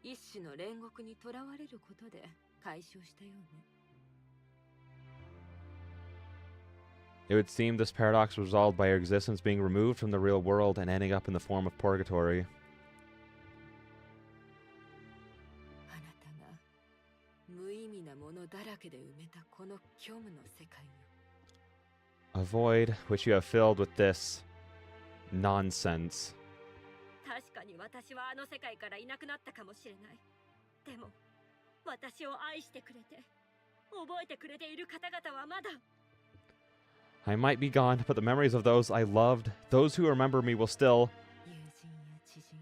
S4: 一種の煉獄に囚われることで解消したようね。
S1: It would seem this paradox was resolved by your existence being removed from the real world and ending up in the form of purgatory.
S4: あなたが無意味なものだらけで埋めたこの虚無の世界よ。
S1: A void which you have filled with this nonsense.
S6: 確かに私はあの世界からいなくなったかもしれない。でも、私を愛してくれて、覚えてくれている方々はまだ。
S1: I might be gone, but the memories of those I loved, those who remember me will still...
S4: 友人や知人、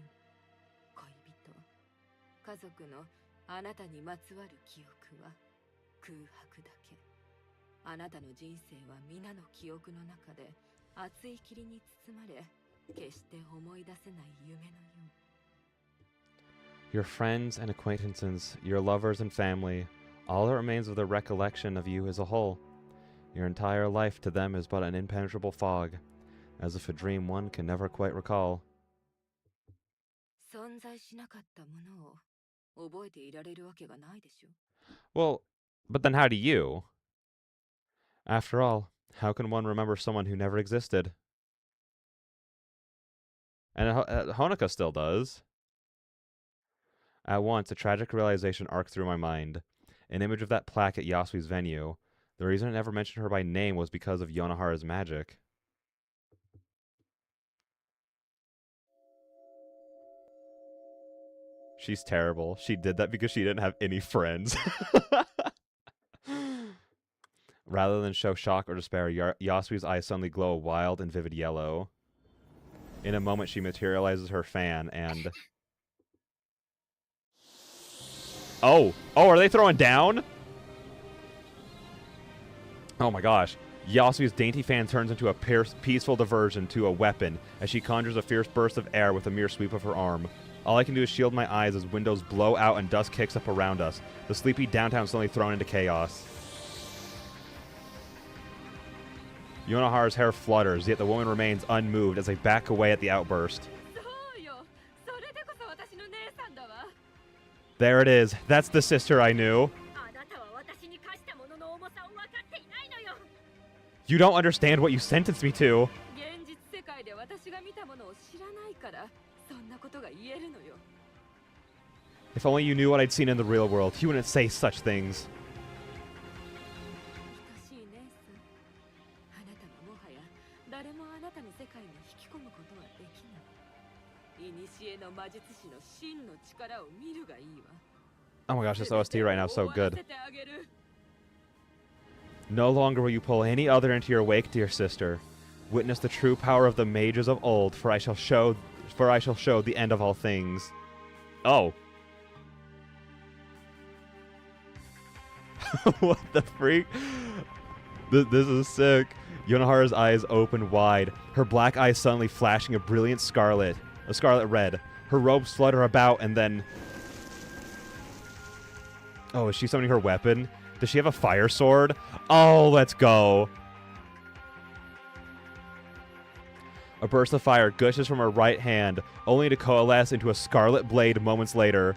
S4: 恋人、家族のあなたにまつわる記憶は空白だけ。あなたの人生は皆の記憶の中で熱い霧に包まれ、決して思い出せない夢のよう。
S1: Your friends and acquaintances, your lovers and family, all that remains of the recollection of you as a whole. Your entire life to them is but an impenetrable fog, as if a dream one can never quite recall.
S4: 存在しなかったものを覚えていられるわけがないでしょ。
S1: Well, but then how do you? After all, how can one remember someone who never existed? And Honoka still does. At once, a tragic realization arced through my mind. An image of that plaque at Yasui's venue. The reason I never mentioned her by name was because of Yonohara's magic. She's terrible. She did that because she didn't have any friends. Rather than show shock or despair, Yasui's eyes suddenly glow a wild and vivid yellow. In a moment, she materializes her fan and... Oh! Oh, are they throwing down? Oh my gosh. Yasui's dainty fan turns into a peaceful diversion to a weapon as she conjures a fierce burst of air with a mere sweep of her arm. All I can do is shield my eyes as windows blow out and dust kicks up around us. The sleepy downtown suddenly thrown into chaos. Yonohara's hair flutters, yet the woman remains unmoved as they back away at the outburst. There it is. That's the sister I knew. You don't understand what you sentenced me to. If only you knew what I'd seen in the real world, you wouldn't say such things. Oh my gosh, this OST right now is so good. No longer will you pull any other into your wake, dear sister. Witness the true power of the mages of old, for I shall show the end of all things. Oh. What the freak? This is sick. Yonohara's eyes open wide, her black eyes suddenly flashing a brilliant scarlet red. Her robes flutter about and then... Oh, is she summoning her weapon? Does she have a fire sword? Oh, let's go. A burst of fire gushes from her right hand, only to coalesce into a scarlet blade moments later.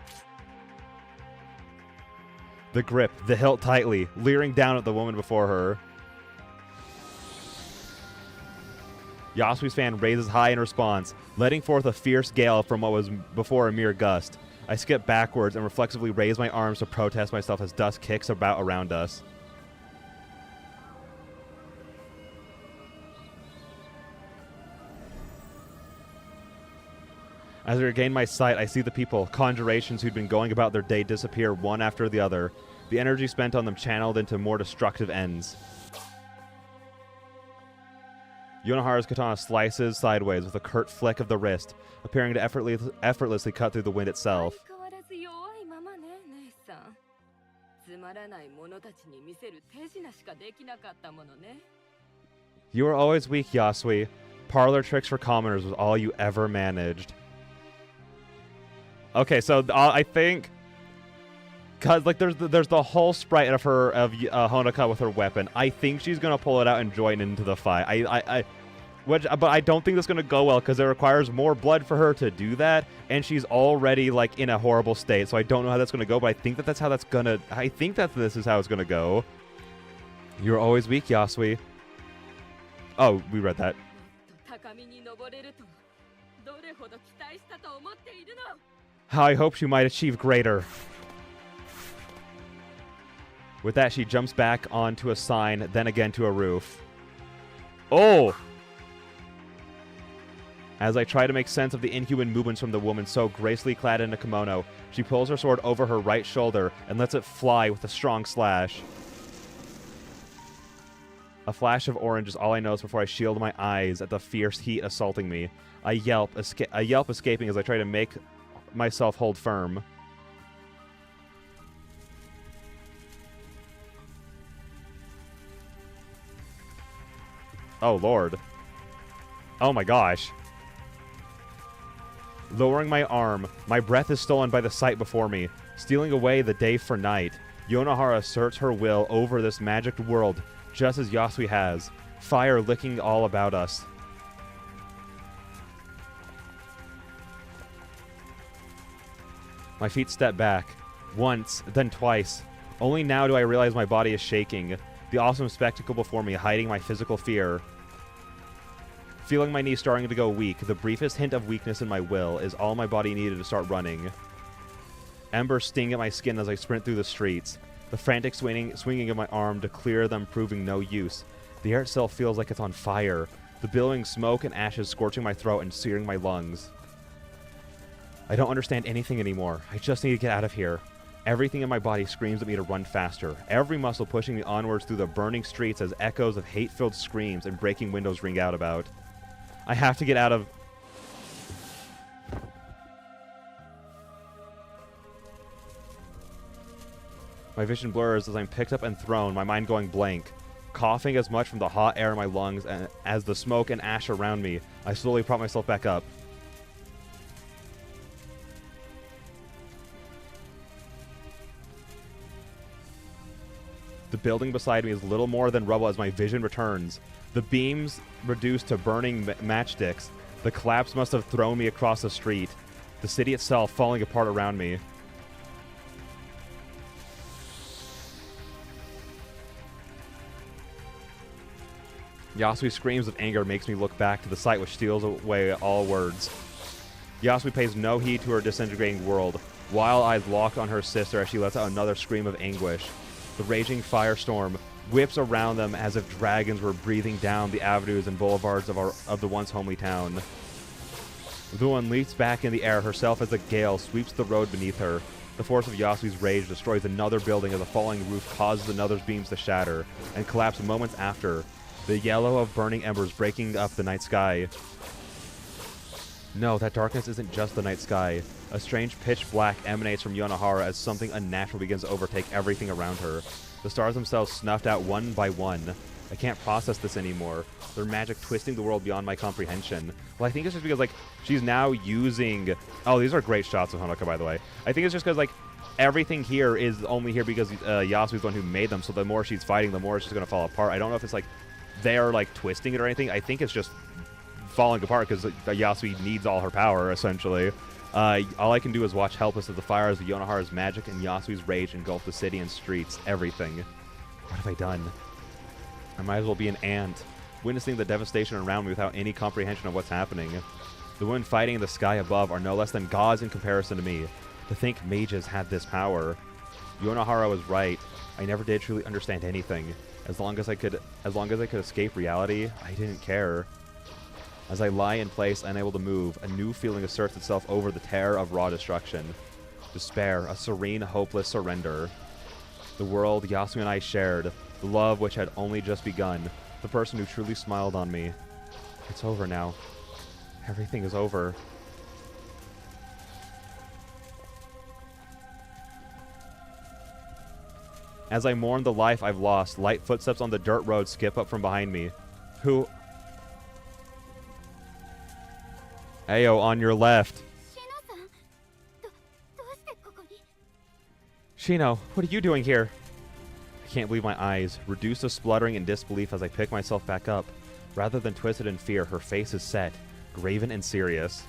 S1: The grip, the hilt tightly, leering down at the woman before her. Yasui's fan raises high in response, letting forth a fierce gale from what was before a mere gust. I skip backwards and reflexively raise my arms to protest myself as dust kicks about around us. As I regain my sight, I see the people, conjurations who'd been going about their day disappear one after the other, the energy spent on them channeled into more destructive ends. Yonohara's katana slices sideways with a curt flick of the wrist, appearing to effortlessly cut through the wind itself. You were always weak, Yasui. Parlor tricks for commoners was all you ever managed. Okay, so I think, cause like there's the whole sprite of Honoka with her weapon. I think she's gonna pull it out and join into the fight. But I don't think that's gonna go well because it requires more blood for her to do that, and she's already like in a horrible state. So I don't know how that's gonna go, but I think that's how that's gonna. I think that this is how it's gonna go. You're always weak, Yasui. Oh, we read that. How I hoped you might achieve greater. With that, she jumps back onto a sign, then again to a roof. Oh! As I try to make sense of the inhuman movements from the woman so gracefully clad in a kimono, she pulls her sword over her right shoulder and lets it fly with a strong slash. A flash of orange is all I notice before I shield my eyes at the fierce heat assaulting me. I yelp escaping as I try to make myself hold firm. Oh, Lord. Oh, my gosh. Lowering my arm, my breath is stolen by the sight before me, stealing away the day for night. Yonohara asserts her will over this magic world, just as Yasui has, fire licking all about us. My feet step back, once, then twice. Only now do I realize my body is shaking. The awesome spectacle before me hiding my physical fear. Feeling my knees starting to go weak, the briefest hint of weakness in my will is all my body needed to start running. Embers sting at my skin as I sprint through the streets, the frantic swinging of my arm to clear them proving no use. The air itself feels like it's on fire, the billowing smoke and ashes scorching my throat and searing my lungs. I don't understand anything anymore. I just need to get out of here. Everything in my body screams at me to run faster, every muscle pushing me onwards through the burning streets as echoes of hate-filled screams and breaking windows ring out about. I have to get out of... My vision blurs as I'm picked up and thrown, my mind going blank. Coughing as much from the hot air in my lungs as the smoke and ash around me, I slowly prop myself back up. The building beside me is little more than rubble as my vision returns. The beams reduced to burning matchsticks. The collapse must have thrown me across the street. The city itself falling apart around me. Yasui's screams of anger makes me look back to the sight which steals away all words. Yasui pays no heed to her disintegrating world, wild eyes locked on her sister as she lets out another scream of anguish. The raging firestorm whips around them as if dragons were breathing down the avenues and boulevards of the once homely town. The one leaps back in the air herself as the gale sweeps the road beneath her. The force of Yasui's rage destroys another building as a falling roof causes another's beams to shatter and collapse moments after, the yellow of burning embers breaking up the night sky. No, that darkness isn't just the night sky. A strange pitch black emanates from Yonohara as something unnatural begins to overtake everything around her. The stars themselves snuffed out one by one. I can't process this anymore. Their magic twisting the world beyond my comprehension. Well, I think it's just because, like, she's now using... Oh, these are great shots of Honoka, by the way. I think it's just because, like, everything here is only here because Yasui's the one who made them, so the more she's fighting, the more it's just going to fall apart. I don't know if it's, like, they're, like, twisting it or anything. I think it's just falling apart because Yasui needs all her power, essentially. All I can do is watch helpless as the fires of Yonohara's magic and Yasui's rage engulf the city and streets. Everything. What have I done? I might as well be an ant, witnessing the devastation around me without any comprehension of what's happening. The women fighting in the sky above are no less than gods in comparison to me. To think mages had this power. Yonohara was right. I never did truly understand anything. As long as I could escape reality, I didn't care. As I lie in place, unable to move, a new feeling asserts itself over the terror of raw destruction. Despair, a serene, hopeless surrender. The world Yasui and I shared, the love which had only just begun, the person who truly smiled on me. It's over now. Everything is over. As I mourn the life I've lost, light footsteps on the dirt road skip up from behind me. Who... Ayo, on your left. Shino, what are you doing here? I can't believe my eyes, reduced to spluttering in disbelief as I pick myself back up. Rather than twisted in fear, her face is set, graven and serious.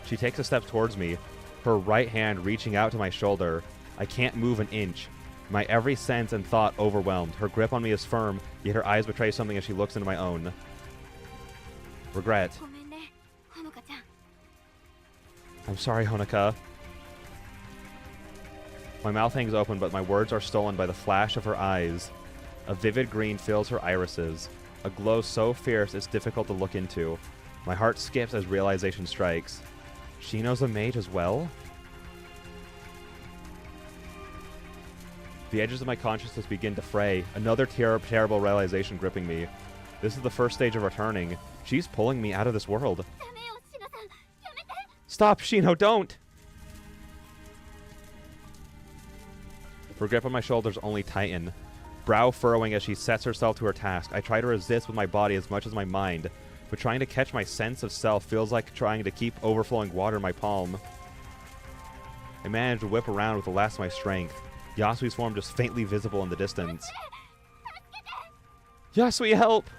S1: She takes a step towards me, her right hand reaching out to my shoulder. I can't move an inch. My every sense and thought overwhelmed. Her grip on me is firm, yet her eyes betray something as she looks into my own. Regret. I'm sorry, Honoka. My mouth hangs open, but my words are stolen by the flash of her eyes. A vivid green fills her irises, a glow so fierce it's difficult to look into. My heart skips as realization strikes. Shino's a mage as well? The edges of my consciousness begin to fray, another terrible realization gripping me. This is the first stage of returning. She's pulling me out of this world. Stop, Shino, don't! Her grip on my shoulders only tighten, brow furrowing as she sets herself to her task. I try to resist with my body as much as my mind, but trying to catch my sense of self feels like trying to keep overflowing water in my palm. I manage to whip around with the last of my strength, Yasui's form just faintly visible in the distance. Yasui, help!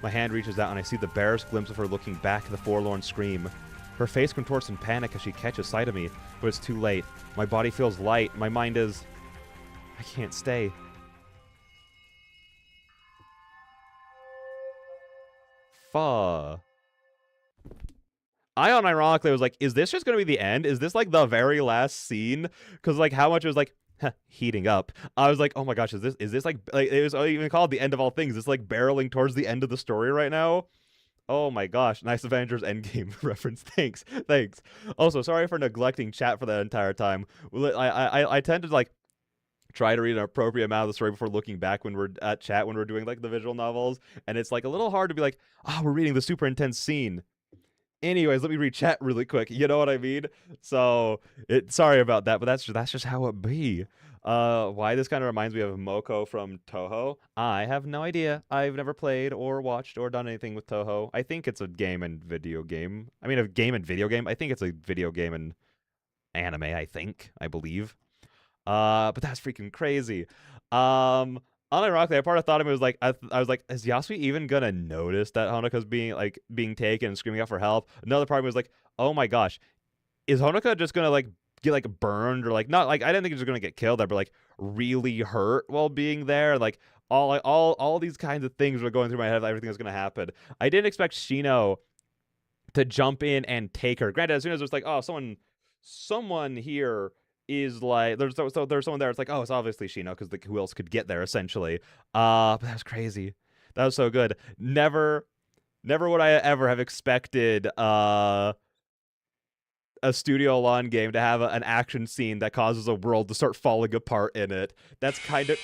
S1: My hand reaches out and I see the barest glimpse of her looking back at the forlorn scream. Her face contorts in panic as she catches sight of me, but it's too late. My body feels light. My mind is... I can't stay. Fuh. I unironically was like, is this just going to be the end? Is this like the very last scene? Because like how much it was like heating up. I was like, oh my gosh, is this like it was even called the end of all things? It's like barreling towards the end of the story right now. Oh my gosh, nice Avengers Endgame reference. Thanks. Also, sorry for neglecting chat for that entire time. I tend to like try to read an appropriate amount of the story before looking back when we're at chat when we're doing like the visual novels, and it's like a little hard to be like, oh, we're reading the super intense scene. Anyways, let me read chat really quick. You know what I mean? So, sorry about that, but that's just how it be. Why this kind of reminds me of Moko from Toho? I have no idea. I've never played or watched or done anything with Toho. I think it's a game and video game. I mean, a game and video game. I think it's a video game and anime. I believe. But that's freaking crazy. Unironically, I part of thought of it was like I was like, is Yasui even gonna notice that Honoka's being taken and screaming out for help? Another part of me was like, oh my gosh, is Honoka just gonna like get like burned or like not like I didn't think he was gonna get killed there, but like really hurt while being there? Like all these kinds of things were going through my head. Everything was gonna happen. I didn't expect Shino to jump in and take her. Granted, as soon as it was like, oh, someone here is like there's someone there. It's like, oh, it's obviously Shino because like who else could get there essentially. But that was crazy. That was so good. Never would I ever have expected a Studio Lawn game to have an action scene that causes a world to start falling apart in it. That's kind of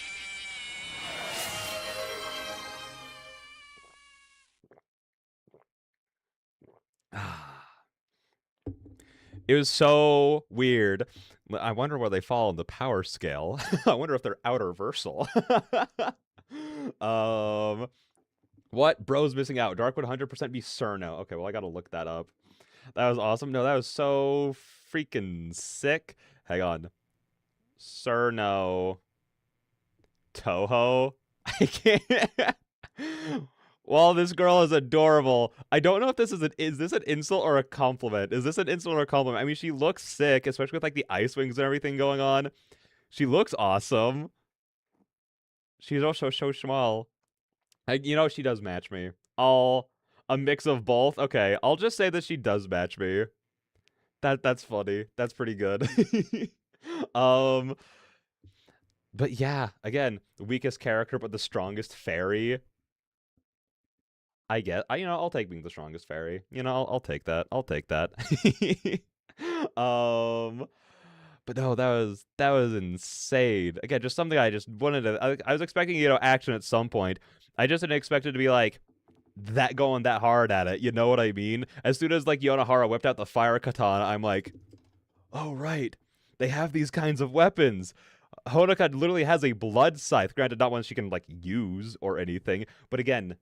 S1: it was so weird. I wonder where they fall on the power scale. I wonder if they're outerversal. What? Bro's missing out. Dark would 100% be Cerno. Okay, well, I gotta look that up. That was awesome. No, that was so freaking sick. Hang on. Cerno. Toho? I can't. Well, this girl is adorable. I don't know if this is this an insult or a compliment? Is this an insult or a compliment? I mean, she looks sick, especially with like the ice wings and everything going on. She looks awesome. She's also so small. She does match me. A mix of both. Okay, I'll just say that she does match me. That's funny. That's pretty good. But yeah, again, the weakest character but the strongest fairy. I'll take being the strongest fairy. I'll take that. I'll take that. But no, that was insane. Again, just something I just wanted to. I was expecting action at some point. I just didn't expect it to be like that going that hard at it. You know what I mean? As soon as like Yonohara whipped out the fire katana, I'm like, oh right, they have these kinds of weapons. Honoka literally has a blood scythe. Granted, not one she can like use or anything, but again,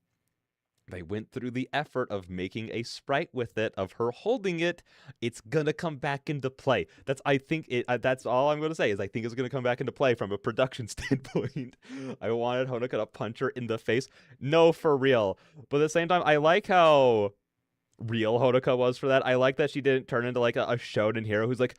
S1: they went through the effort of making a sprite with it, of her holding it. It's gonna come back into play. That's all I'm gonna say is I think it's gonna come back into play from a production standpoint. I wanted Honoka to punch her in the face. No, for real. But at the same time, I like how real Honoka was for that. I like that she didn't turn into like a shonen hero who's like,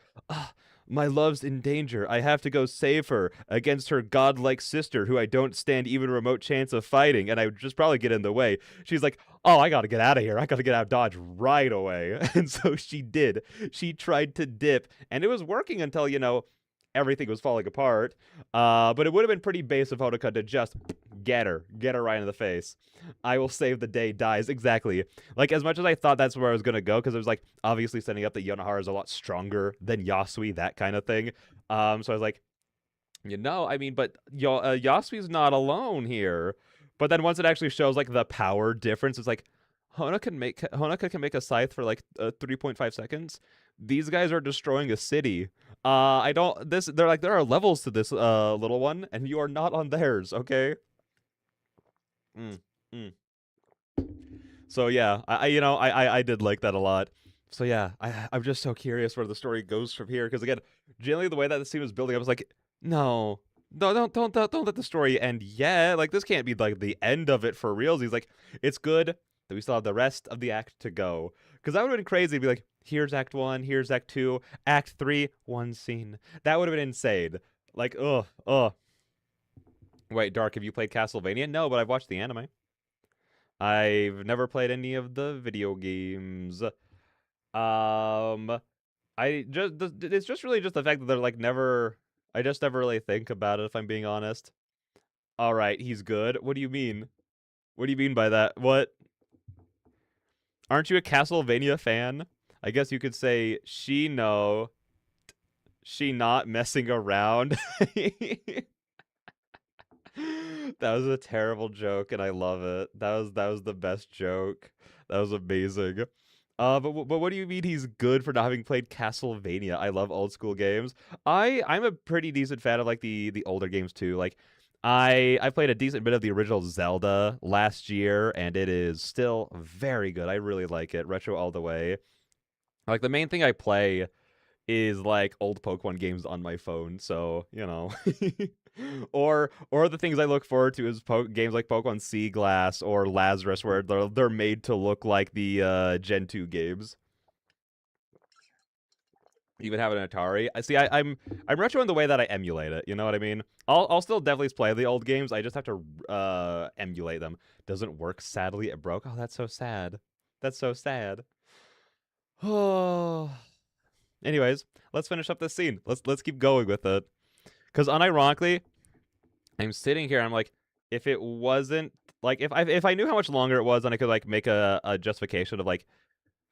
S1: my love's in danger. I have to go save her against her godlike sister who I don't stand even a remote chance of fighting, and I would just probably get in the way. She's like, oh, I gotta get out of here. I gotta get out of Dodge right away. And so she did. She tried to dip, and it was working until, everything was falling apart. But it would have been pretty base of Honoka to just get her right in the face. I will save the day dies. Exactly. Like, as much as I thought that's where I was gonna go, because it was like obviously setting up that Yonohara is a lot stronger than Yasui, that kind of thing. So I was like, I mean, but Yasui's not alone here. But then once it actually shows like the power difference, it's like Honoka can make a scythe for like 3.5 seconds. These guys are destroying a city. They're like, there are levels to this little one, and you are not on theirs, okay? So yeah, I did like that a lot. So yeah, I'm just so curious where the story goes from here, because again, generally the way that the scene was building, I was like, no, don't let the story end yet. Like, this can't be like the end of it for reals. He's like, it's good that we still have the rest of the act to go, because that would have been crazy to be like, Here's Act 1, here's Act 2, Act 3, one scene. That would have been insane. Like, ugh, ugh. Wait, Dark, have you played Castlevania? No, but I've watched the anime. I've never played any of the video games. I just it's just really just the fact that they're like never. I just never really think about it if I'm being honest. All right, he's good. What do you mean? What do you mean by that? What? Aren't you a Castlevania fan? I guess you could say she not messing around. That was a terrible joke, and I love it. That was the best joke. That was amazing. But what do you mean he's good for not having played Castlevania? I love old school games. I'm a pretty decent fan of like the older games too. Like I played a decent bit of the original Zelda last year, and it is still very good. I really like it. Retro all the way. Like the main thing I play is like old Pokemon games on my phone, so you know. Or the things I look forward to is games like Pokemon Sea Glass or Lazarus, where they're made to look like the Gen 2 games. Even have an Atari. I see. I'm retro in the way that I emulate it. You know what I mean? I'll still definitely play the old games. I just have to emulate them. Doesn't work. Sadly, it broke. Oh, that's so sad. That's so sad. Oh. Anyways, let's finish up this scene. Let's keep going with it. Because unironically, I'm sitting here. I'm like, if it wasn't like if I knew how much longer it was, and I could like make a justification of like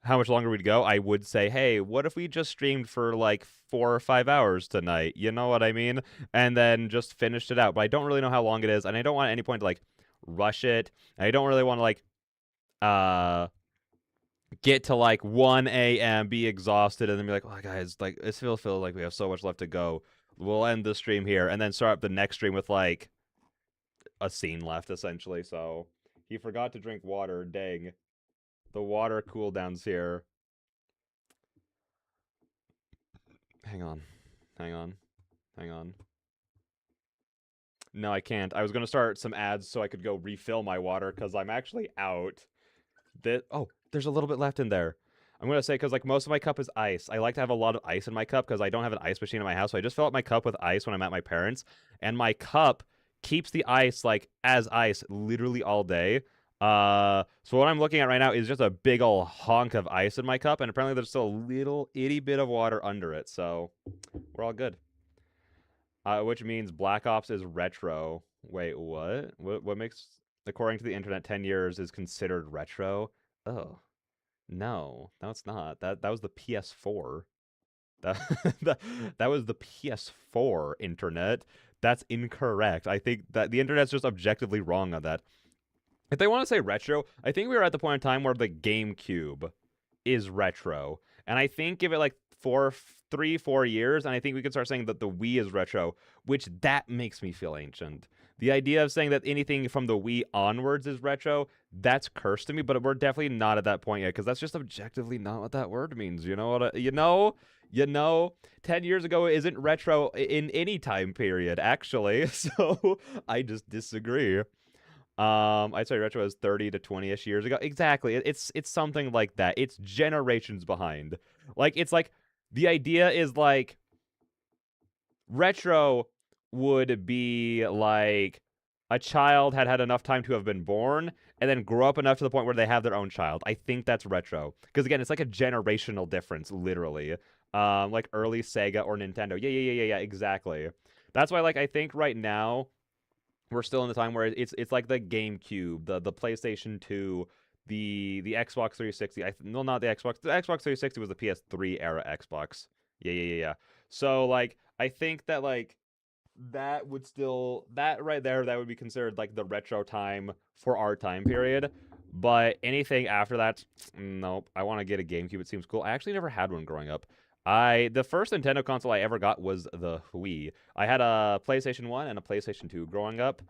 S1: how much longer we'd go, I would say, hey, what if we just streamed for like 4 or 5 hours tonight? You know what I mean? And then just finished it out. But I don't really know how long it is, and I don't want at any point to like rush it. And I don't really want to like get to like 1 a.m., be exhausted, and then be like, oh, guys, like, it still feels like we have so much left to go. We'll end the stream here, and then start up the next stream with like a scene left, essentially. So he forgot to drink water. Dang. The water cooldown's here. Hang on. Hang on. Hang on. No, I can't. I was going to start some ads so I could go refill my water because I'm actually out. Oh, there's a little bit left in there. I'm going to say because like most of my cup is ice. I like to have a lot of ice in my cup because I don't have an ice machine in my house. So I just fill up my cup with ice when I'm at my parents'. And my cup keeps the ice like as ice literally all day. So what I'm looking at right now is just a big old honk of ice in my cup. And apparently there's still a little itty bit of water under it. So we're all good. Which means Black Ops is retro. Wait, what? What makes, according to the internet, 10 years is considered retro? Oh, no, it's not. That was the PS4. That, that was the PS4 internet. That's incorrect. I think that the internet's just objectively wrong on that. If they want to say retro, I think we were at the point in time where the GameCube is retro. And I think give it like 4 years, and I think we could start saying that the Wii is retro, which that makes me feel ancient. The idea of saying that anything from the Wii onwards is retro, that's cursed to me, but we're definitely not at that point yet, because that's just objectively not what that word means. You know what? You know, 10 years ago isn't retro in any time period, actually. So I just disagree. I'd say retro is 30 to 20-ish years ago. Exactly. It's something like that. It's generations behind. Like, it's like the idea is like retro would be like a child had enough time to have been born and then grow up enough to the point where they have their own child. I think that's retro. Because again, it's like a generational difference, literally. Like early Sega or Nintendo. Yeah, exactly. That's why, like, I think right now we're still in the time where it's like the GameCube, the PlayStation 2, the Xbox 360. No, not the Xbox. The Xbox 360 was the PS3 era Xbox. Yeah. So like I think that like that would still, that right there, that would be considered like the retro time for our time period. But anything after that, nope. I want to get a GameCube. It seems cool. I actually never had one growing up. The first Nintendo console I ever got was the Wii. I had a PlayStation 1 and a PlayStation 2 growing up,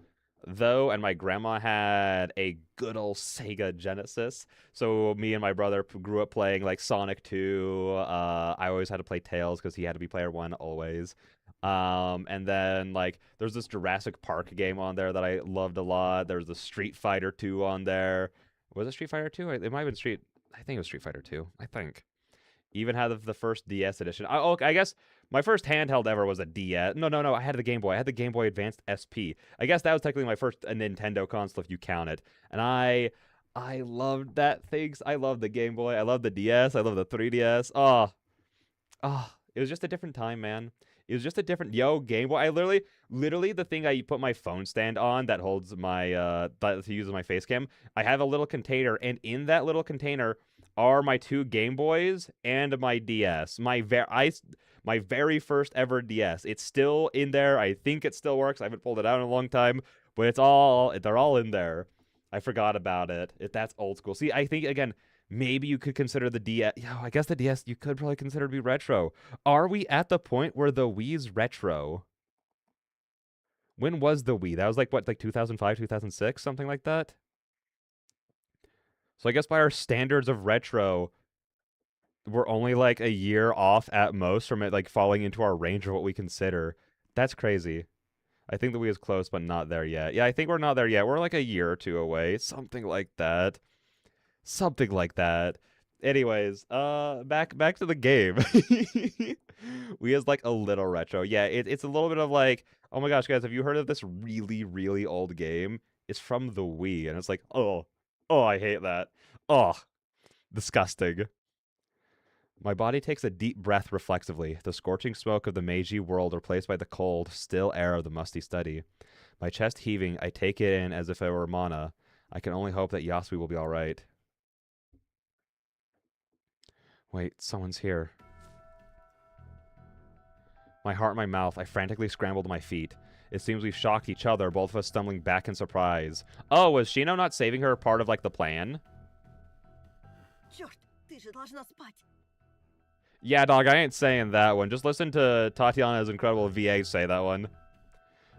S1: though, and my grandma had a good old Sega Genesis. So me and my brother grew up playing like Sonic 2. I always had to play Tails because he had to be player 1 always. And then like there's this Jurassic Park game on there that I loved a lot. There's the Street Fighter 2 on there. Was it Street Fighter 2? It might have been I think it was Street Fighter 2. I think. Even had the first DS edition. I guess my first handheld ever was a DS. No. I had the Game Boy. I had the Game Boy Advanced SP. I guess that was technically my first Nintendo console if you count it. And I loved that things. I loved the Game Boy. I loved the DS. I loved the 3DS. It was just a different time, man. It was just a different Game Boy. I literally the thing I put my phone stand on that holds my to use as my face cam. I have a little container, and in that little container are my 2 Game Boys and my DS. My very first ever DS. It's still in there. I think it still works. I haven't pulled it out in a long time, but they're all in there. I forgot about it. That's old school. See, I think again, maybe you could consider the DS. Yeah, I guess the DS you could probably consider to be retro. Are we at the point where the Wii's retro? When was the Wii? That was like 2005, 2006, something like that? So I guess by our standards of retro, we're only like a year off at most from it like falling into our range of what we consider. That's crazy. I think the Wii is close, but not there yet. Yeah, I think we're not there yet. We're like a year or 2 away. Something like that. Something like that. Anyways, back to the game. Wii is like a little retro. Yeah, it's a little bit of like, oh my gosh, guys, have you heard of this really, really old game? It's from the Wii, and it's like, oh, I hate that. Oh, disgusting. My body takes a deep breath reflexively, the scorching smoke of the Meiji world replaced by the cold, still air of the musty study. My chest heaving, I take it in as if it were mana. I can only hope that Yasui will be all right. Wait, someone's here. My heart in my mouth, I frantically scramble to my feet. It seems we've shocked each other, both of us stumbling back in surprise. Oh, was Shino not saving her part of, like, the plan? Yeah, dog, I ain't saying that one. Just listen to Tatiana's incredible VA say that one.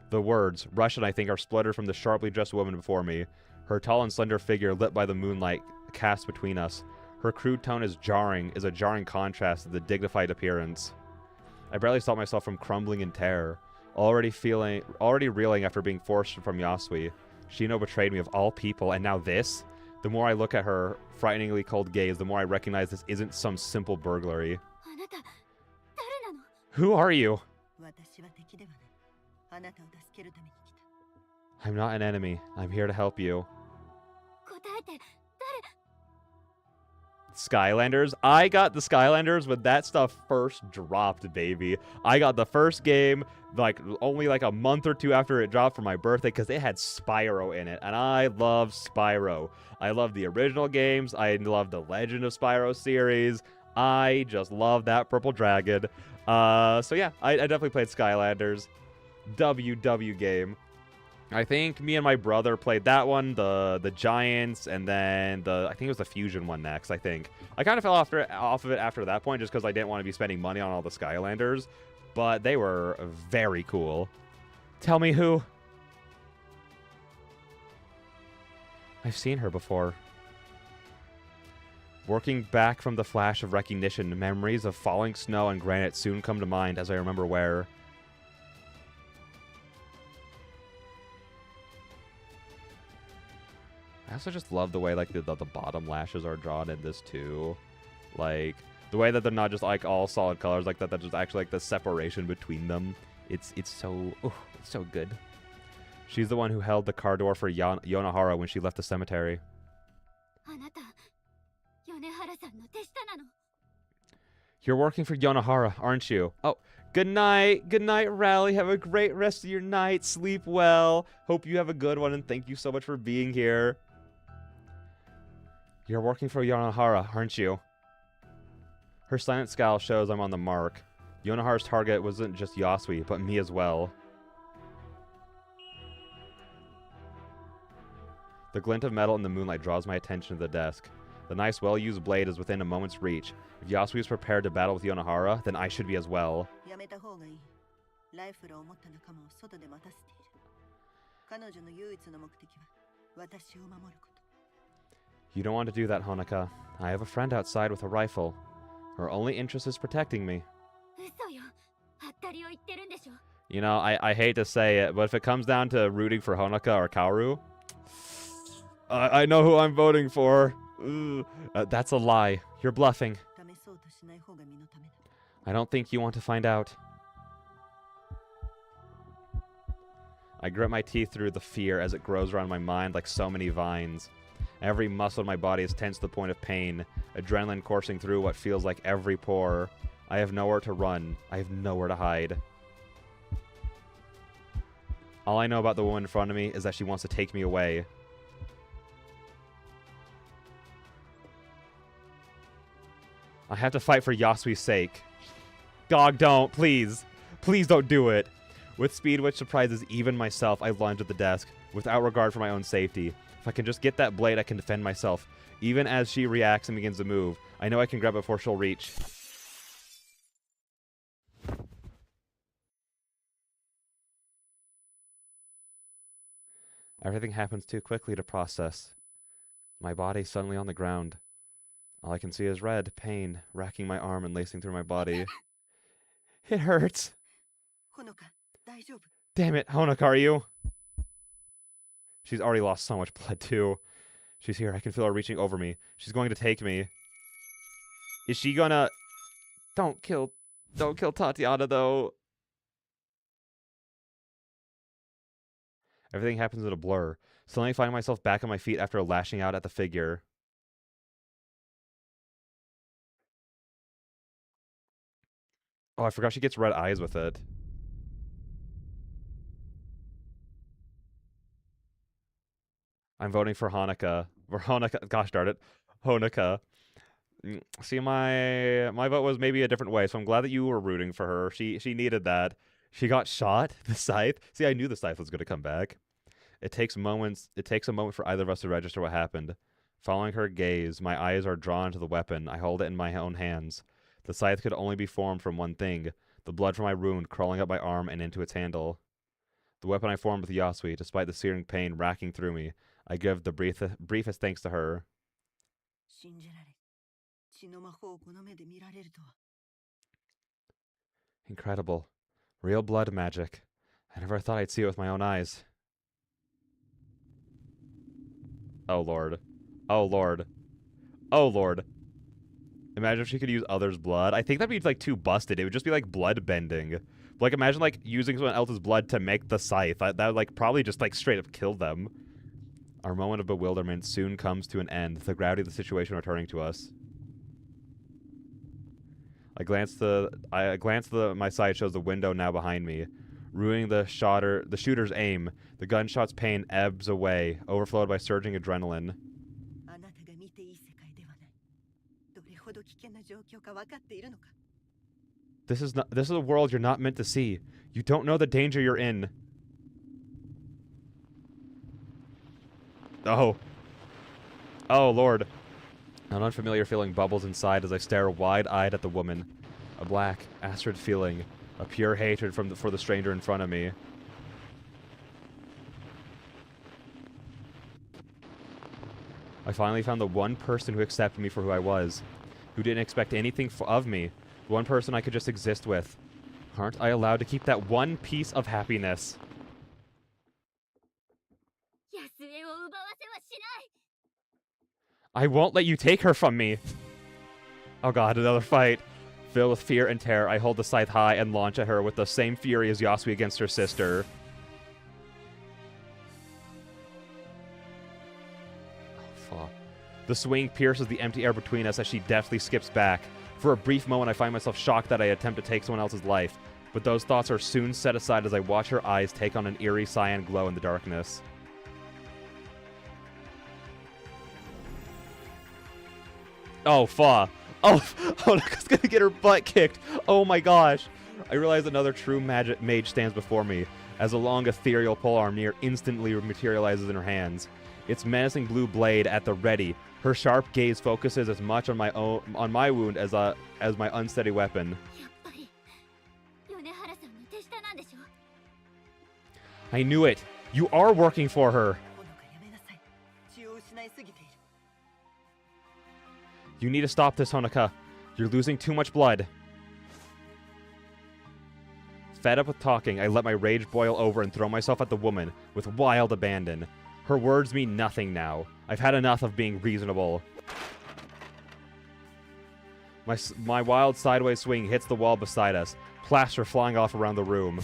S1: The words, Russian I think, are spluttered from the sharply dressed woman before me. Her tall and slender figure lit by the moonlight cast between us. Her crude tone is a jarring contrast to the dignified appearance. I barely stop myself from crumbling in terror, already reeling after being forced from Yasui. Shino betrayed me of all people, and now this? The more I look at her frighteningly cold gaze, the more I recognize this isn't some simple burglary. Who are you? I'm not an enemy. I'm here to help you. Skylanders. I got the Skylanders when that stuff first dropped, baby. I got the first game like only like a month or 2 after it dropped for my birthday because it had Spyro in it, and I love Spyro. I love the original games. I love the Legend of Spyro series. I just love that purple dragon. So yeah, I definitely played Skylanders. WW game. I think me and my brother played that one, the Giants, and then I think it was the Fusion one next, I think. I kind of fell off of it after that point just because I didn't want to be spending money on all the Skylanders, but they were very cool. Tell me who? I've seen her before. Working back from the flash of recognition, memories of falling snow and granite soon come to mind as I remember where. I also just love the way like the bottom lashes are drawn in this too. Like the way that they're not just like all solid colors like that, there's actually like the separation between them. It's so good. She's the one who held the car door for Yonahara when she left the cemetery. You're working for Yonahara, aren't you? Oh, good night. Good night, Rally. Have a great rest of your night. Sleep well. Hope you have a good one, and thank you so much for being here. You're working for Yonahara, aren't you? Her silent scowl shows I'm on the mark. Yonahara's target wasn't just Yasui, but me as well. The glint of metal in the moonlight draws my attention to the desk. The nice, well-used blade is within a moment's reach. If Yasui is prepared to battle with Yonahara, then I should be as well. You don't want to do that, Honoka. I have a friend outside with a rifle. Her only interest is protecting me. You know, I hate to say it, but if it comes down to rooting for Honoka or Kaoru, I know who I'm voting for. That's a lie. You're bluffing.
S3: しない方が身のためだ。
S1: I don't think you want to find out. I grit my teeth through the fear as it grows around my mind like so many vines. Every muscle in my body is tense to the point of pain, adrenaline coursing through what feels like every pore. I have nowhere to run. I have nowhere to hide. All I know about the woman in front of me is that she wants to take me away. I have to fight for Yasui's sake. God, don't, please. Please don't do it. With speed which surprises even myself, I lunge at the desk, without regard for my own safety. If I can just get that blade, I can defend myself. Even as she reacts and begins to move, I know I can grab it before she'll reach. Everything happens too quickly to process. My body's suddenly on the ground. All I can see is red, pain, racking my arm and lacing through my body. It hurts.
S3: ほのか、大丈夫。
S1: Damn it, Honoka, are you? She's already lost so much blood, too. She's here. I can feel her reaching over me. She's going to take me. Is she gonna... Don't kill Tatiana, though. Everything happens in a blur. Suddenly I find myself back on my feet after lashing out at the figure. Oh, I forgot she gets red eyes with it. I'm voting for Honoka. For Honoka. Gosh darn it. Honoka. See, my vote was maybe a different way, so I'm glad that you were rooting for her. She needed that. She got shot. The scythe. See, I knew the scythe was going to come back. It takes a moment for either of us to register what happened. Following her gaze, my eyes are drawn to the weapon. I hold it in my own hands. The scythe could only be formed from one thing, the blood from my wound crawling up my arm and into its handle. The weapon I formed with Yasui, despite the searing pain racking through me. I give the briefest thanks to her.
S3: 信じられ、血の魔法をこの目で見られるとは。
S1: Incredible. Real blood magic. I never thought I'd see it with my own eyes. Oh, Lord. Oh, Lord. Oh, Lord. Imagine if she could use others' blood. I think that'd be, like, too busted. It would just be, like, blood bending. Like, imagine, like, using someone else's blood to make the scythe. That would, like, probably just, like, straight up kill them. Our moment of bewilderment soon comes to an end, the gravity of the situation returning to us. My side shows the window now behind me. Ruining the shooter's aim, the gunshot's pain ebbs away, overflowed by surging adrenaline.
S3: あなたが見ていい世界ではない。どれほど危険な状況か分かっているのか。
S1: This is a world you're not meant to see. You don't know the danger you're in. Oh. Oh, Lord. An unfamiliar feeling bubbles inside as I stare wide-eyed at the woman. A black, acrid feeling. A pure hatred for the stranger in front of me. I finally found the one person who accepted me for who I was. Who didn't expect anything of me. The one person I could just exist with. Aren't I allowed to keep that one piece of happiness?
S6: 安江を奪わせはしない。
S1: I won't let you take her from me! Oh god, another fight. Filled with fear and terror, I hold the scythe high and launch at her with the same fury as Yasui against her sister. Oh, fuck. The swing pierces the empty air between us as she deftly skips back. For a brief moment, I find myself shocked that I attempt to take someone else's life, but those thoughts are soon set aside as I watch her eyes take on an eerie cyan glow in the darkness. Oh, fuck. Oh, Honoka's gonna get her butt kicked. Oh my gosh. I realize another true mage stands before me, as a long ethereal polearm near instantly materializes in her hands. Its menacing blue blade at the ready. Her sharp gaze focuses as much on my wound as my unsteady weapon.
S6: やっぱり米原さんの手下なんでしょ。
S1: I knew it. You are working for her.
S3: ほのかやめなさい。血を失いすぎている。
S1: You need to stop this, Honoka. You're losing too much blood. Fed up with talking, I let my rage boil over and throw myself at the woman with wild abandon. Her words mean nothing now. I've had enough of being reasonable. My wild sideways swing hits the wall beside us, plaster flying off around the room.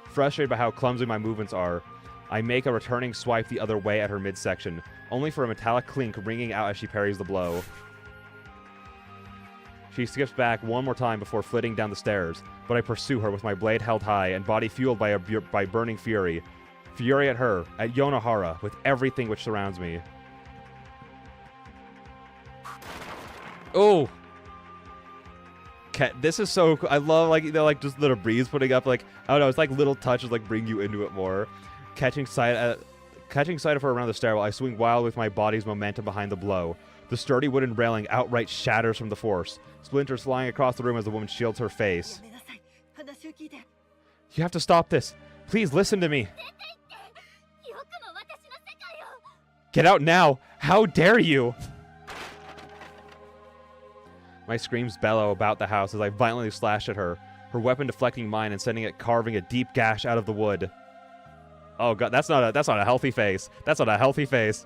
S1: Frustrated by how clumsy my movements are, I make a returning swipe the other way at her midsection, only for a metallic clink ringing out as she parries the blow. She skips back one more time before flitting down the stairs, but I pursue her with my blade held high and body fueled by burning fury. Fury at her, at Yonohara, with everything which surrounds me. Oh! This is so cool. I love, like, they're like just little breeze putting up, like, I don't know, it's like little touches like bring you into it more. Catching sight of her around the stairwell, I swing wild with my body's momentum behind the blow. The sturdy wooden railing outright shatters from the force, splinters flying across the room as the woman shields her face. You have to stop this. Please listen to me. Get out now. How dare you? My screams bellow about the house as I violently slash at her, her weapon deflecting mine and sending it carving a deep gash out of the wood. Oh god, that's not a healthy face. That's not a healthy face.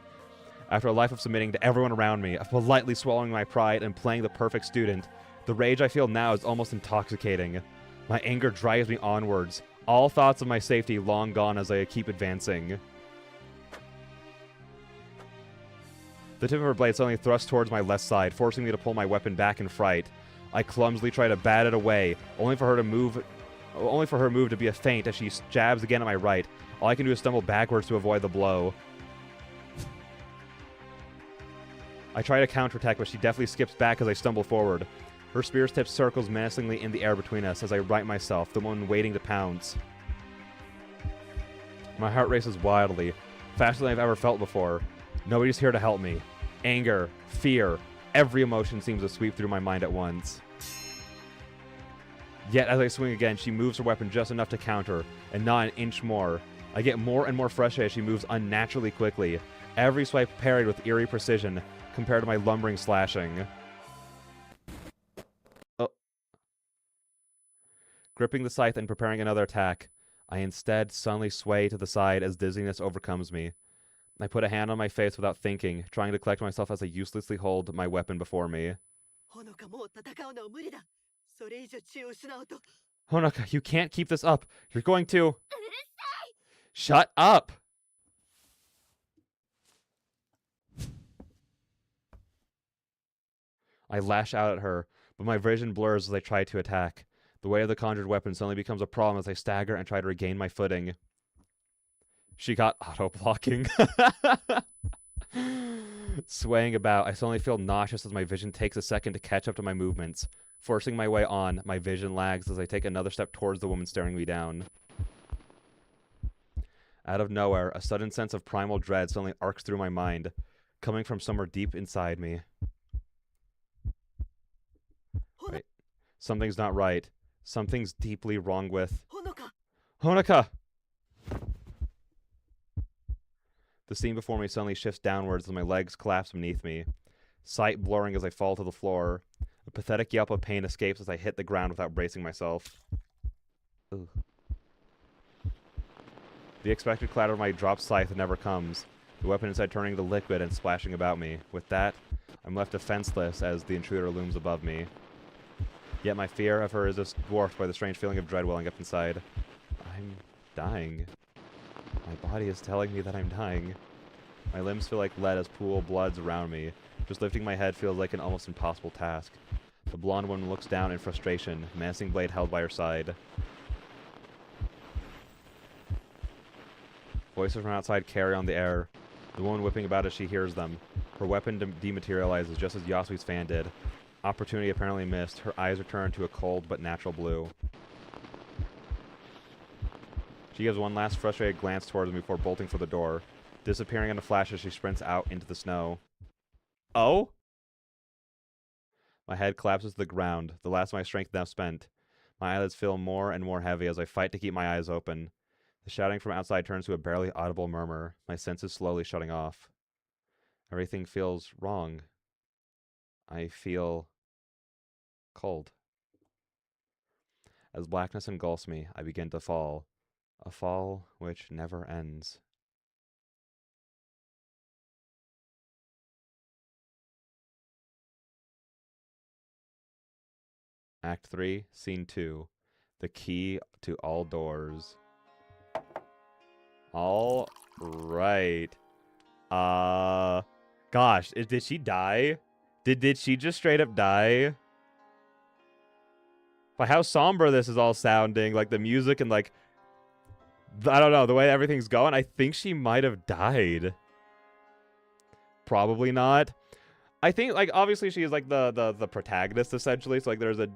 S1: After a life of submitting to everyone around me, of politely swallowing my pride and playing the perfect student, the rage I feel now is almost intoxicating. My anger drives me onwards, all thoughts of my safety long gone as I keep advancing. The tip of her blade suddenly thrusts towards my left side, forcing me to pull my weapon back in fright. I clumsily try to bat it away, only for her move to be a feint as she jabs again at my right. All I can do is stumble backwards to avoid the blow. I try to counterattack, but she definitely skips back as I stumble forward. Her spear's tip circles menacingly in the air between us as I right myself, the one waiting to pounce. My heart races wildly, faster than I've ever felt before. Nobody's here to help me. Anger, fear, every emotion seems to sweep through my mind at once. Yet as I swing again, she moves her weapon just enough to counter, and not an inch more. I get more and more frustrated as she moves unnaturally quickly, every swipe parried with eerie precision compared to my lumbering slashing. Oh. Gripping the scythe and preparing another attack, I instead suddenly sway to the side as dizziness overcomes me. I put a hand on my face without thinking, trying to collect myself as I uselessly hold my weapon before me. Honoka, you can't keep this up. You're going to... Shut up! I lash out at her, but my vision blurs as I try to attack. The weight of the conjured weapon suddenly becomes a problem as I stagger and try to regain my footing. She got auto-blocking. Swaying about, I suddenly feel nauseous as my vision takes a second to catch up to my movements. Forcing my way on, my vision lags as I take another step towards the woman staring me down. Out of nowhere, a sudden sense of primal dread suddenly arcs through my mind, coming from somewhere deep inside me. Wait. Something's not right. Something's deeply wrong with... Honoka! The scene before me suddenly shifts downwards as my legs collapse beneath me, sight blurring as I fall to the floor. A pathetic yelp of pain escapes as I hit the ground without bracing myself. Ugh. The expected clatter of my dropped scythe never comes, the weapon inside turning to liquid and splashing about me. With that, I'm left defenseless as the intruder looms above me. Yet my fear of her is just dwarfed by the strange feeling of dread welling up inside. I'm dying. My body is telling me that I'm dying. My limbs feel like lead as pool bloods around me. Just lifting my head feels like an almost impossible task. The blonde woman looks down in frustration, menacing blade held by her side. Voices from outside carry on the air, the woman whipping about as she hears them. Her weapon dematerializes just as Yasui's fan did. Opportunity apparently missed. Her eyes return to a cold but natural blue. She gives one last frustrated glance towards me before bolting for the door, disappearing in a flash as she sprints out into the snow. Oh? My head collapses to the ground, the last of my strength now spent. My eyelids feel more and more heavy as I fight to keep my eyes open. The shouting from outside turns to a barely audible murmur, my senses slowly shutting off. Everything feels wrong. I feel cold. As blackness engulfs me, I begin to fall. A fall which never ends. Act 3, Scene 2. The key to all doors. All right. Gosh, did she die? Did she just straight up die? By how somber this is all sounding, like the music and like, I don't know, the way everything's going, I think she might have died. Probably not. I think, like, obviously she is like the protagonist essentially, so like there's a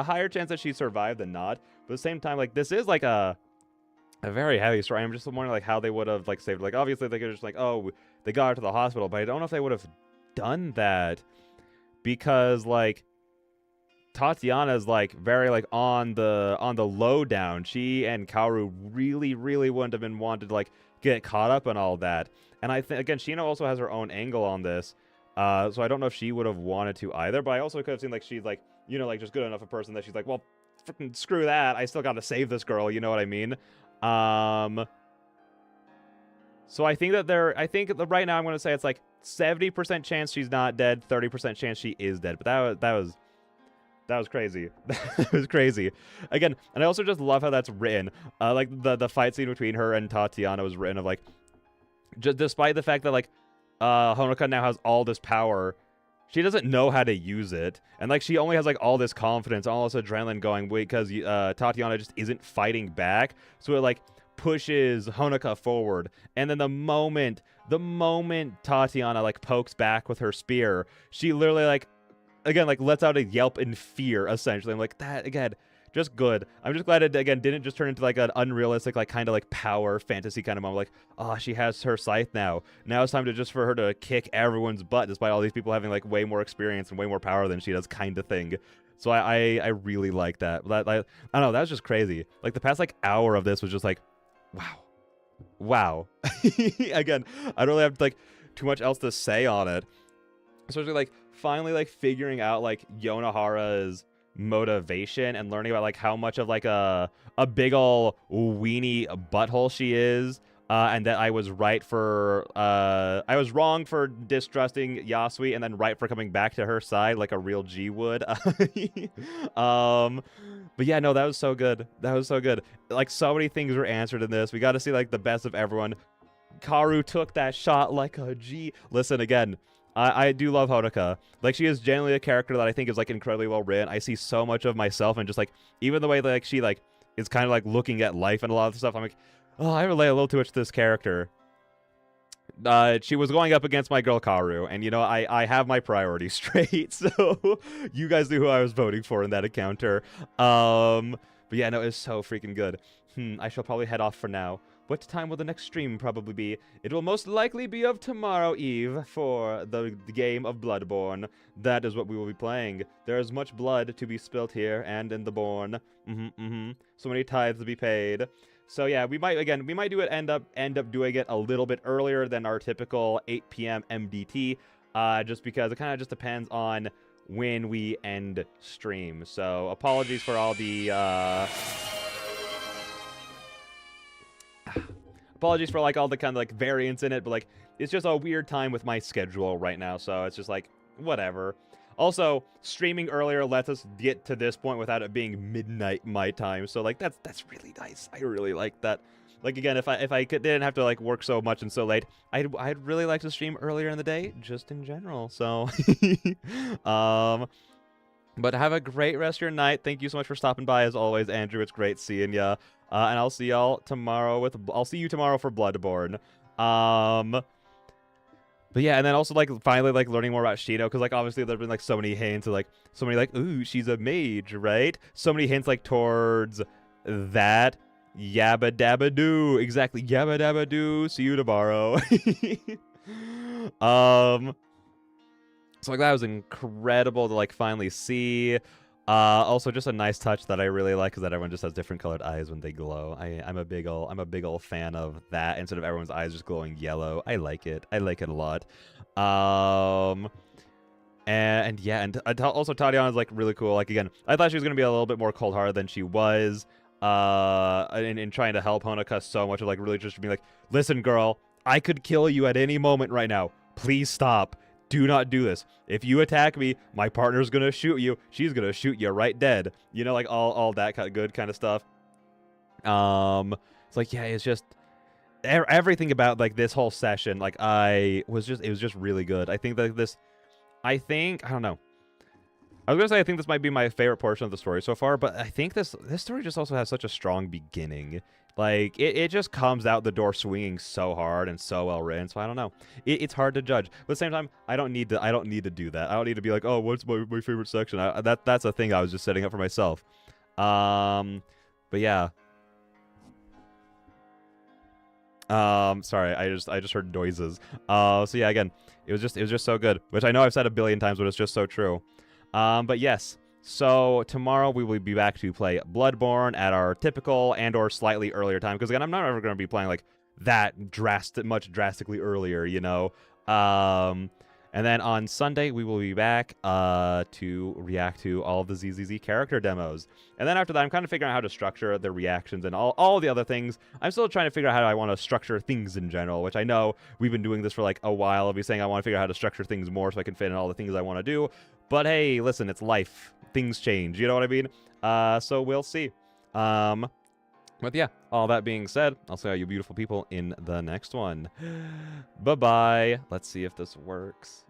S1: higher chance that she survived than not. But at the same time, like this is like a very heavy story. I'm just wondering like how they would have like saved her. Like obviously they could just like, oh, they got her to the hospital, but I don't know if they would have done that because like Tatiana's like very like on the low down. She and Kaoru really wouldn't have been wanted to like get caught up in all that. And I think again, Shino also has her own angle on this. So I don't know if she would have wanted to either, but I also could have seen like she's like, you know, like just good enough a person that she's like, well, freaking screw that. I still got to save this girl, you know what I mean? So I think that right now I'm going to say it's like 70% chance she's not dead, 30% chance she is dead. But that was crazy. That was crazy. Again, and I also just love how that's written. Like the fight scene between her and Tatiana was written of like, just despite the fact that like Honoka now has all this power, she doesn't know how to use it, and like she only has like all this confidence, all this adrenaline going because Tatiana just isn't fighting back, so it like pushes Honoka forward, and then the moment Tatiana like pokes back with her spear, she literally like again like lets out a yelp in fear essentially. I'm like, that again, just good. I'm just glad it again didn't just turn into like an unrealistic like kind of like power fantasy kind of moment. Like, oh, she has her scythe now. Now it's time to just for her to kick everyone's butt, despite all these people having like way more experience and way more power than she does, kind of thing. So I really like that. I don't know. That was just crazy. Like the past like hour of this was just like, wow. Again, I don't really have like too much else to say on it. Especially like finally like figuring out like Yonohara's motivation and learning about like how much of like a big ol' weenie butthole she is, and that I was wrong for distrusting Yasui and then right for coming back to her side like a real G would. But yeah, no, that was so good. Like so many things were answered in this. We got to see like the best of everyone. Kaoru took that shot like a G. Listen, again, I do love Honoka. Like, she is genuinely a character that I think is, like, incredibly well written. I see so much of myself and just, like, even the way that, like, she, like, is kind of, like, looking at life and a lot of stuff. I'm like, oh, I relate a little too much to this character. She was going up against my girl Kaoru, and, you know, I have my priorities straight, so you guys knew who I was voting for in that encounter. But yeah, no, it's so freaking good. I shall probably head off for now. What time will the next stream probably be? It will most likely be of tomorrow eve for the game of Bloodborne. That is what we will be playing. There is much blood to be spilt here and in the Born. So many tithes to be paid. So yeah, we might end up doing it a little bit earlier than our typical 8 p.m. MDT, just because it kind of just depends on when we end stream. So apologies for all the apologies for like all the kind of like variance in it, but like it's just a weird time with my schedule right now, so it's just like whatever. Also, streaming earlier lets us get to this point without it being midnight my time, so like that's really nice. I really like that. Like again, if I didn't have to like work so much and so late, I'd really like to stream earlier in the day, just in general. So, but have a great rest of your night. Thank you so much for stopping by as always, Andrew. It's great seeing ya. And I'll see y'all tomorrow I'll see you tomorrow for Bloodborne. But yeah, and then also like finally like learning more about Shino, because like obviously there've been like so many hints of like so many like, ooh, she's a mage, right? So many hints like towards that. Yabba dabba doo. Exactly. Yabba dabba doo. See you tomorrow. So like that was incredible to like finally see. Also just a nice touch that I really like is that everyone just has different colored eyes when they glow. I'm a big ol' fan of that instead of everyone's eyes just glowing yellow. I like it a lot. And yeah, and also Tatiana's like really cool. Like again, I thought she was gonna be a little bit more cold-hearted than she was. In trying to help Honoka so much of like really just being like, listen, girl, I could kill you at any moment right now. Please stop. do not do this. If you attack me, my partner's gonna shoot you. She's gonna shoot you right dead. You know, like all that kind of good kind of stuff. It's like, yeah, it's just everything about like this whole session. Like it was just really good. I think that I don't know. I was gonna say I think this might be my favorite portion of the story so far, but I think this story just also has such a strong beginning. Like it just comes out the door swinging so hard and so well written. So I don't know. It's hard to judge. But at the same time, I don't need to do that. I don't need to be like, oh, what's my favorite section? That's a thing I was just setting up for myself. But yeah. Sorry, I just heard noises. So yeah, again, it was just so good, which I know I've said a billion times, but it's just so true. But yes, so tomorrow we will be back to play Bloodborne at our typical and or slightly earlier time, because again, I'm not ever going to be playing like that drastically earlier, you know. And then on Sunday we will be back to react to all of the ZZZ character demos. And then after that, I'm kind of figuring out how to structure the reactions and all the other things. I'm still trying to figure out how I want to structure things in general, which I know we've been doing this for like a while. I'll be saying I want to figure out how to structure things more so I can fit in all the things I want to do. But hey, listen, it's life. Things change. You know what I mean? So we'll see. But yeah, all that being said, I'll see all you beautiful people in the next one. Bye-bye. Let's see if this works.